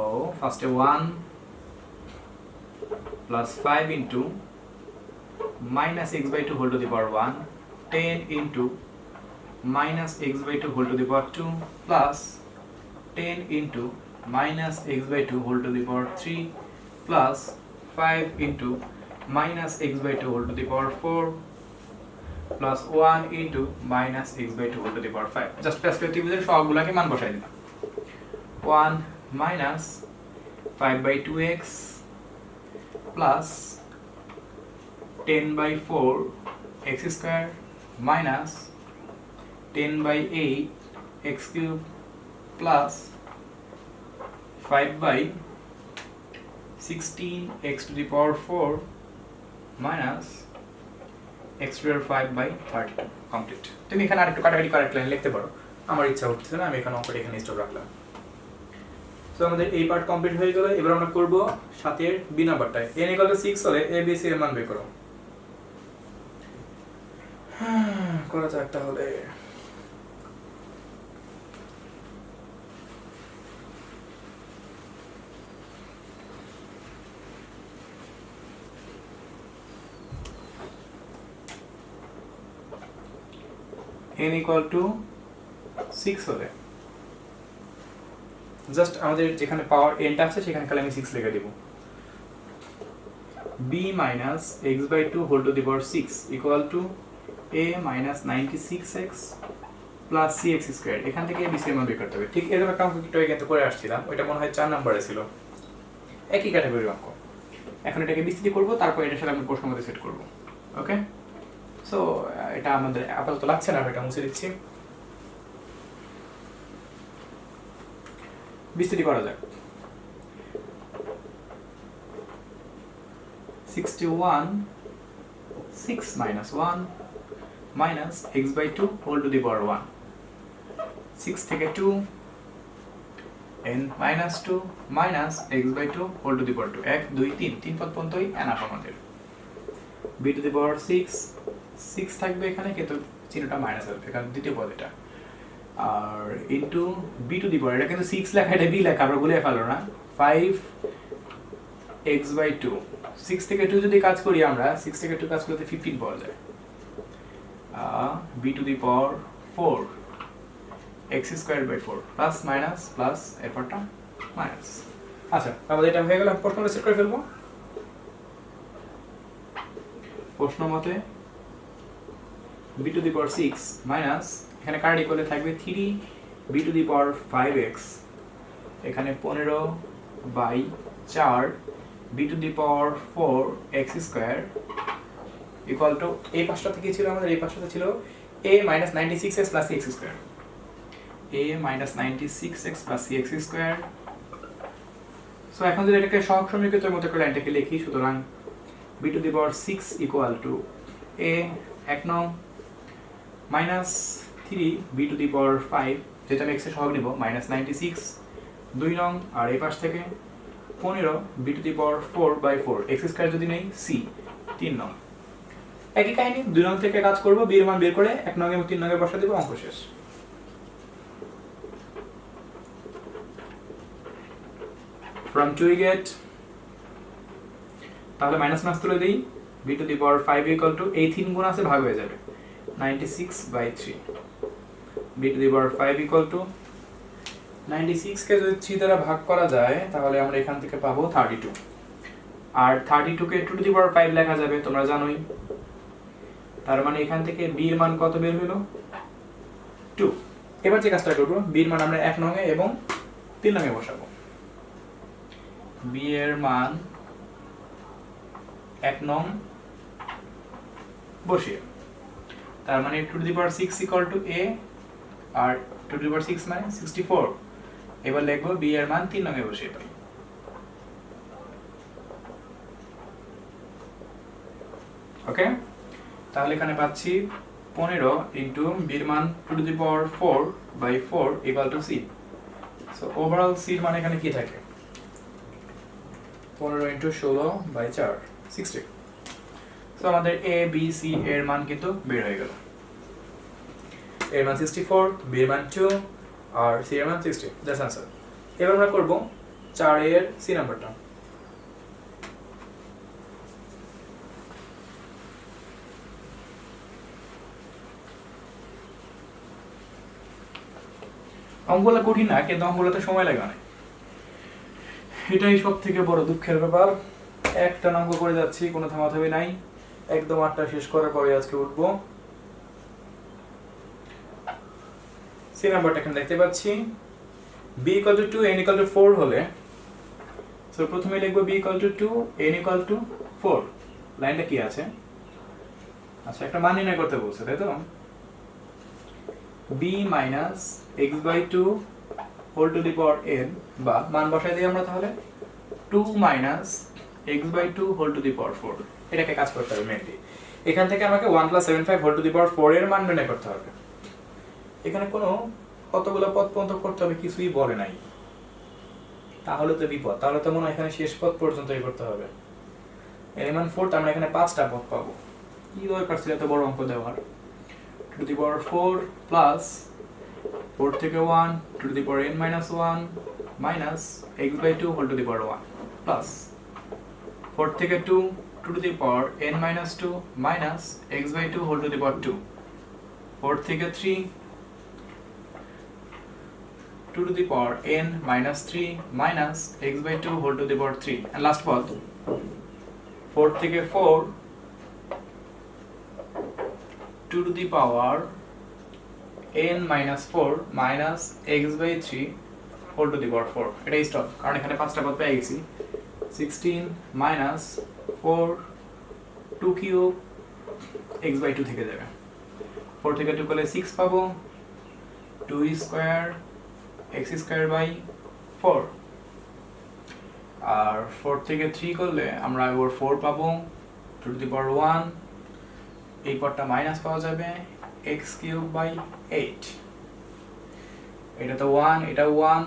Speaker 1: ও ফার্স্টে 1 plus 5 into minus x by 2 whole to the power 1, 10 into minus x by 2 whole to the power 2 plus 10 into minus x by 2 whole to the power 3 plus 5 into minus x by 2 whole to the power 4 plus 1 into minus x by 2 whole to the power 5. Just perspective এর সবগুলোকে মান বসাই দিলাম। 1 minus 5 by 2x plus 10 by 4 x square minus 10 by 8 x cube plus 5 by 16 x to the power 4 minus x to the power 5 by 32 complete. তুমি এখানে আরেকটু কাটাকাটি করে একটা লাইন লিখতে পারো, আমার ইচ্ছা হচ্ছে না, আমি এখানে অঙ্কটা এখানে স্টপ রাখলাম। সো আমাদের এই পার্ট কমপ্লিট হয়ে গেল। এবার আমরা করব সাথের বি নাম্বারটায়। n = 6 হলে a b c এর মান বের করো। করা যাক তাহলে। n = 6 হলে জাস্ট আমাদের যেখানে পাওয়ার n টা আছে সেখানে খালি আমি 6 লিখে দেব। b minus x by 2 whole to the power 6 equal to a minus 96x plus cx squared। এখান থেকে b এর মান বের করতে হবে। ঠিক এরকম একটা অঙ্ক একটু আগে করে আসছিলাম, ওটা মনে হয় 4 নম্বরে ছিল, একই ক্যাটাগরির অঙ্ক। এখন এটাকে বিস্তৃত করব, তারপর এটার সাথে আমি প্রশ্ন মধ্যে সেট করব। ওকে, সো এটা আমাদের আপাতত লাগছে না, এটা মুছে দিচ্ছি। বিস্তৃত করা যাক। 61 6 minus 1 minus x by 2 whole to the power 1, 6 থেকে 2 n minus 2 minus x by 2 whole to the power 2, 1 2 3 3 পদ পর্যন্তই n আসে আমাদের। b to the power 6 6 থাকবে এখানে, কিন্তু চিহ্নটা মাইনাস হবে কারণ দ্বিতীয় পদ এটা, আর into b to the power, এটা কিন্তু 6 লেখা, এটা b লেখা, আমরা ভুলে ফেলো না। 5 x by 2, 6 থেকে 2 যদি কাজ করি আমরা, 6 থেকে 2 কাজ করতে 15 পাওয়া যায়। b to the power 4 x squared by 4 plus minus plus এরপরটা মাইনাস। আচ্ছা, আমাদের এটা হয়ে গেল। প্রশ্নটা সেট করে ফেলবো। প্রশ্ন মতে b to the power 6 minus, এখানে কারেন্ট ইকুয়ালে থাকবে 3 b to the power 5x, এখানে 15 by 4 b to the power 4 x square equal to, এই পাশটা থেকে ছিল আমাদের, এই পাশটা ছিল a minus 96x plus cx square, a minus 96x plus cx square। So এখন যদি এটাকে সহগ সমীকরণের মতো করে লাইনটাকে লিখি, সুতরাং b to the power 6 equal to a 1 নং minus 3 b to the power 5, যেটা আমি x এর সহগ নিব, minus 96 2 নং, আর এই পাশ থেকে 15 b to the power 4 by 4 x square যদি নেই c 3 নং। একই কাহিনী, 2 নং থেকে কাজ করব, b এর মান বের করে 1 নং এবং 3 নং এ বসা দেব, অঙ্ক শেষ। from 2 we get, তাহলে মাইনাস মাইনাস তুলে দেই, b to the power 5 equal to, এই 3 গুণ আছে ভাগ হয়ে যাবে, 96 by 3, b to the power 5 equal to 96 কে যদি 3 দ্বারা ভাগ করা যায় তাহলে আমরা এখান থেকে পাবো 32, আর 32 কে 2 to the power 5 লেখা যাবে, তোমরা জানোই। তার মানে এখান থেকে b এর মান কত বের হলো? 2। এবার যে কাজটা করব, b এর মান আমরা 1 নং এ এবং 3 নং এ বসাবো। b এর মান 1 নং বসিয়ে, তার মানে 2 to the power 6 equal to a, R 2 to the power 6 মানে 64। এবার লিখব b এর মান 3 নং এ বসিয়ে পাই। ওকে, তাহলে এখানে পাচ্ছি 15 ইন্টু বির মান two to the power 4 by 4 equal to C. So overall সির মানে এখানে কি থাকে, 15 ইন্টু 16 বাই 4 60। সো আমাদের এ বি সি এর মান কিন্তু বের হয়ে গেল। এর মান 64, বি এর মান 2 আর সি এর মান 60। That's answer. এবার আমরা করব 4 এর সি নাম্বারটা। অঙ্কগুলো কঠিন না, কিন্তু অঙ্কগুলোতে সময় লাগে অনেক, এটাই সব থেকে বড় দুঃখের ব্যাপার। একটা অঙ্ক করে যাচ্ছি, কোনো থামাথামি নাই, একদম 8টা শেষ করার পরে আজকে উঠবো। সি নাম্বারটা এখানে দেখতে পাচ্ছি, b equal to 2 n equal to 4 হলে, সো প্রথমে লিখবো b equal to 2 n equal to 4। লাইনটা কি আছে, আচ্ছা একটা মান নির্ণয় করতে বলছে, তাই তো, b minus x by 2 whole to the power n, বা মান বসাই দিই আমরা তাহলে 2 minus x by 2 whole to the power 4। এটাকে কাজ করতে হবে মেনলি। এখান থেকে আমাকে 1 plus 75 whole to the power 4 এর মান নির্ণয় করতে হবে। এখানে কোনো কতগুলো পদ পর্যন্ত করতে হবে কিছুই বলে নাই, তাহলে তো বিপদ, তাহলে তো মনে হয় এখানে শেষ পদ পর্যন্তই করতে হবে। এর মান 4, তার মানে এখানে 5টা পদ পাবো। কি দরকার ছিল এত বড় অঙ্ক দেওয়ার। Two to the power 4 plus 4 থেকে 1 two to the power n minus 1 minus x by 2 whole to the power 1 plus 4 থেকে 2 two to the power n minus 2 minus x by 2 whole to the power 2, 4 থেকে 3 2 to the power n minus 3 minus x by 2 whole to the power 3, and last পদ 4 থেকে 4 2 to the power n minus 4 minus x by 3 whole to the power 4। এটাই stop, কারণ এখানে 5টা পদ পেয়ে গেছি। 16 minus 4 2 কিউব x by 2 থেকে যাবে, 4 থেকে 2 করলে 6 পাবো, 2 স্কয়ার x স্কয়ার বাই 4, আর 4 থেকে 3 করলে আমরা ওর 4 পাবো 2 to the power 1, এই পদটা মাইনাস পাওয়া যাবে x কিউব বাই 8, এটা তো 1 এটা 1,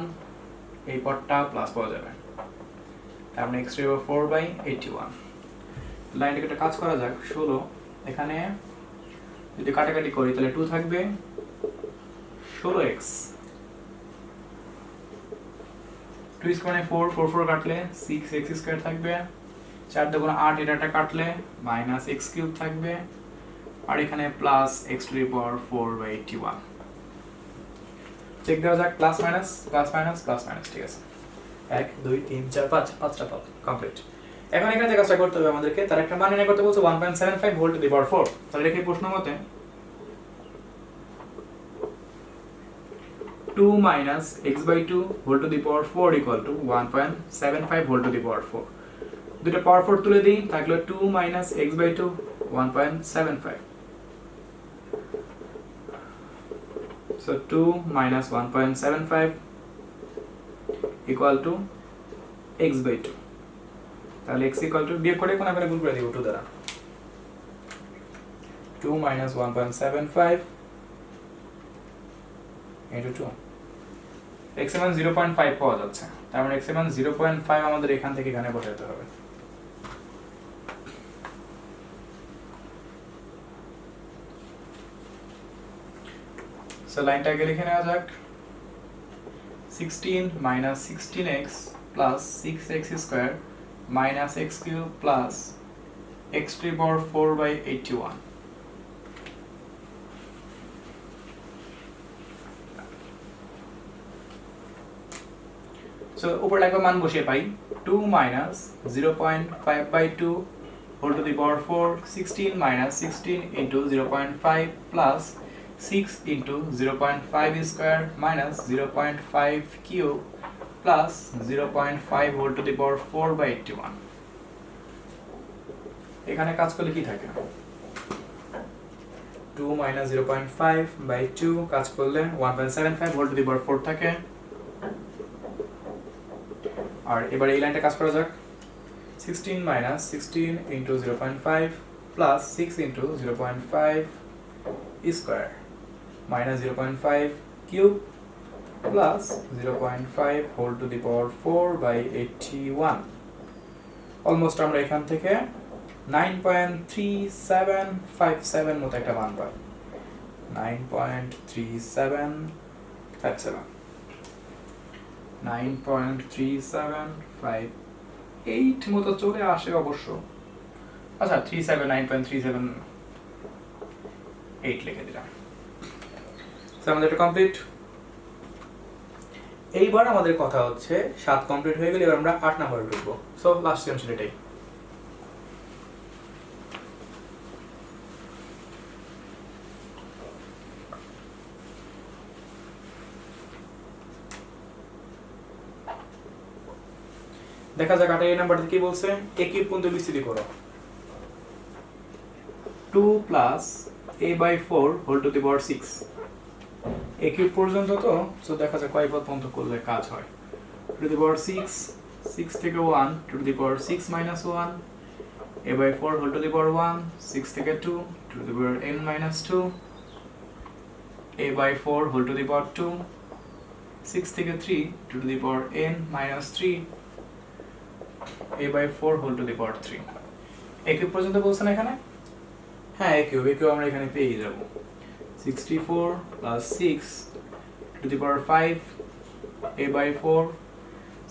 Speaker 1: এই পদটা প্লাস পাওয়া যাবে, তার মানে x কিউব 4 বাই 81। লাইনটাকে একটা কাজ করা যাক, 16 এখানে যদি কাটাকাটি করি তাহলে 2 থাকবে, 16x 2 স্কয়ার 4 4 4 কাটলে 6x স্কয়ার থাকবে, 4 দুগুণ 8, এটা কাটলে মাইনাস x কিউব থাকবে, আর এখানে plus x to the power 4 by 81। Check দেওয়া যাক, plus minus plus minus plus minus, ঠিক আছে, 1 2 3 4 5 5টা পদ কমপ্লিট। এখন এখানে যে কাজটা করতে হবে আমাদেরকে, তার একটা মান নির্ণয় করতে বলছে 1.75 ভোল্ট টু দি পাওয়ার 4। তাহলে দেখি প্রশ্ন মতে 2 minus x by 2 whole to the power 4 equal to 1.75 whole to the power 4। দুটো পাওয়ার 4 তুলে দিই, থাকলো 2 minus x by 2 1.75, so 2 minus 1.75 equal to x by 2। তাহলে x equal to, বিয়োগ করে কোন আকারে গুণ করে দেব 2 দ্বারা, 2 minus 1.75 into 2, x এর মান 0.5 পাওয়া যাচ্ছে, তার মানে x এর মান 0.5 আমাদের এখান থেকে এখানে বসাতে হবে। সো লাইনটাকে লিখে নেওয়া যাক, 16 minus 16x plus 6x square minus x cube plus x to the power 4 by 81। So উপরে একটা মান বসিয়ে পাই, 2 minus 0.5 by 2 whole to the power 4, 16 minus 16 into 0.5 plus 6 into 0.5 square minus 0.5 cube plus 0.5 whole to the power 4 by 81। এখানে কাজ করলে কি থাকে, 2 minus 0.5 by 2 কাজ করলে 1.75 whole to the power 4 থাকে। আর এবারে এই লাইনটা কাজ করা যাক, 16 minus 16 into 0.5 plus 6 into 0.5 square minus 0.5 cube plus 0.5 whole to the power 4 by 81 almost আমরা এখান থেকে 9.3757 মতো একটা মান পাই 9.3757 9.3758 মতো চলে আসে অবশ্য আচ্ছা 379.378 লিখে দিলাম সো আমাদের এটা কমপ্লিট এইবার আমাদের কথা হচ্ছে 7 কমপ্লিট হয়ে গেলে এবার আমরা 8 নম্বরে ঢুকবো সো লাস্ট সেকশন এটাই দেখা যাক 8 এর নাম্বারটা কি বলছে a কিউব পর্যন্ত বিস্তৃতি করো 2 plus a by 4 whole to the power 6 a cube পর্যন্ত তো সো দেখা যাক কয় পদ পর্যন্ত করলে কাজ হয় to the power 6 6 থেকে 1 to the power 6 minus 1 a by 4 whole to the power 1 6 থেকে 2 to the power n minus 2 a by 4 whole to the power 2 6 থেকে 3 to the power n minus 3 a by 4 whole to the power 3 a cube পর্যন্ত বলছেন এখানে হ্যাঁ a cube আমরা এখানে পেয়ে যাব 64 plus 6 to the power 5 a by 4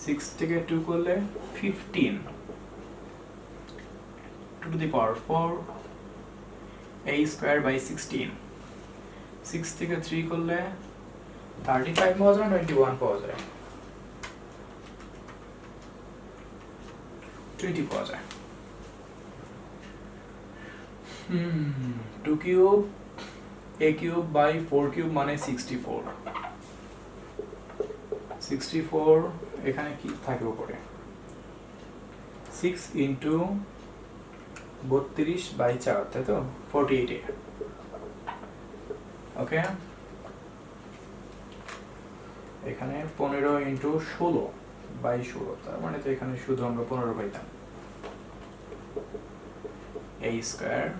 Speaker 1: 6 থেকে 2 করলে 15 2 to the power 4 a square by 16 6 থেকে 3 করলে 35 পাওয়া যায় 21 পাওয়া যায় 20 পাওয়া যায় 2 cube a cube by 4 cube মানে 64 64 এখানে কি থাকবে পরে 6 into 32 by 4 তাই তো 48 ওকে এখানে 15 into 16 by 16 তার মানে তো এখানে শুধু আমরা 15 পাইতাম a square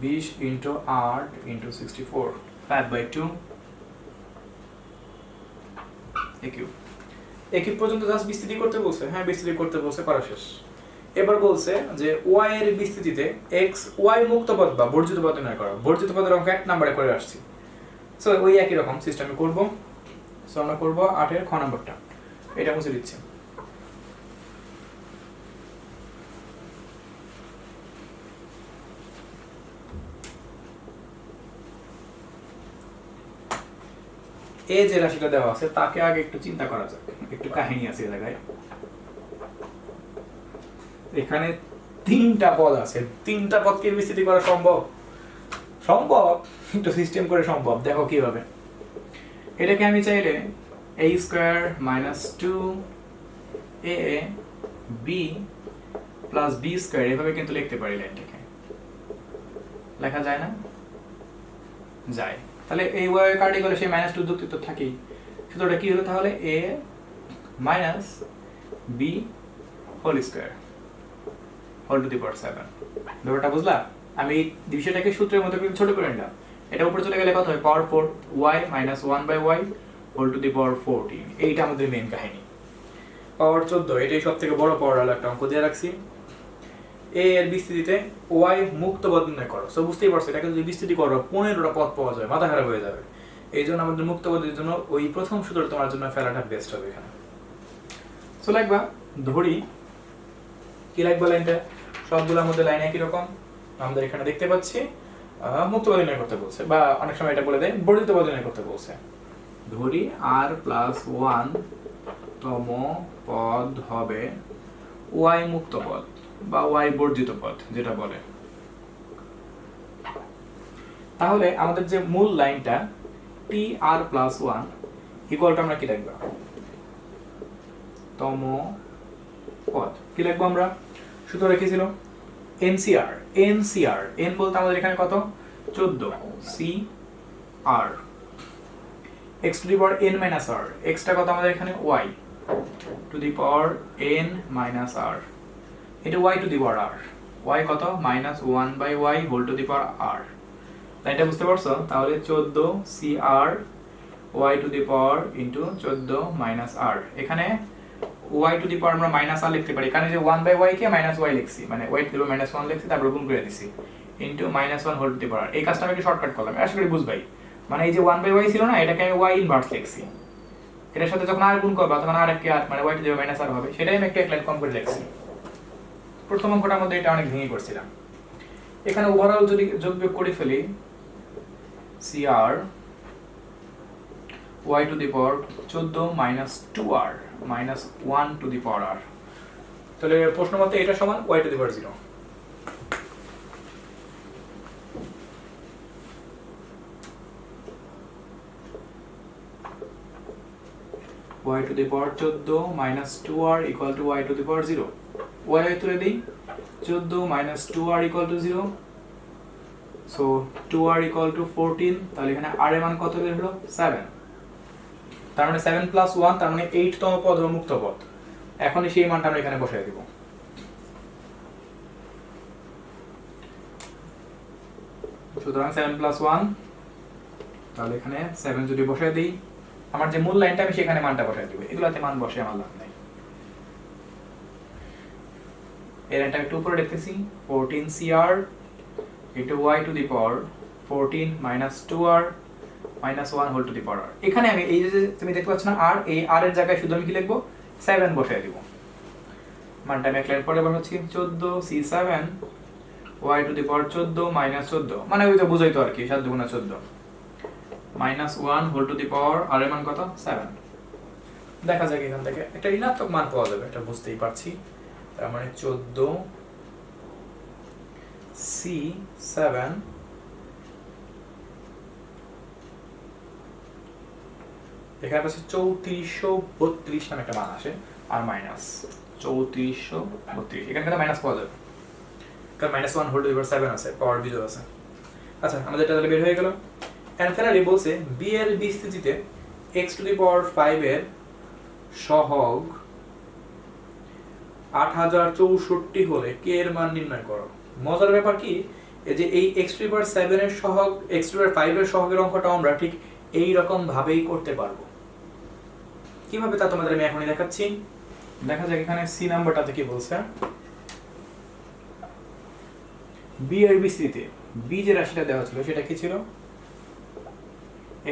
Speaker 1: 20 into 8 into 64 5 by 2 a cube পর্যন্ত জাস্ট বিস্তৃতি করতে বলছে হ্যাঁ বিস্তৃতি করতে বলছে করা শেষ এবার বলছে যে y এর বিস্তৃতিতে x y মুক্ত পদ বা বর্জিত পদ নির্ণয় করো বর্জিত পদের অঙ্ক 1 নম্বরে করে আসছি সো ওই একই রকম সিস্টেমে করব সো আমরা করব 8 এর খ নাম্বারটা এটা মুছে দিচ্ছি এই যে রাশিটা দেওয়া আছে তাকে আগে একটু চিন্তা করা যাক একটু কাহিনী আছে এই জায়গায় এখানে 3টা পদ আছে 3টা পদকে বিস্তৃতি করা সম্ভব একটু সিস্টেম করে সম্ভব দেখো কিভাবে এটাকে আমি চাইলে a square minus 2 a b plus b square এভাবে কিন্তু লিখতে পারি লাইনটাকে লেখা যায় না যায় তাহলে এই ওয়াই কাটি গেলে সেই -2 যুক্ত তো থাকেই সূত্রটা কি হলো তাহলে a minus b whole square whole to the power 7 ব্যাপারটা বুঝলা আমি বিষয়টাকে সূত্রের মতো করে ছোট করে নিলাম এটা উপরে চলে গেলে কত হয় পাওয়ার 4 y minus 1 by y whole to the power 14 এইটা আমাদের মেইন কাহিনী পাওয়ার 14 এটাই সবথেকে বড় পাওয়ার আলো একটা অঙ্ক দিয়ে রাখছি a এর বিস্তৃতিতে y মুক্ত পদ নির্ণয় করো সো বুঝতেই পারছো এটাকে যদি বিস্তৃতি করো 15টা পদ পাওয়া যায় মাথা খারাপ হয়ে যাবে এইজন্য আমাদের মুক্ত পদের জন্য ওই প্রথম সূত্র তোমার জন্য ফেলাটা বেস্ট হবে এখানে সো লাগবা ধরি কি লাগবে লাইনটা সবগুলোর মধ্যে লাইন একই রকম আমাদের এখানে দেখতে পাচ্ছি মুক্ত পদ নির্ণয় করতে বলছে বা অনেক সময় এটা বলে দেয় বর্ধিত পদ নির্ণয় করতে বলছে ধরি r + 1 তম পদ হবে y মুক্ত পদ বা y বর্জিত পদ যেটা বলে তাহলে আমাদের যে মূল লাইনটা tr + 1 ইকুয়ালটা আমরা কি লিখব তম পদ কি লিখব আমরা সূত্র রেখেছিল NCR n বলতে আমাদের এখানে কত 14 CR x to the power n minus r x টা কত আমাদের এখানে y to the power n minus r এটা y to the power r y কত minus 1/y whole to the power r। তাই এটা বুঝতে পারছো? তাহলে 14 cr y to the power into 14 minus r। এখানে y টু দি পাওয়ার আমরা minus r লিখতে পারি, এখানে যে 1/y কে মাইনাস y লিখছি, মানে y to the power minus 1 লিখছি, তারপর গুণ করে দিছি into minus 1 whole to the power. এই কাজটা আমি একটু শর্টকাট করলাম, আশা করি বুঝবাই। মানে এই যে 1/y ছিল না, এটাকে আমি y ইনভার্স লিখছি, এটার সাথে যখন আর গুণ করবা তখন আর কি আর মানে y to the power minus r হবে, সেটাই আমি একটা এক লাইন কম করে লিখছি। প্রথম অঙ্কটার মধ্যে এটা অনেক ভেঙে করছিলাম। এখানে ওভারঅল যদি যোগ বিয়োগ করে ফেলি cr y to the power 14 minus 2r minus 1 to the power r, তাহলে প্রশ্ন মতে এটা সমান y to the power 0। y to the power 14 minus 2r equal to y to the power 0। y তুলে দিই, 14 minus 2r equal to 0, so 2r equal to 14। তাহলে এখানে r এর মান কত বের হলো 7। তার মানে 7 প্লাস 1, তার মানে 8 তম পদ হলো মুক্ত পদ। এখন সেই মানটা আমরা এখানে বসাই দিব। সুতরাং 7 প্লাস 1, তাহলে এখানে 7 যদি বসাই দিই, আমার যে মূল লাইনটা আমি সেখানে মানটা বসাই দিব, এগুলাতে মান বসে আমার লাভ নাই। এই লাইনটা একটু উপরে লিখতেছি 14 cr into y to the power 14 minus 2r minus 1 whole to the power r। এখানে আমি এই যে তুমি দেখতে পাচ্ছ না r, এই r এর জায়গায় শুধু আমি কি লিখব 7 বসাই দিব। মানটা আমি এক লাইন পরে বসাচ্ছি 14 c7 y to the power 14 minus 14, মানে ওই তো বুঝাই তো আর কি 7 দুগুণা 14 minus 1 whole to the power r এর মান কত 7। দেখা যাক এখান থেকে একটা ঋণাত্মক মান পাওয়া যাবে, এটা বুঝতেই পারছি। তার মানে 14 c7 এখানে পাশে 3432 নামে একটা মান আসে, আর মাইনাস 3432, এখানে কিন্তু মাইনাস পাওয়া যাবে কারণ minus 1 whole to the power 7 আছে, পাওয়ার বিজয় আছে। আচ্ছা, আমাদের এটা তাহলে বের হয়ে গেল। এন্ড ফাইনালি বলছে বি এর বিস্তৃতিতে x টু দি পাওয়ার 5 এর সহগ 8064 হলে k এর মান নির্ণয় করো। মজার ব্যাপার কি, এই যে এই x টু দি পাওয়ার 7 এর সহগ x টু দি পাওয়ার 5 এর সহগের অঙ্কটা আমরা ঠিক এই রকম ভাবেই করতে পারবো। কিভাবে তা তোমাদের আমি এখনই দেখাচ্ছি। দেখা যাক এখানে সি নাম্বারটাতে কি বলছে। বি এর বিস্তৃতিতে বি যে রাশিটা দেওয়া ছিল সেটা কি ছিল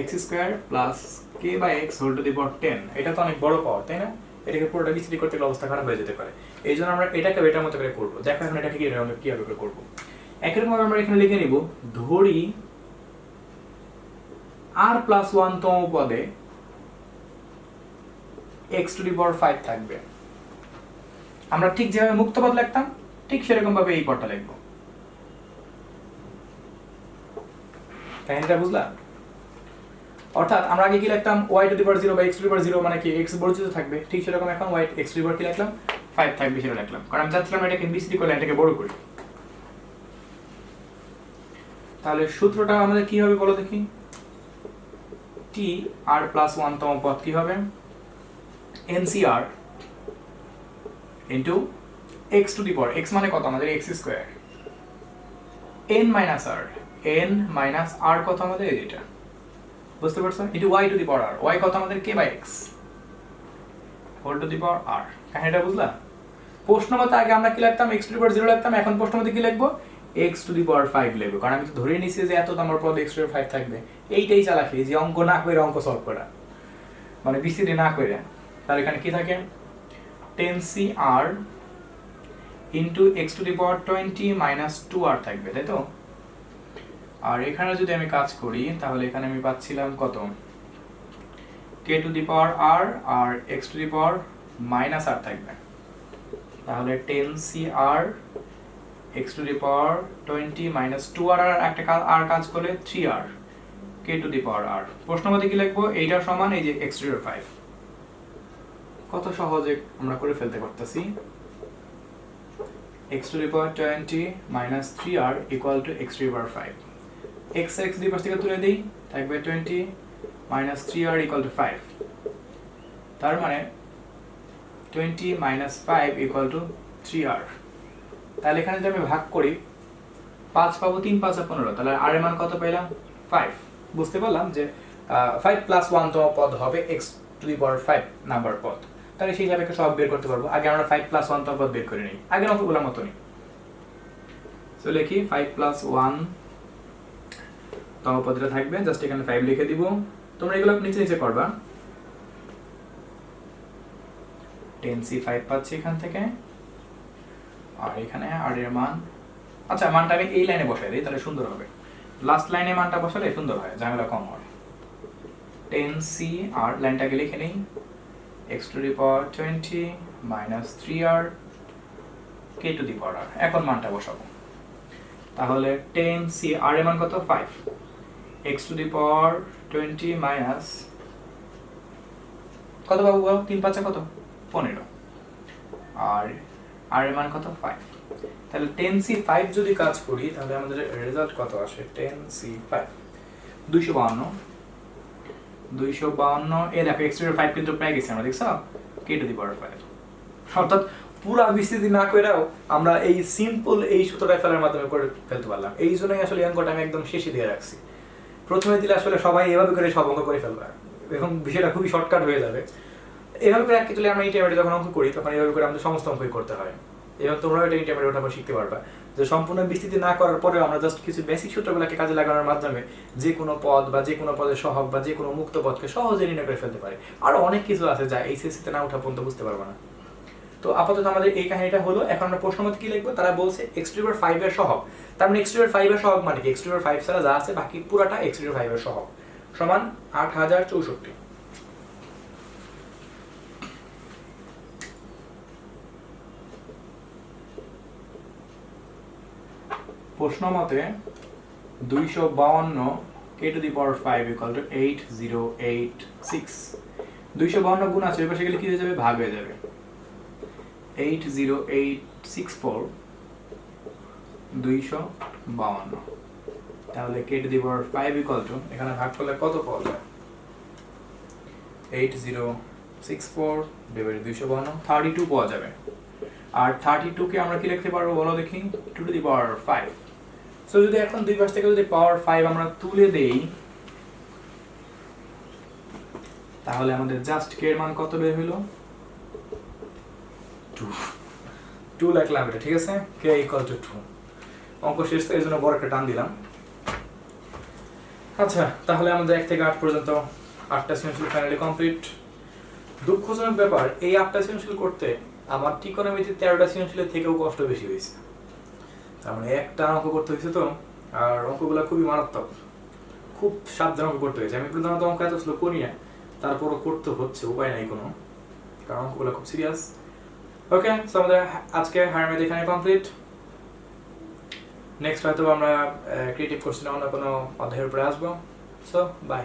Speaker 1: x square plus k by x whole to the power 10। এটা তো অনেক বড় পাওয়ার, তাই না? এটাকে পুরোটা বিস্তৃত করতে গেলে অবস্থা খারাপ হয়ে যেতে পারে, এই জন্য আমরা এটাকে এটার মতো করে করবো। দেখো এখন এটাকে কিভাবে করে করবো। একই রকম আমরা এখানে লিখে নিব, ধরি r প্লাস 1 তম পদে x টু দি পাওয়ার 5 থাকবে। আমরা ঠিক যেভাবে মুক্ত পদ লিখতাম ঠিক সেরকম ভাবে এই পদটা লিখবো। কাহিনীটা বুঝলা? অর্থাৎ আমরা আগে কি লিখতাম y টু দি পাওয়ার 0 বা x টু দি পাওয়ার 0, মানে কি x বর্জিত থাকবে, ঠিক সেরকম এখন y x টু দি পাওয়ার কি লিখলাম 5 থাকবে সেটা লিখলাম, কারণ আমি চাচ্ছিলাম এটাকে বিস্তৃত করে এটাকে বড় করি। তাহলে সূত্রটা আমাদের কি হবে বলো দেখি। t r প্লাস 1 তম পদ কি হবে ncr into x to the power, x মানে কত আমাদের x square, n minus r, n minus r কত আমাদের এটা বুঝতে পারছো, into y to the power r, y কত আমাদের k by x whole to the power r। কাহিনীটা বুঝলা? প্রশ্ন মতে আগে আমরা কি লিখতাম x টু দি পাওয়ার 0 লিখতাম, এখন প্রশ্ন মতে কি লিখবো x টু দি পাওয়ার 5 লিখবো, কারণ আমি তো ধরে নিছি যে এত নম্বর পদ x টু দি পাওয়ার 5 থাকবে। এইটাই চালাকি, যে অঙ্ক না করে অঙ্ক সলভ করা, মানে বিসিডি না করে। তাহলে এখানে কি থাকে 10cr into x to the power 20 minus 2r থাকবে, তাই তো? আর এখানে যদি আমি কাজ করি তাহলে এখানে আমি পাচ্ছিলাম কত k to the power r আর x to the power minus r থাকবে। তাহলে 10cr x to the power 20 minus 2r আর একটা কাজ করলে 3r k to the power r। প্রশ্ন মতে কি লিখবো, এইটা সমান এই যে x টু দি পাওয়ার 5। কত সহজে আমরা করে ফেলতে পারতেছি। x to the power 20 minus 3r equal to x to the power 5। x দুই পাশ থেকে তুলে দিই, থাকবে 20 মাইনাস 3r ইকুয়াল টু 5। তার মানে 20 মাইনাস 5 ইকুয়াল টু 3r। তাহলে এখানে যদি আমি ভাগ করি 5 পাবো, 3 5 15, তাহলে আর এর মান কত পেলাম 5। বুঝতে পারলাম যে 5 + 1 তম পদ হবে x⁵ নাম্বার পদ। তাহলে সেই হিসাবে সব বের করতে পারবো। আগে আমরা 5 + 1 তম পদ বের করে নিই, আগের অঙ্কগুলোর মতনই। তো লিখি 5 + 1 তম পদটা থাকবে, জাস্ট এখানে 5 লিখে দিব। তোমরা এগুলো নিচে নিচে করবা। 10c 5 পাচ্ছি এখান থেকে, আর এখানে আর এর মান, আচ্ছা মানটা আমি এই লাইনে বসাই দিই, তাহলে সুন্দর হবে। লাস্ট লাইনে মানটা বসালে সুন্দর হয়, ঝামেলা কম হয়। 10c আর লাইনটাকে লিখে নেই, x⁻20 - 3r k⁻r। এখন মানটা বসাবো। তাহলে 10c আর এর মান কত 5, x⁻20 মাইনাস কত পাবো 3 5 কত 15, আর আর এর মান কত 5। তাহলে 10c 5 যদি কাজ করি তাহলে আমাদের রেজাল্ট কত আসে, 10c 5 252 এ দেখো x⁻5 কিন্তু পেয়ে গেছি আমরা, দেখছো k⁻5। অর্থাৎ পুরো বিস্তৃতি না কইরাও আমরা এই সিম্পল এই সূত্রটা ফেলার মাধ্যমে করে ফেলতে পারলাম। এই জন্যই আসলে অঙ্কটা আমি একদম শেষে দিয়ে রাখছি। প্রথমে দিলে আসলে সবাই এভাবে করে সব অঙ্ক করে ফেলবে এবং বিষয়টা খুবই শর্টকাট হয়ে যাবে। এভাবে করে অ্যাকচুয়ালি আমরা ইন্টারমিডিয়েট যখন অঙ্ক করি তখন এভাবে করে আমাদের সমস্ত অঙ্কই করতে হয়, এবং তোমরাও এটা ইন্টারমিডিয়েট ওঠার পর শিখতে পারবা যে সম্পূর্ণ বিস্তৃতি না করার পরেও আমরা জাস্ট কিছু বেসিক সূত্রগুলোকে কাজে লাগানোর মাধ্যমে যে কোনো পদ বা যে কোনো পদের সহগ বা যে কোনো মুক্ত পদকে সহজে নির্ণয় করে ফেলতে পারি। আরো অনেক কিছু আছে যা এইচএসসিতে না ওঠা পর্যন্ত বুঝতে পারবো না। তো আপাতত আমাদের এই কাহিনীটা হলো। এখন আমরা প্রশ্ন মতে কি লিখবো, তারা বলছে x⁵5 এর সহগ। তার মানে x⁵5 এর সহগ মানে কি, x⁵5 ছাড়া যা আছে বাকি পুরাটা x⁵5 এর সহগ সমান 8064। প্রশ্ন মতে 252 k⁵ = 8086। 252 গুণ আছে, ওই পাশে গেলে কি হয়ে যাবে, ভাগ হয়ে যাবে। 80864 252, তাহলে k⁵ এখানে ভাগ করলে কত পাওয়া যায়, 8064 / 252 32 পাওয়া যাবে। আর 32 কে আমরা কি লিখতে পারবো বলো দেখি, 2⁵5। সো যদি এখন দুই পাশ থেকে যদি পাওয়ার 5 আমরা তুলে দেই তাহলে আমাদের জাস্ট কে এর মান কত বের হলো, 2 লিখলাম এটা, ঠিক আছে, k = 2। অঙ্ক শেষ, তো এই জন্য বড় একটা টান দিলাম। আচ্ছা, তাহলে আমাদের 1 থেকে 8 পর্যন্ত 8টা সৃজনশীল ফাইনালি কমপ্লিট। দুঃখজনক ব্যাপার, এই 8টা সৃজনশীল করতে আমার ত্রিকোণমিতির 13টা সৃজনশীলের থেকেও কষ্ট বেশি হয়েছে। তার মানে একটা অঙ্ক করতে হয়েছে তো, আর অঙ্কগুলো খুবই মারাত্মক, খুব সাবধানে অঙ্ক করতে হয়েছে। আমি প্রধানত অঙ্ক এত স্লো করি না, তারপরও করতে হচ্ছে, উপায় নাই কোনো, কারণ অঙ্কগুলো খুব সিরিয়াস। ওকে, সো আমাদের আজকে হায়ার ম্যাথ এখানে কমপ্লিট। নেক্সট হয়তো আমরা ক্রিয়েটিভ কোশ্চেনে অন্য কোনো অধ্যায়ের উপরে আসবো। So by.